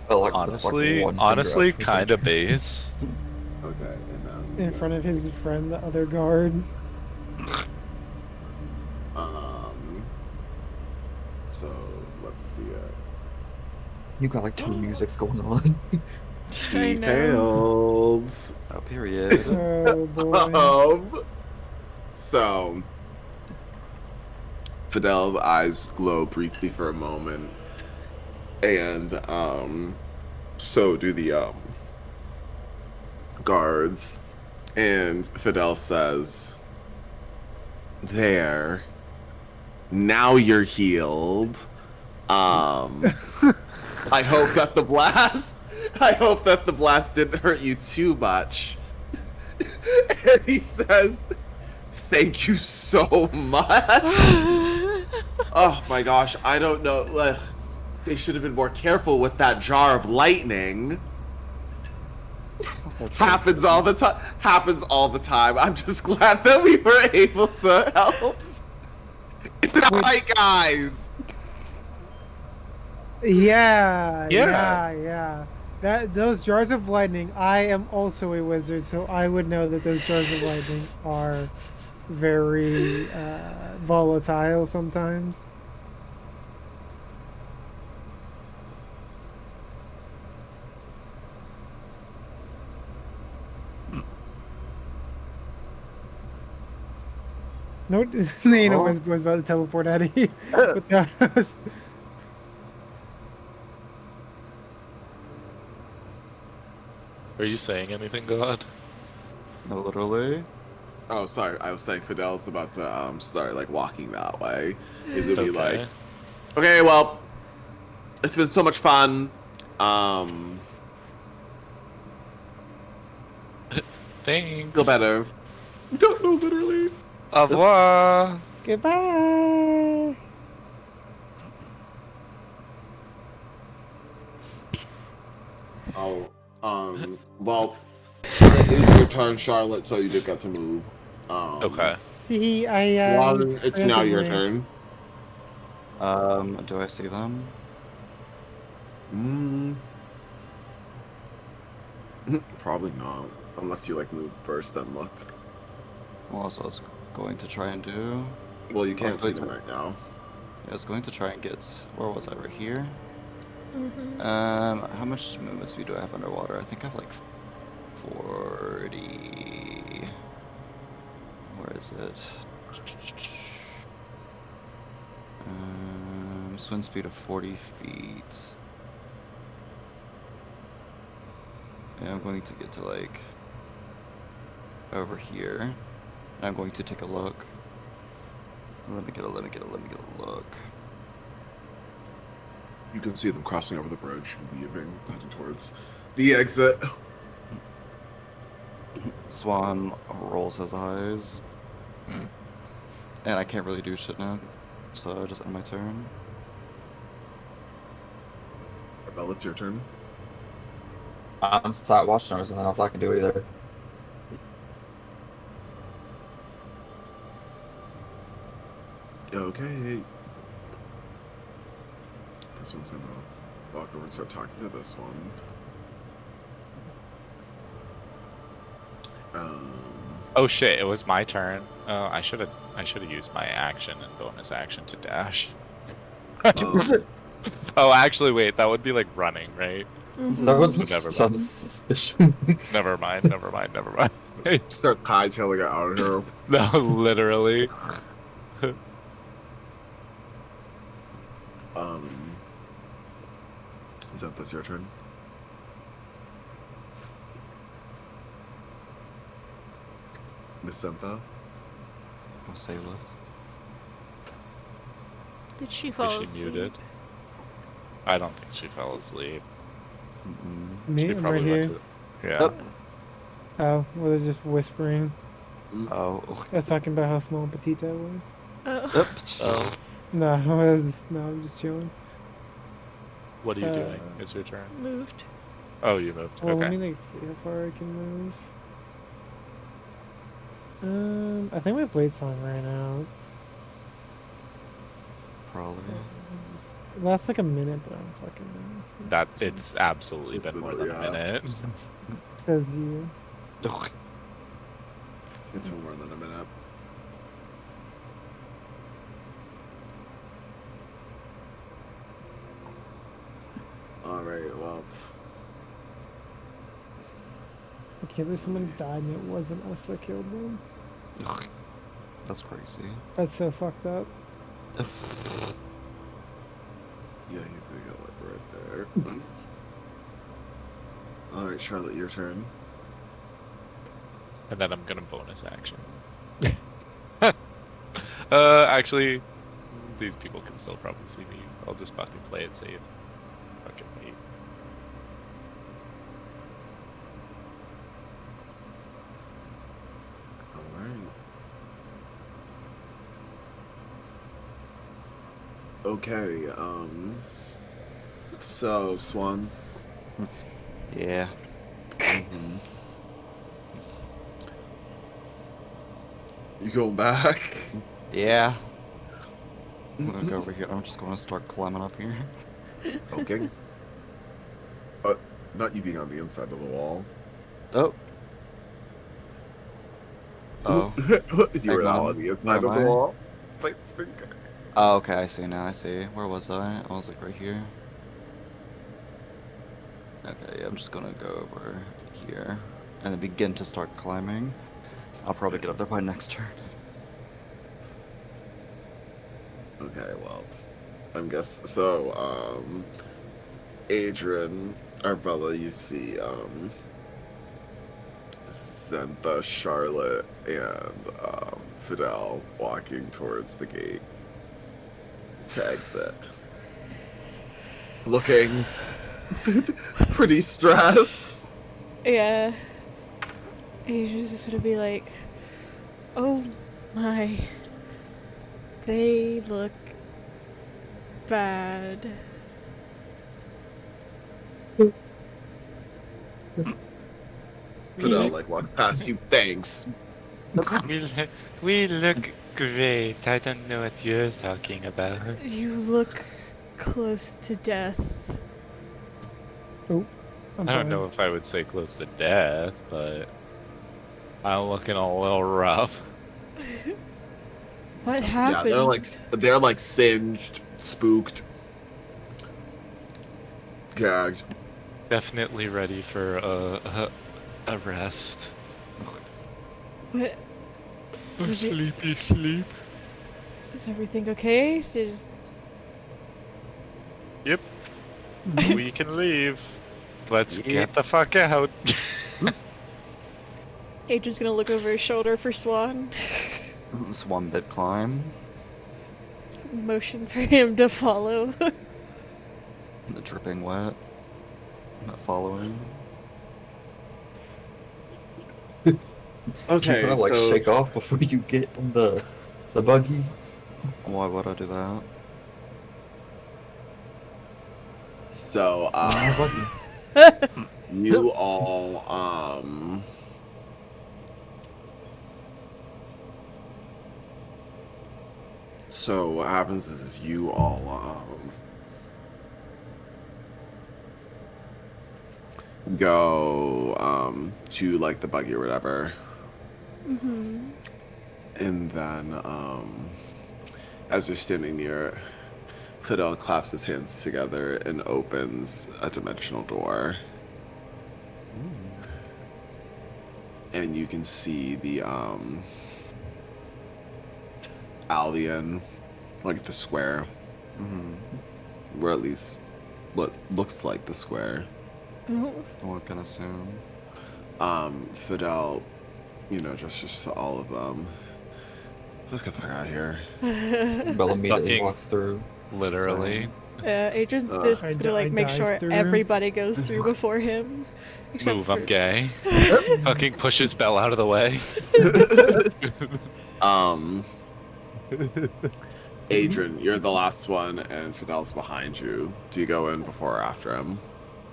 Well, like, it's like Honestly, one finger honestly, up. kind of base. Okay, and In front of his friend, the other guard. So let's see it. You got like two musics going on. I He know. failed. Oh, period. Oh boy. So Fidel's eyes glow briefly for a moment, and so do the guards. And Fidel says, "There, now you're healed. I hope that the blast. I hope that the blast didn't hurt you too much. And he says, "Thank you so much." Oh my gosh, I don't know. They should have been more careful with that jar of lightning. Happens all the time. Happens all the time. I'm just glad that we were able to help. Is it alright, guys? Yeah. Those jars of lightning. I am also a wizard, so I would know that those jars of lightning are very volatile sometimes. No, Nano was about to teleport out of here. But that was... Are you saying anything, God? No, literally. Oh, sorry. I was saying Fidel's about to start like walking that way. He's gonna be like, okay, well, it's been so much fun. Thanks. Feel better. No, literally. Au revoir. Goodbye. Oh, well, it is your turn, Charlotte, so you just got to move. Okay. Juan, it's now your turn. Do I see them? Probably not, unless you like moved first, then looked. Well, that's what I was going to try and do. Well, you can't see wait, them right now. Yeah, I was going to try and get. Where was I? Right here. Mhm. How much movement speed do I have underwater? I think I have like 40. Where is it? Swim speed of 40 feet. And I'm going to get to like over here. I'm going to take a look. Let me get a look. You can see them crossing over the bridge, leaving, heading towards the exit. Swan rolls his eyes. And I can't really do shit now. So I just end my turn. Bella, it's your turn. I'm sat watching. There's nothing else I can do either. Okay. This one's gonna walk over and start talking to this one. Oh shit! It was my turn. Oh, I should have used my action and bonus action to dash. Oh, actually, wait. That would be like running, right? That was Never some mind. suspicion. Never mind. Start hightailing it out of here. No, literally. That's your turn. Miss Zentha? I'll say left. Did she fall Is she asleep? muted? I don't think she fell asleep. Me, She I'm right probably went here. to. Yeah. Oh, well, they're just whispering. Oh. I was talking about how small Petita was. Oh. Oh. No, I'm just chilling. What are you doing? It's your turn. Moved. Oh, you moved. Well, Okay. let me like see how far I can move. I think my blade song ran out. Probably. It lasts like a minute, but I don't fucking know. So That it's absolutely been more than a Yeah. minute. says you. It's more than a minute. Alright, well. I can't believe somebody died and it wasn't us that killed them. That's crazy. That's so fucked up. Yeah, he's gonna go like right there. Alright, Charlotte, your turn. And then I'm gonna bonus action. Actually, these people can still probably see me. I'll just fucking play it safe. Fucking Okay, so, Swan. Yeah. Mhm. You going back? Yeah. I'm gonna go over here. I'm just gonna start climbing up here. Okay. Not you being on the inside of the wall. Oh. Oh. You were now Eggman, on the where inside am of the I? wall. Fight Spinker. Oh, okay, I see now, I see. Where was I? I was like right here. Okay, yeah, I'm just gonna go over here. And then begin to start climbing. I'll probably get up there by next turn. Okay, well, so. Adrian, Arbella, you see, Zentha, Charlotte, and Fidel walking towards the gate to exit. Looking pretty stressed. Yeah. Adrian's just gonna be like, oh my. They look bad. Fidel, like, walks past you, thanks. We look great. I don't know what you're talking about. You look close to death. Oh, I'm I don't fine. know if I would say close to death, but I'm looking a little rough. What Yeah, happened? they're like singed, spooked, gagged. Definitely ready for a rest. What? Did you- Sleepy sleep. Is everything okay? Yep, we can leave. Let's Yep. get the fuck out. Adrian's gonna look over his shoulder for Swan. Swan bit climb. Motion for him to follow. The dripping wet. Not following. Okay, you gotta like so shake off before you get in the buggy. Why would I do that? so Buggy. you all so what happens is you all go to like the buggy or whatever, Mm-hmm. and then as you're standing near it, Fidel claps his hands together and opens a dimensional door, and you can see the Albion, like the square, or at least what looks like the square. One can assume. Fidel, gestures to all of them. Let's get the fuck out of here. Bell immediately Fucking- walks through. Literally. Adrian's Ugh. is I gonna like di- make dive sure through. everybody goes through before him. Except Move, I'm for- gay. Fucking pushes Bell out of the way. Adrian, you're the last one, and Fidel's behind you. Do you go in before or after him?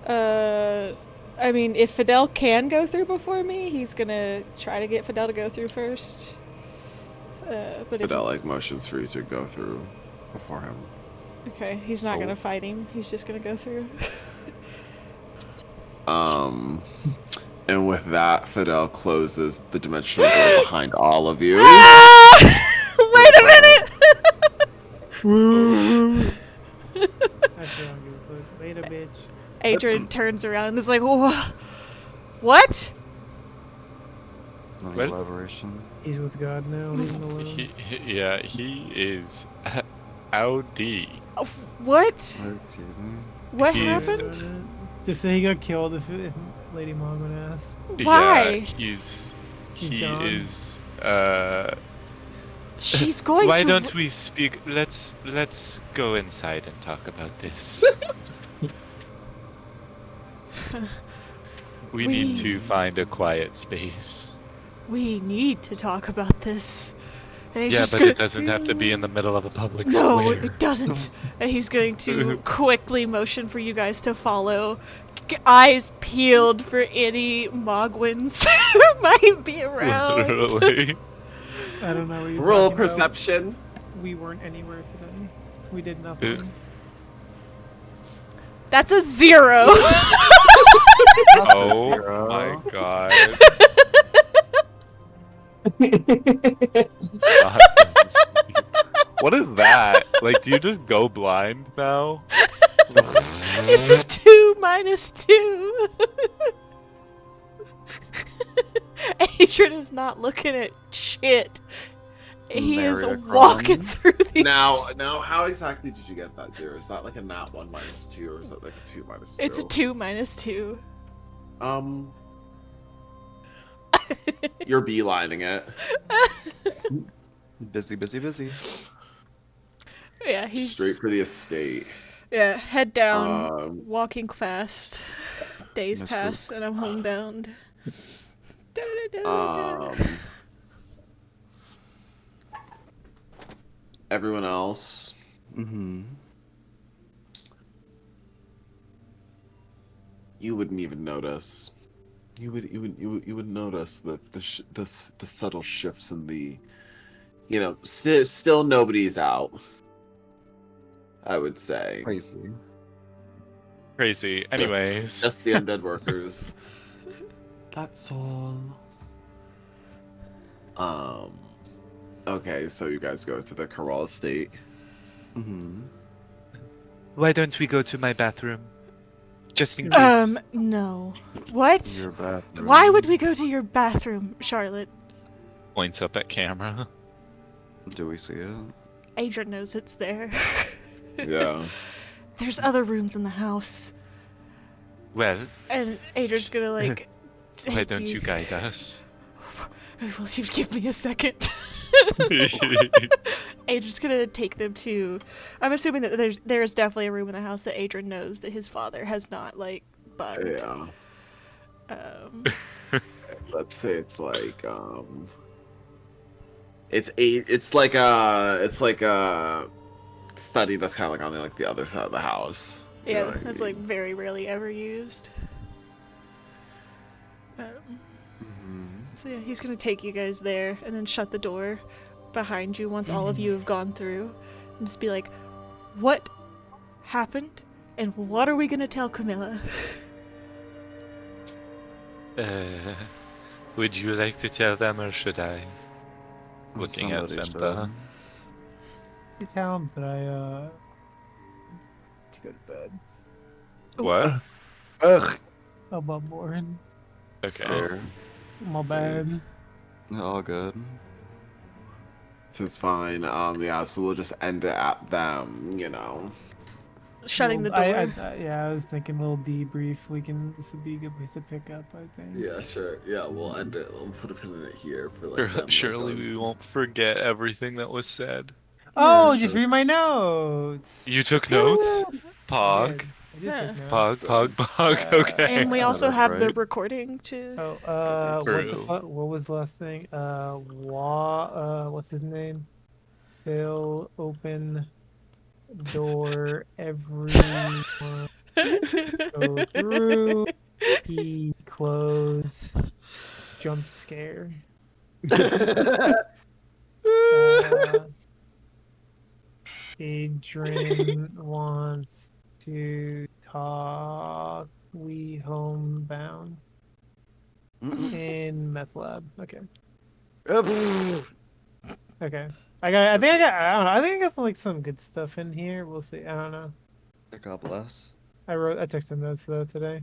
I mean, if Fidel can go through before me, he's gonna try to get Fidel to go through first. But if Fidel like motions for you to go through before him. okay, he's not Oh. gonna fight him. He's just gonna go through. And with that, Fidel closes the dimensional door behind all of you. Wait a minute! I still don't give a fuck. Later, bitch. Adrian turns around and is like, What? No What? elaboration. He's with God now. Leave him alone. He is Audi. What? Excuse me. What He's- happened? Just say he got killed if Lady Mongo asked. Why? Yeah, he gone? is She's going Why to. don't we speak? Let's go inside and talk about this. We need to find a quiet space. We need to talk about this. And he's Yeah, just but gonna... it doesn't have to be in the middle of a public No, square. it doesn't. And he's going to quickly motion for you guys to follow, eyes peeled for any Mogwins who might be around. Literally. I don't know what you're Roll talking perception. about. We weren't anywhere today. We did nothing. That's a 0. Oh Zero. my god. God. What is that? Like, do you just go blind now? It's a 2 minus 2. Adrian is not looking at shit. He is Nary a walking crumb. through these. Now, how exactly did you get that 0? Is that like a nat 1 minus 2, or is that like a 2 minus 2? It's a 2 minus 2. You're beelining it. Busy, busy, busy. Yeah, he's Straight for the estate. yeah, head down, Um, walking fast. Days Mr. pass, and I'm homebound. Da-da-da-da-da. Everyone else. Mm-hmm. You wouldn't even notice. You would notice that the subtle shifts in the, still nobody's out. I would say Crazy. Crazy. Anyways. just the undead workers. That's all. Okay, so you guys go to the Corral estate. Mm-hmm. Why don't we go to my bathroom? Just in case. No. What? Your bathroom. Why would we go to your bathroom, Charlotte? Points up at camera. Do we see it? Adrian knows it's there. Yeah. There's other rooms in the house. Well, And Adrian's gonna, like, why take don't you guide us? Well, you give me a second. Adrian's gonna take them to... I'm assuming that there's definitely a room in the house that Adrian knows that his father has not, like, bugged. Yeah. Let's say it's like it's like a study that's kind of like on the other side of the house. You know Yeah, what I that's, mean? like, very rarely ever used. Mm-hmm. So yeah, he's gonna take you guys there and then shut the door behind you once all of you have gone through and just be like, what happened and what are we gonna tell Camilla? Would you like to tell them or should I? Looking at Somebody Simba. You tell him that I to go to bed. What? Ugh. Above board. Okay. Fair. My bad. All good. It's fine. Yeah, so we'll just end it at them, Shutting the door. Yeah, I was thinking a little debrief. This would be a good place to pick up, I think. Yeah, sure. Yeah, we'll end it. We'll put a pin in it here for like them. Surely we won't forget everything that was said. Oh, Yeah, just sure. read my notes. You took notes? Pog? I did Yeah. take notes. Pog, okay. And we also that's have the right. recording to... What the True. fuck? What was the last thing? What's his name? Phil, open door, everyone go through, he close, jump scare. Adrian wants to talk. We homebound in meth lab. Okay. Okay. I don't know. I think I got like some good stuff in here. We'll see. I don't know. God bless. I took some notes though today.